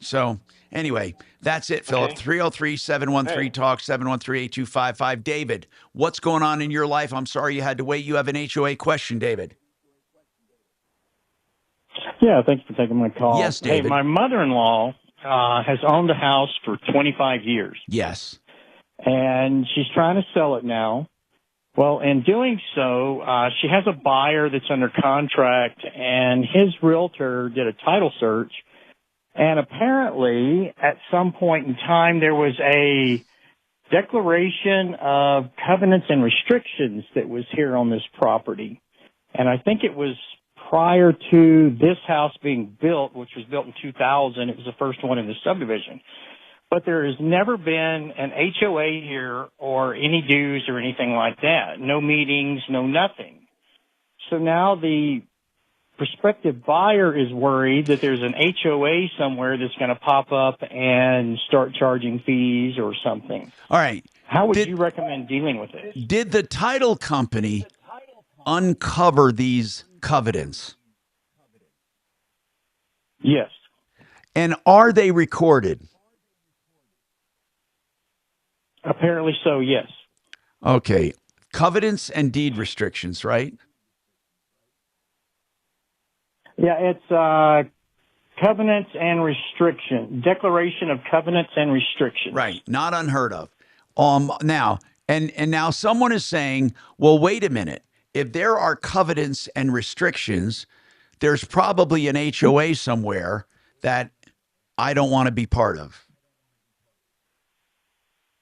So Anyway, that's it, Philip. 303-713-TALK, 713-8255. David, what's going on in your life? I'm sorry you had to wait. You have an HOA question, David. Yeah, thanks for taking my call. Yes, David. Hey, my mother-in-law has owned a house for 25 years. Yes. And she's trying to sell it now. Well, in doing so, she has a buyer that's under contract, and his realtor did a title search. And apparently, at some point in time, there was a declaration of covenants and restrictions that was here on this property. And I think it was prior to this house being built, which was built in 2000. It was the first one in the subdivision. But there has never been an HOA here or any dues or anything like that. No meetings, no nothing. So now the prospective buyer is worried that there's an HOA somewhere that's going to pop up and start charging fees or something. All right. How would you recommend dealing with it? Did the title company uncover these covenants? Yes. And are they recorded? Apparently so, yes. Okay. Covenants and deed restrictions, right? Yeah, it's covenants and restriction. Declaration of covenants and restrictions. Right. Not unheard of. Now, and now someone is saying, well, wait a minute. If there are covenants and restrictions, there's probably an HOA somewhere that I don't want to be part of.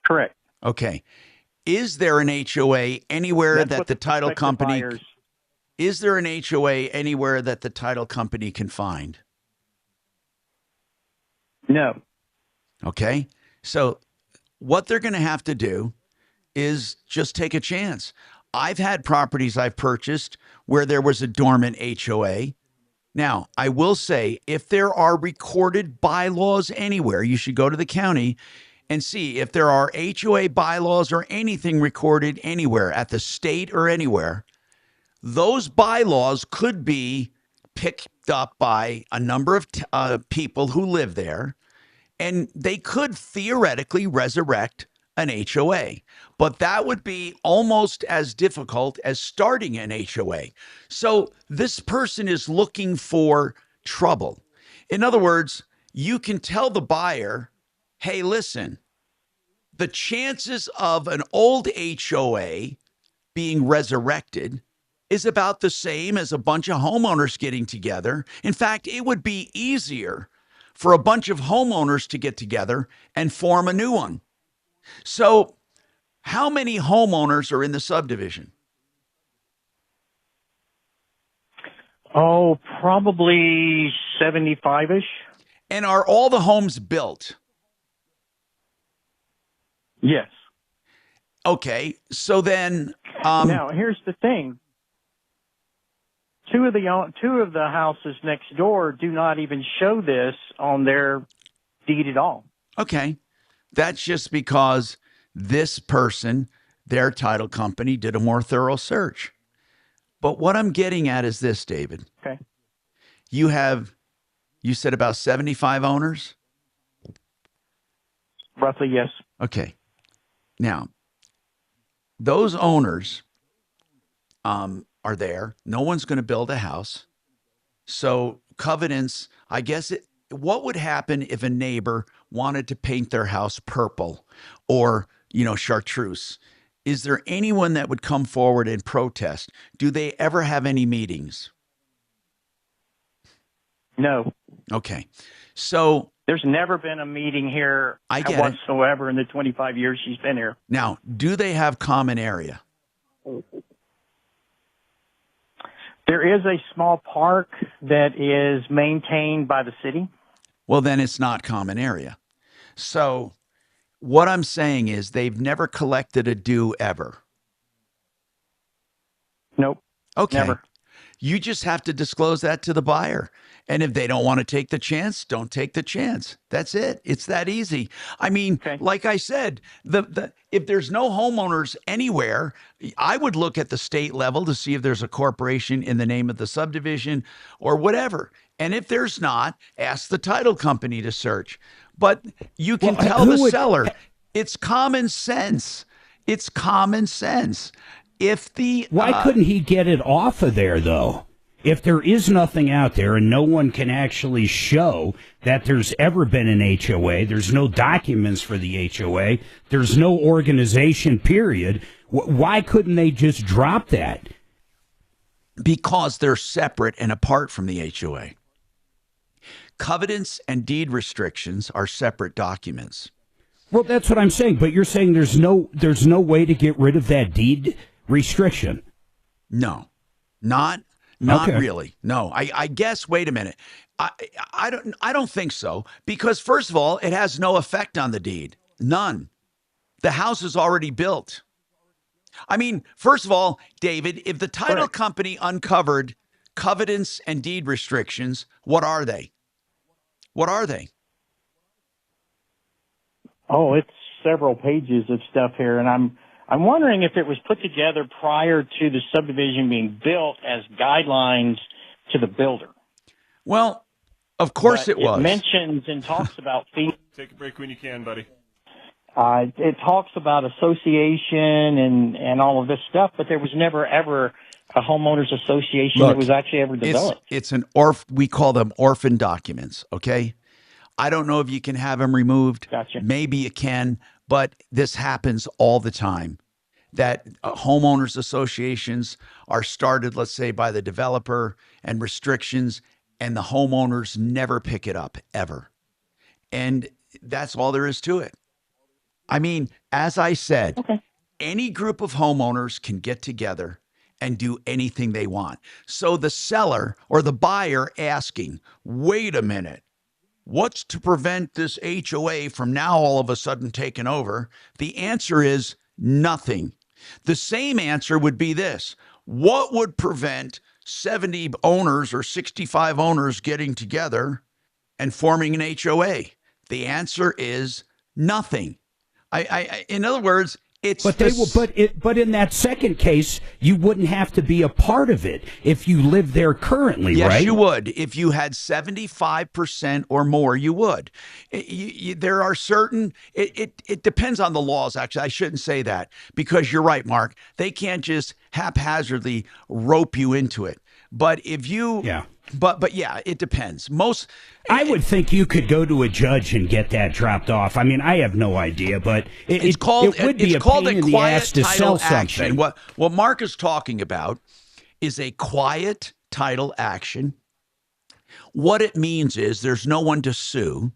Correct. Okay. Is there an HOA anywhere that the title company Is there an HOA anywhere that the title company can find? No. Okay. So what they're going to have to do is just take a chance. I've had properties I've purchased where there was a dormant HOA. Now, I will say, if there are recorded bylaws anywhere, you should go to the county and see if there are HOA bylaws or anything recorded anywhere at the state or anywhere. Those bylaws could be picked up by a number of people who live there, and they could theoretically resurrect an HOA. But that would be almost as difficult as starting an HOA. So this person is looking for trouble. In other words, you can tell the buyer, hey, listen, the chances of an old HOA being resurrected is about the same as a bunch of homeowners getting together. In fact, it would be easier for a bunch of homeowners to get together and form a new one. So how many homeowners are in the subdivision? Oh, probably 75-ish. And are all the homes built? Yes. Okay, so then... now, here's the thing. Two of the houses next door do not even show this on their deed at all. Okay. That's just because this person, their title company, did a more thorough search. But what I'm getting at is this, David. Okay. You said about 75 owners? Roughly, yes. Okay. Now, those owners are there. No one's going to build a house. So covenants, I guess what would happen if a neighbor wanted to paint their house purple or, chartreuse? Is there anyone that would come forward and protest? Do they ever have any meetings? No. Okay. So there's never been a meeting here whatsoever in the 25 years she's been here. Now, do they have common area? There is a small park that is maintained by the city. Well, then it's not common area. So what I'm saying is they've never collected a due ever. Nope. Okay. Never. You just have to disclose that to the buyer. And if they don't want to take the chance, don't take the chance. That's it. It's that easy. I mean, like I said, if there's no homeowners anywhere, I would look at the state level to see if there's a corporation in the name of the subdivision or whatever. And if there's not, ask the title company to search. But you can tell the seller, it's common sense. It's common sense. Why couldn't he get it off of there, though? If there is nothing out there and no one can actually show that there's ever been an HOA, there's no documents for the HOA, there's no organization, period, why couldn't they just drop that? Because they're separate and apart from the HOA. Covenants and deed restrictions are separate documents. Well, that's what I'm saying, but you're saying there's no way to get rid of that deed restriction? No, not Okay. really. No, I guess. Wait a minute. I don't think so, because first of all, it has no effect on the deed. None. The house is already built. I mean, first of all, David, if the title company uncovered covenants and deed restrictions, what are they? What are they? Oh, it's several pages of stuff here, and I'm wondering if it was put together prior to the subdivision being built as guidelines to the builder. Well, of course it was. It mentions and talks about fees. Take a break when you can, buddy. It talks about association and all of this stuff, but there was never ever a homeowners association that was actually ever developed. It's an we call them orphan documents, okay? I don't know if you can have them removed. Gotcha. Maybe you can, but this happens all the time. That homeowners associations are started, let's say, by the developer and restrictions, and the homeowners never pick it up, ever. And that's all there is to it. I mean, as I said, any group of homeowners can get together and do anything they want. So the seller or the buyer asking, wait a minute, what's to prevent this HOA from now all of a sudden taking over? The answer is nothing. The same answer would be this. What would prevent 70 owners or 65 owners getting together and forming an HOA? The answer is nothing. In other words, it's but in that second case, you wouldn't have to be a part of it if you live there currently, yes, right? Yes, you would. If you had 75% or more, you would. There are certain, it depends on the laws, actually. I shouldn't say that, because you're right, Mark. They can't just haphazardly rope you into it. But if you... Yeah. But yeah, it depends. I would think you could go to a judge and get that dropped off. I mean, I have no idea, but it would be a pain in the ass to sell something. What Mark is talking about is a quiet title action. What it means is there's no one to sue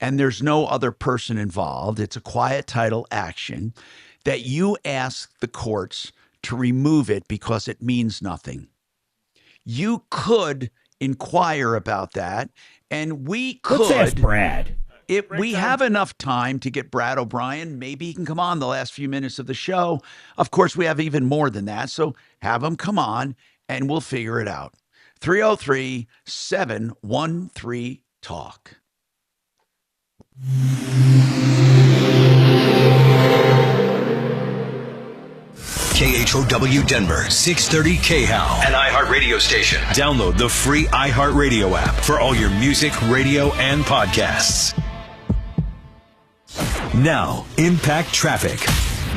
and there's no other person involved. It's a quiet title action that you ask the courts to remove it because it means nothing. You could inquire about that, and we could. Let's ask Brad. If we have enough time to get Brad O'Brien, maybe he can come on the last few minutes of the show. Of course, we have even more than that, so have him come on, and we'll figure it out. 303-713-TALK. KHOW Denver, 630 KHOW, an iHeartRadio station. Download the free iHeartRadio app for all your music, radio, and podcasts. Now, Impact Traffic.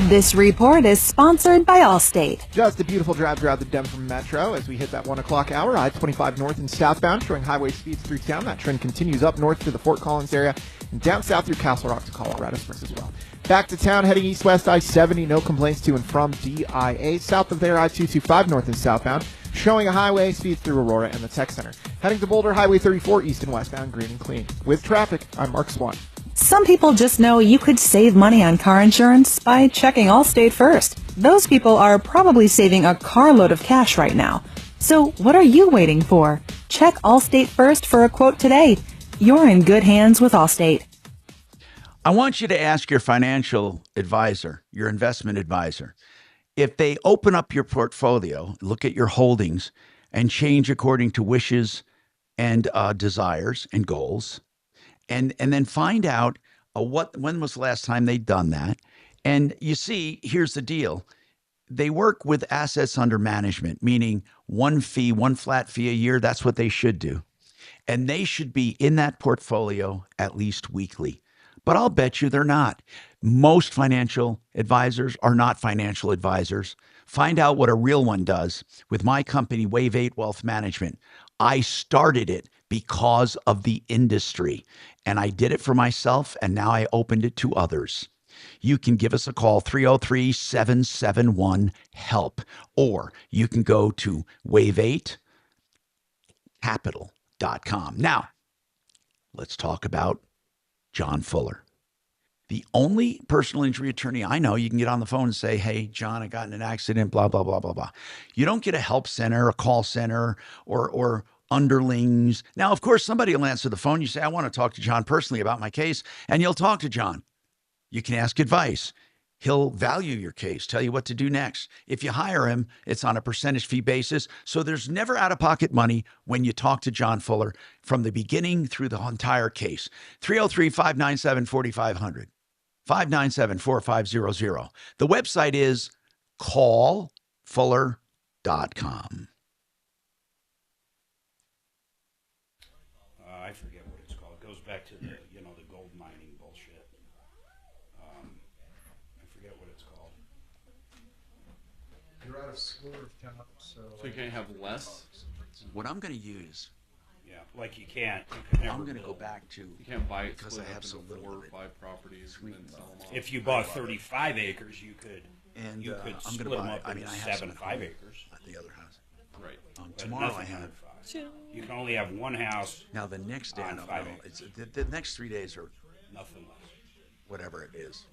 This report is sponsored by Allstate. Just a beautiful drive throughout the Denver Metro as we hit that 1 o'clock hour. I-25 north and southbound, showing highway speeds through town. That trend continues up north through the Fort Collins area and down south through Castle Rock to Colorado Springs as well. Back to town, heading east-west I-70, no complaints to and from DIA. South of there, I-225 north and southbound, showing a highway speeds through Aurora and the Tech Center. Heading to Boulder, Highway 34 east and westbound, green and clean. With traffic, I'm Mark Swan. Some people just know you could save money on car insurance by checking Allstate first. Those people are probably saving a carload of cash right now. So what are you waiting for? Check Allstate first for a quote today. You're in good hands with Allstate. I want you to ask your financial advisor, your investment advisor, if they open up your portfolio, look at your holdings, and change according to wishes and desires and goals, and then find out when was the last time they'd done that. And you see, here's the deal. They work with assets under management, meaning one flat fee a year. That's what they should do. and they should be in that portfolio at least weekly. But I'll bet you they're not. Most financial advisors are not financial advisors. Find out what a real one does with my company, Wave 8 Wealth Management. I started it because of the industry, and I did it for myself, and now I opened it to others. You can give us a call, 303-771-HELP, or you can go to wave8capital.com. Now, let's talk about John Fuller. The only personal injury attorney I know, you can get on the phone and say, hey, John, I got in an accident, blah, blah, blah, blah, blah. You don't get a help center, a call center, or underlings. Now, of course, somebody will answer the phone. You say, I want to talk to John personally about my case, and you'll talk to John. You can ask advice. He'll value your case, tell you what to do next. If you hire him, it's on a percentage fee basis. So there's never out-of-pocket money when you talk to John Fuller from the beginning through the entire case. 303-597-4500, 597-4500. The website is callfuller.com. I forget what it's called. It goes back to the, the gold mining bullshit. I forget what it's called. You're out of swerve, Tom, so you can't have less? What I'm going to use. Yeah, like you can't. I'm going to go back to. You can't buy it because I have so little 4 or of it. 5 properties and then sell them off. If you bought 35 acres, you could. And you could I'm split going to them buy. up I mean, into I have 7 5 acres. at the other house. Right. Tomorrow I have. You can only have one house. Now the next day, I on don't 5 know. acres. It's the next 3 days are Nothing less. whatever it is.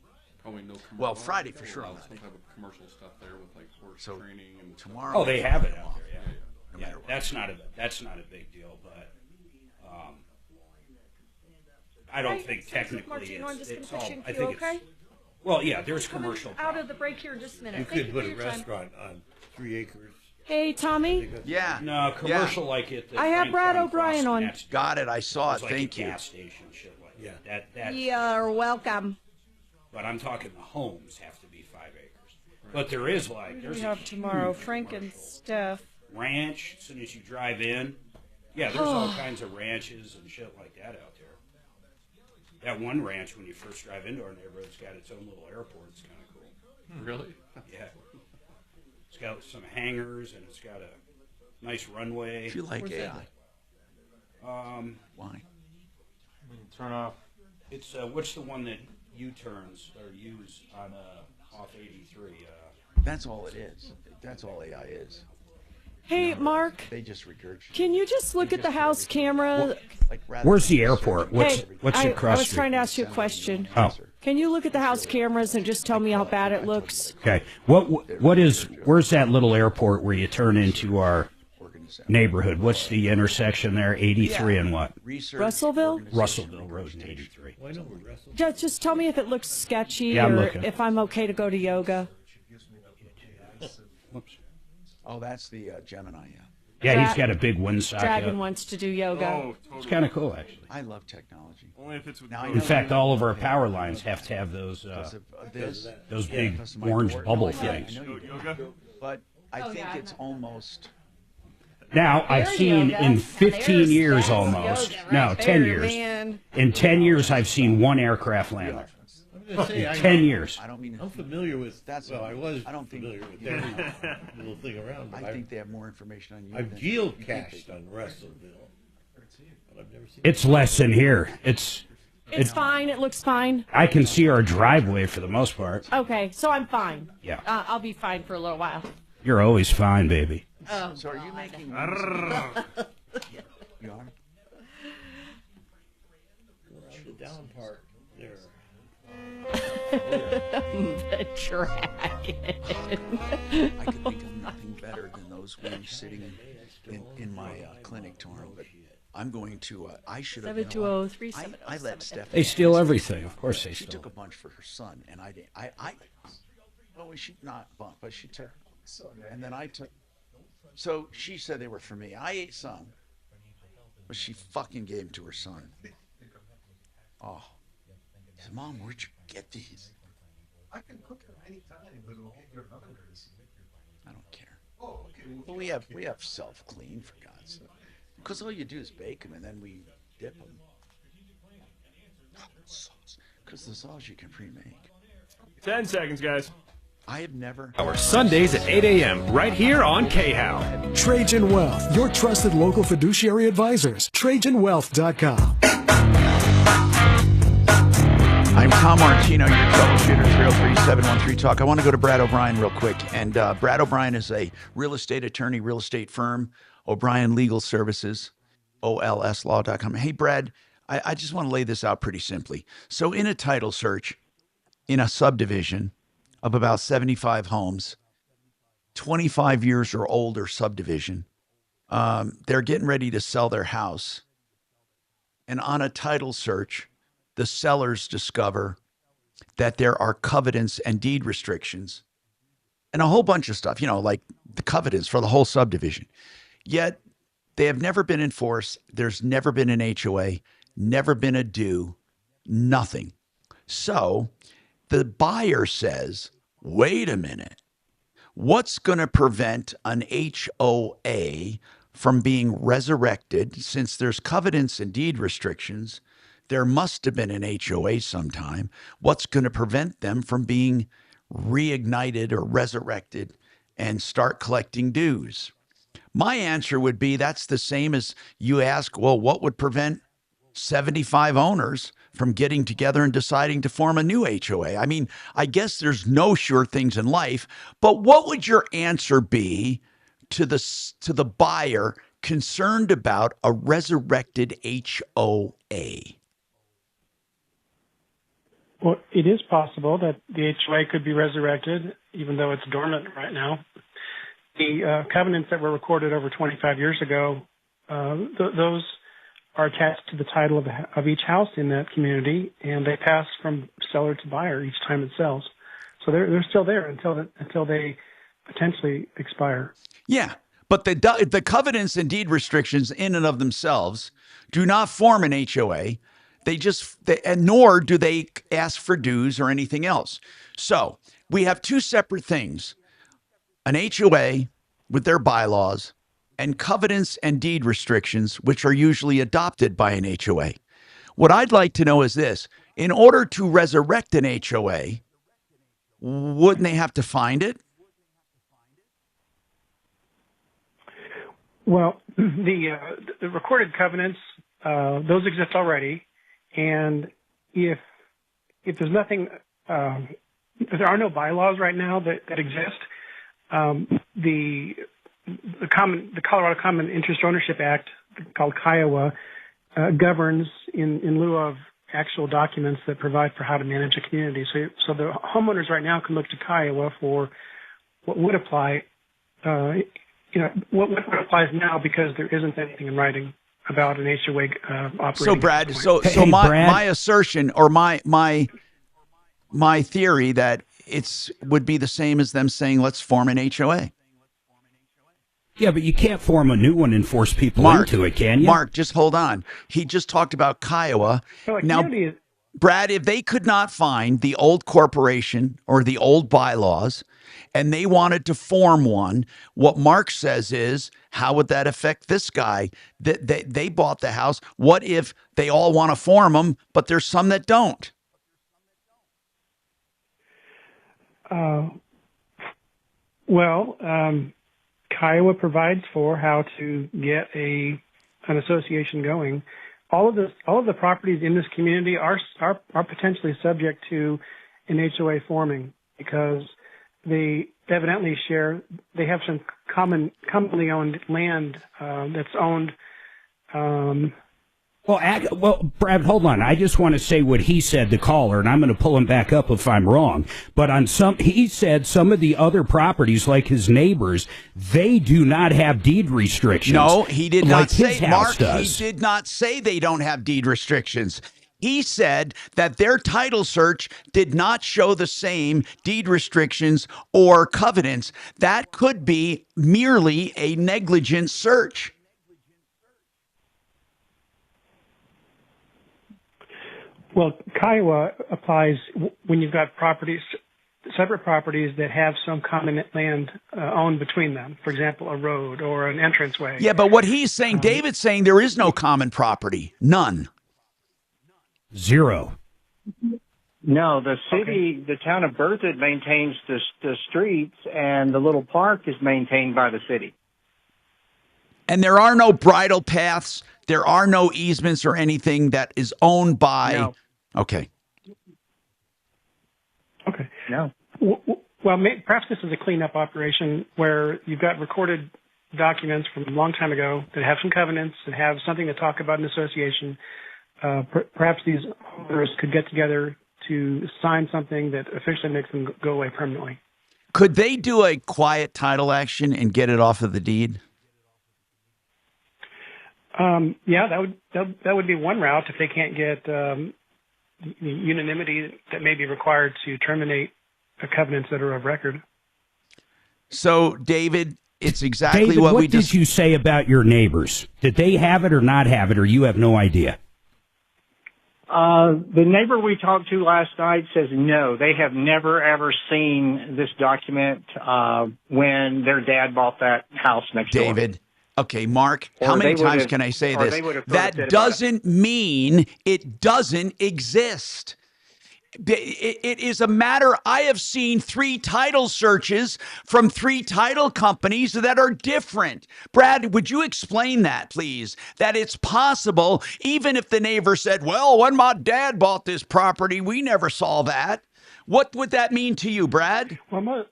Probably no commercial. Well, Friday for sure. Some type of commercial stuff there with like horse training and tomorrow. Oh, they have it out there. Yeah, No yeah. matter what. That's not a big deal, but I don't think technically Martino, I'm just it's gonna all. push in I queue, think okay? it's. Well, yeah, there's commercial. Out of the break here in just a minute. You Thank could for put a your time. restaurant on 3 acres. Hey, Tommy. Yeah. No, commercial like it. I have Brad O'Brien on. Got it. I saw it. Like Thank a you. gas station, shit like that. That. You're welcome. But I'm talking the homes have to be 5 acres. But there is like Who do there's we a have tomorrow? huge Frank and Steph. ranch. As soon as you drive in, yeah, there's all kinds of ranches and shit like that out there. That one ranch, when you first drive into our neighborhood, it's got its own little airport. It's kind of cool. Really? Yeah. It's got some hangars and it's got a nice runway. If you like Where's AI. that? Why? Turn off. It's what's the one that U-turns or use on off 83? That's all it is. That's all AI is. Hey, Mark. They just regurgitate. Can you just look at the house camera? Where's the airport? What's Hey, what's I across was street? trying to ask you a question. Oh. Can you look at the house cameras and just tell me how bad it looks? Okay. Where's that little airport where you turn into our neighborhood? What's the intersection there? 83 and what? Russellville? Russellville Road and 83. Why not with Russell? Just tell me if it looks sketchy Yeah, I'm or looking. if I'm okay to go to yoga. Whoops. Oh, that's the Gemini, yeah. Yeah, he's got a big windsock. Dragon wants to do yoga. Oh, totally. It's kind of cool, actually. I love technology. Only if it's with Now, In fact, all of our power lines have to have those those big orange bubble things. But I think it's almost. Now, I've seen in 15 years almost, no, 10 years. In 10 years, I've seen one aircraft land there. I'm gonna say, In 10 years. I don't mean. I'm familiar with. That's. Well, I was. I don't think. familiar with that little thing around. But I think they have more information on you. I've than- geocached on Russellville, but I've never seen. It's less than here. It's fine. It looks fine. I can see our driveway for the most part. Okay, so I'm fine. Yeah. I'll be fine for a little while. You're always fine, baby. Oh, So are you making? You are. The down part there. the dragon. I could think of nothing better than those women sitting in my clinic tomorrow. But I'm going to. I should have. 720-3707. I let Stephanie. They steal everything. Of course they She steal. took a bunch for her son, and I didn't. Well, she not a bunch, but she took. And then I took. So she said they were for me. I ate some, but she fucking gave them to her son. Oh, he said, Mom, where'd you get these? I can cook it anytime, but it'll get your numbers. I don't care. Oh, okay. Well, we have self-clean, for God's sake. Because all you do is bake them and then we dip them. Because the sauce you can pre-make. 10 seconds, guys. I have never. Our Sundays at 8 a.m. right here on KHOW. Trajan Wealth, your trusted local fiduciary advisors. TrajanWealth.com. I'm Tom Martino, your troubleshooter, 303-713-TALK. I want to go to Brad O'Brien real quick. And Brad O'Brien is a real estate attorney, real estate firm, O'Brien Legal Services, olslaw.com. Hey, Brad, I just want to lay this out pretty simply. So in a title search, in a subdivision of about 75 homes, 25 years or older subdivision, they're getting ready to sell their house. And on a title search, the sellers discover that there are covenants and deed restrictions and a whole bunch of stuff, like the covenants for the whole subdivision. Yet they have never been enforced. There's never been an HOA, never been a due, nothing. So the buyer says, wait a minute, what's going to prevent an HOA from being resurrected since there's covenants and deed restrictions? There must have been an HOA sometime. What's going to prevent them from being reignited or resurrected and start collecting dues? My answer would be that's the same as you ask, well, what would prevent 75 owners from getting together and deciding to form a new HOA? I mean, I guess there's no sure things in life, but what would your answer be to the buyer concerned about a resurrected HOA? Well, it is possible that the HOA could be resurrected, even though it's dormant right now. The covenants that were recorded over 25 years ago, those are attached to the title of each house in that community, and they pass from seller to buyer each time it sells. So they're still there until they potentially expire. Yeah, but the covenants and deed restrictions in and of themselves do not form an HOA. And nor do they ask for dues or anything else. So we have two separate things: an HOA with their bylaws and covenants and deed restrictions, which are usually adopted by an HOA. What I'd like to know is this: in order to resurrect an HOA, wouldn't they have to find it? Well, the recorded covenants, those exist already. And if there's nothing, if there are no bylaws right now that exist, the Colorado Common Interest Ownership Act, called Kiowa, governs in lieu of actual documents that provide for how to manage a community. So the homeowners right now can look to Kiowa for what would apply, what applies now, because there isn't anything in writing about an HOA operating. So Brad, my assertion or my theory that would be the same as them saying let's form an HOA. Yeah, but you can't form a new one and force people into it, can you? Mark, just hold on. He just talked about Kiowa. Now, Brad, if they could not find the old corporation or the old bylaws and they wanted to form one, what Mark says is, how would that affect this guy? They bought the house. What if they all want to form them, but there's some that don't? Kiowa provides for how to get an association going. All of the properties in this community are potentially subject to an HOA forming, because they evidently they have some commonly owned land that's owned. Well, Brad, hold on. I just want to say what he said, the caller, and I'm going to pull him back up if I'm wrong. But he said some of the other properties, like his neighbors, they do not have deed restrictions. No, he did not say, Mark, he did not say they don't have deed restrictions. He said that their title search did not show the same deed restrictions or covenants. That could be merely a negligent search. Well, Kiowa applies when you've got properties separate properties that have some common land owned between them. For example, a road or an entranceway. Yeah, but what he's saying, David's saying there is no common property. None. Zero. No, the city, the town of Berthoud maintains the streets, and the little park is maintained by the city. And there are no bridle paths. There are no easements or anything that is owned by. No. Okay. Okay. No. Well, perhaps this is a cleanup operation where you've got recorded documents from a long time ago that have some covenants and have something to talk about in association. Perhaps these owners could get together to sign something that officially makes them go away permanently. Could they do a quiet title action and get it off of the deed? Yeah, that would be one route if they can't get unanimity that may be required to terminate covenants that are of record. So, David, it's exactly David, what we did you say about your neighbors? Did they have it or not have it, or you have no idea? The neighbor we talked to last night says no, they have never ever seen this document when their dad bought that house next door. David. Okay, Mark, Or how many they would times have- can I say or this? they would have That thought doesn't mean it doesn't exist. It is a matter. I have seen 3 title searches from 3 title companies that are different. Brad, would you explain that, please? That it's possible, even if the neighbor said, well, when my dad bought this property, we never saw that. What would that mean to you, Brad? Well, most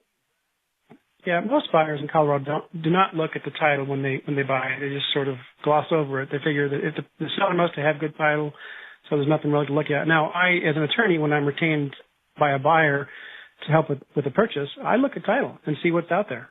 buyers in Colorado do not look at the title when they buy it. They just sort of gloss over it. They figure that if the seller must have good title, so there's nothing really to look at. Now, I, as an attorney, when I'm retained by a buyer to help with the purchase, I look at title and see what's out there.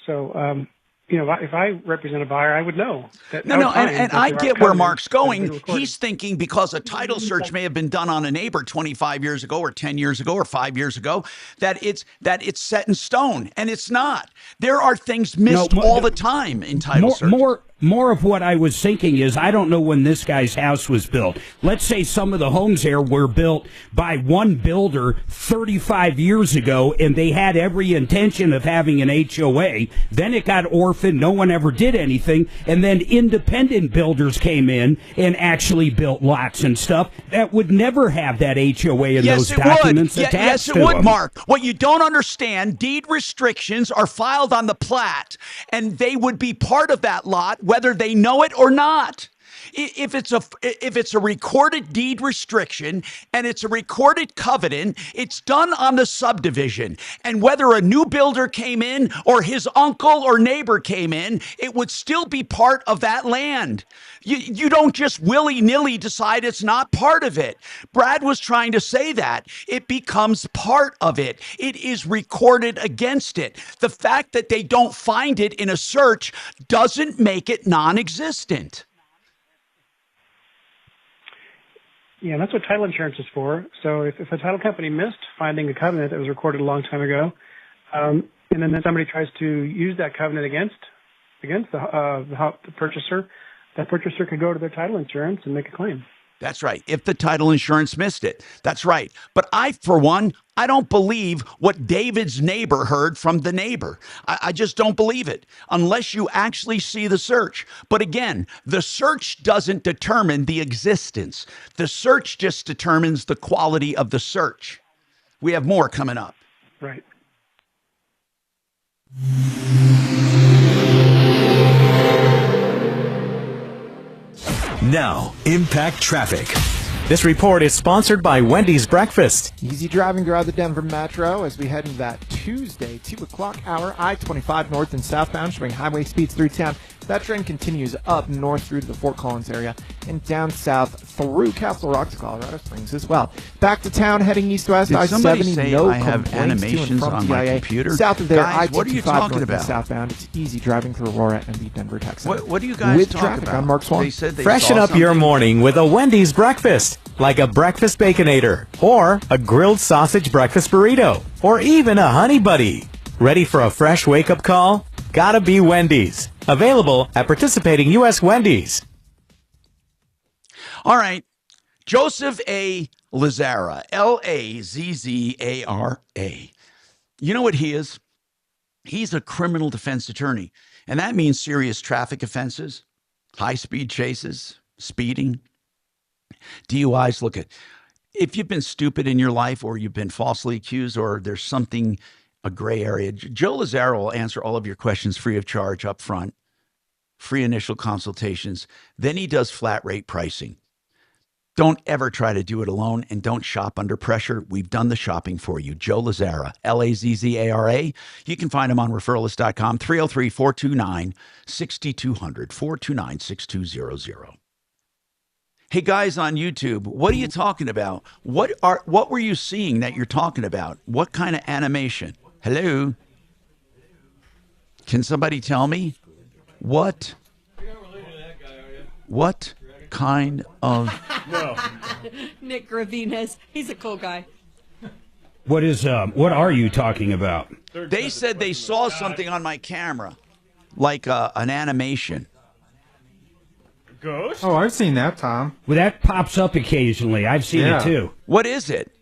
So, if I represent a buyer, I would know. And I get where Mark's going. He's thinking because a title search may have been done on a neighbor 25 years ago or 10 years ago or 5 years ago, that it's set in stone, and it's not. There are things missed all the time in title search. More of what I was thinking is, I don't know when this guy's house was built. Let's say some of the homes there were built by one builder 35 years ago, and they had every intention of having an HOA. Then it got orphaned. No one ever did anything. And then independent builders came in and actually built lots and stuff that would never have that HOA in those documents attached to them. Yes, it would, Mark. What you don't understand, deed restrictions are filed on the plat, and they would be part of that lot, whether they know it or not. If it's a recorded deed restriction and it's a recorded covenant, it's done on the subdivision. And whether a new builder came in or his uncle or neighbor came in, it would still be part of that land. You don't just willy-nilly decide it's not part of it. Brad was trying to say that. It becomes part of it. It is recorded against it. The fact that they don't find it in a search doesn't make it non-existent. Yeah, that's what title insurance is for. So if a title company missed finding a covenant that was recorded a long time ago, and then somebody tries to use that covenant against the purchaser, that purchaser could go to their title insurance and make a claim. That's right. If the title insurance missed it. That's right. But for one, I don't believe what David's neighbor heard from the neighbor. I just don't believe it unless you actually see the search. But again, the search doesn't determine the existence. The search just determines the quality of the search. We have more coming up. Right. Now, Impact Traffic. This report is sponsored by Wendy's Breakfast. Easy driving throughout the Denver Metro as we head into that Tuesday 2 o'clock hour. I-25 north and southbound showing highway speeds through town. That trend continues up north through to the Fort Collins area and down south through Castle Rock to Colorado Springs as well. Back to town heading east-west. Did somebody I-70, say no I have complaints to and animations from on my TIA. computer? South of there, Guys, what are you I-25 talking north about? and southbound. It's easy driving through Aurora and the Denver Texan. What do you guys With talk traffic, about? I'm Mark Swan. They said they Freshen saw up your something. morning with a Wendy's Breakfast, like a breakfast Baconator, or a grilled sausage breakfast burrito, or even a Honey Buddy. Ready for a fresh wake-up call? Gotta be Wendy's. Available at participating U.S. Wendy's. All right. Joseph A. Lazzara, Lazzara, You know what he is? He's a criminal defense attorney, and that means serious traffic offenses, high-speed chases, speeding, DUIs. Look at, if you've been stupid in your life or you've been falsely accused or there's something, a gray area, Joe Lazaro will answer all of your questions free of charge up front, free initial consultations. Then he does flat rate pricing. Don't ever try to do it alone, and don't shop under pressure. We've done the shopping for you. Joe Lazzara, Lazzara. You can find him on referralist.com, 303-429-6200, 429-6200. Hey, guys on YouTube, what are you talking about? What were you seeing that you're talking about? What kind of animation? Hello? Can somebody tell me? What kind of... No. Nick Gravines. He's a cool guy. What are you talking about? They said they saw something on my camera, like an animation. Ghost? Oh, I've seen that, Tom. Well, that pops up occasionally. I've seen it too. What is it?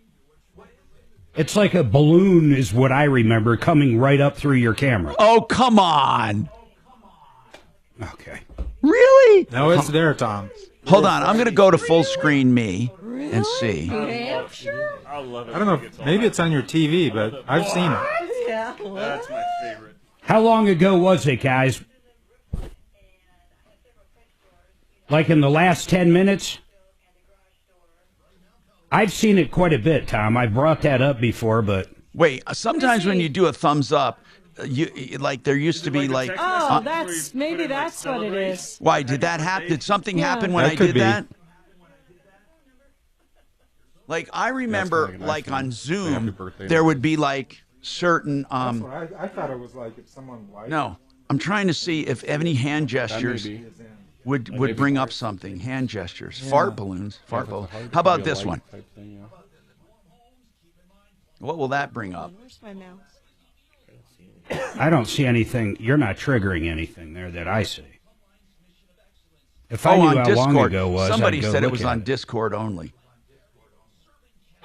It's like a balloon is what I remember coming right up through your camera. Oh, come on. Okay. Really? No, it's there, Tom. Hold on. I'm going to go to full screen me and see. I love it. I don't know. Maybe it's on your TV, but I've seen it. Yeah. That's my favorite. How long ago was it, guys? Like in the last 10 minutes? I've seen it quite a bit, Tom. I brought that up before, but... Wait, sometimes when you do a thumbs up, you like there used to be like... Oh, maybe that's what it is. Why, did that happen? Did something happen when That I could did be. that? Like, I remember, like, on Zoom, there would be, like, certain... That's what I thought it was like if someone liked No, I'm trying to see if any hand gestures would bring up something. Hand gestures. Yeah. Fart balloons. Fart balloons. How about this one? What will that bring up? Where's my mouse? I don't see anything. You're not triggering anything there that I see. If Oh, I knew on how Discord. long ago was, Somebody I'd go said it look was at on it. Discord only.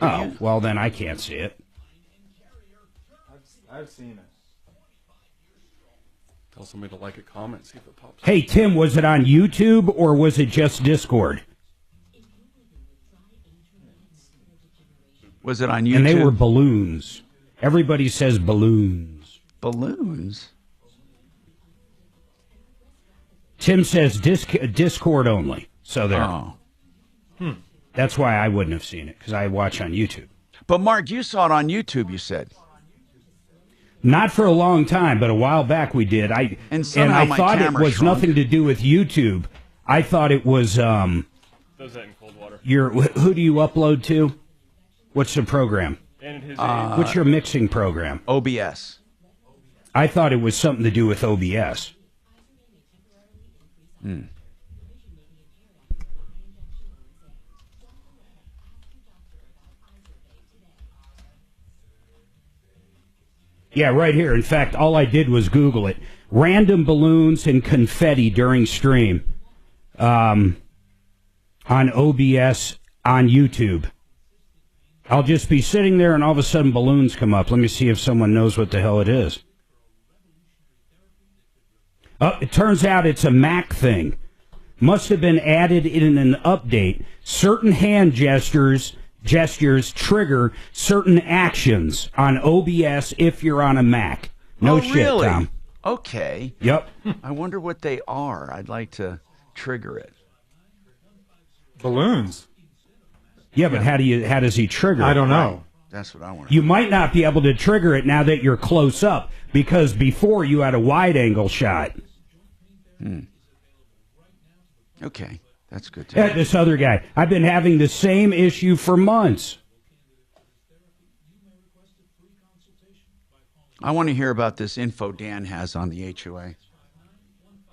Oh, well, then I can't see it. I've seen it. Tell somebody to like a comment, see if it pops up. Hey, Tim, was it on YouTube or was it just Discord? Was it on YouTube? And they were balloons. Everybody says balloons. Balloons? Tim says Discord only. So there. Oh. That's why I wouldn't have seen it, because I watch on YouTube. But, Mark, you saw it on YouTube, you said. Not for a long time, but a while back we did. And somehow I my thought it camera was shrunk. nothing to do with YouTube. I thought it was Does that in cold water. who do you upload to? What's the program? And his What's your mixing program? OBS. I thought it was something to do with OBS. Yeah, right here. In fact, all I did was Google it. Random balloons and confetti during stream on OBS on YouTube. I'll just be sitting there and all of a sudden balloons come up. Let me see if someone knows what the hell it is. Oh, it turns out it's a Mac thing. Must have been added in an update. Certain hand gestures trigger certain actions on OBS if you're on a Mac. No shit, really? Tom. Okay. Yep. I wonder what they are. I'd like to trigger it. Balloons. Yeah, but how does he trigger it? I don't know. That's what I want. You might not be able to trigger it now that you're close up, because before you had a wide angle shot. Okay. That's good to know. This other guy. I've been having the same issue for months. I want to hear about this info Dan has on the HOA.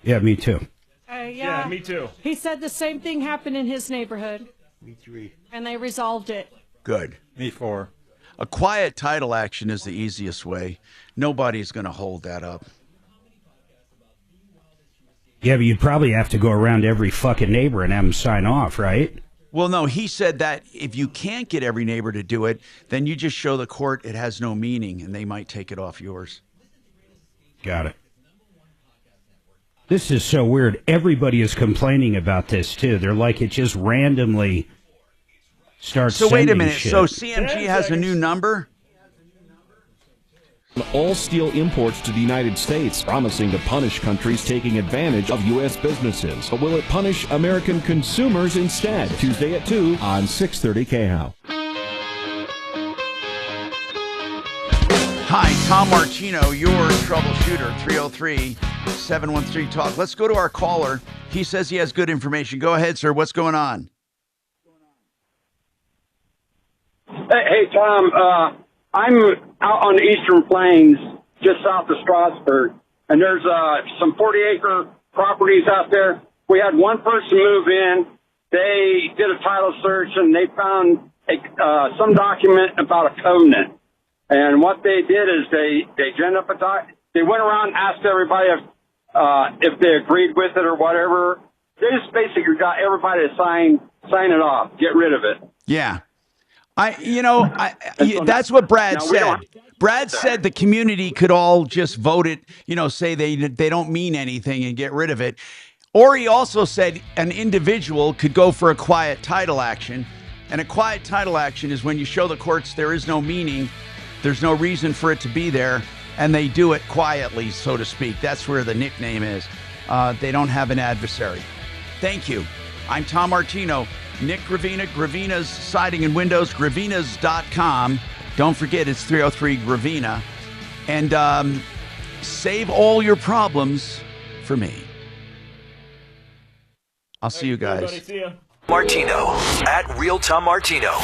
Yeah, me too. Yeah, me too. He said the same thing happened in his neighborhood. Me three. And they resolved it. Good. Me four. A quiet title action is the easiest way. Nobody's going to hold that up. Yeah, but you'd probably have to go around every fucking neighbor and have them sign off, right? Well, no, he said that if you can't get every neighbor to do it, then you just show the court it has no meaning, and they might take it off yours. Got it. This is so weird. Everybody is complaining about this, too. They're like it just randomly starts So wait a sending minute. shit. So CMG has a new number? All steel imports to the United States, promising to punish countries taking advantage of U.S. businesses. But will it punish American consumers instead? Tuesday at 2 on 630 KHOW. Hi, Tom Martino, your troubleshooter, 303-713-TALK. Let's go to our caller. He says he has good information. Go ahead, sir. What's going on? Hey, Tom. I'm out on the Eastern Plains, just south of Strasburg, and there's some 40-acre properties out there. We had one person move in. They did a title search, and they found some document about a covenant. And what they did is they drew up they went around and asked everybody if they agreed with it or whatever. They just basically got everybody to sign it off, get rid of it. Yeah. That's what Brad said. Brad said the community could all just vote it, say they don't mean anything and get rid of it. Or he also said an individual could go for a quiet title action. And a quiet title action is when you show the courts there is no meaning, there's no reason for it to be there, and they do it quietly, so to speak. That's where the nickname is. They don't have an adversary. Thank you. I'm Tom Martino. Nick Gravina, Gravina's Siding and Windows, gravinas.com. Don't forget, it's 303 Gravina. And save all your problems for me. I'll see you guys. Martino at Real Tom Martino.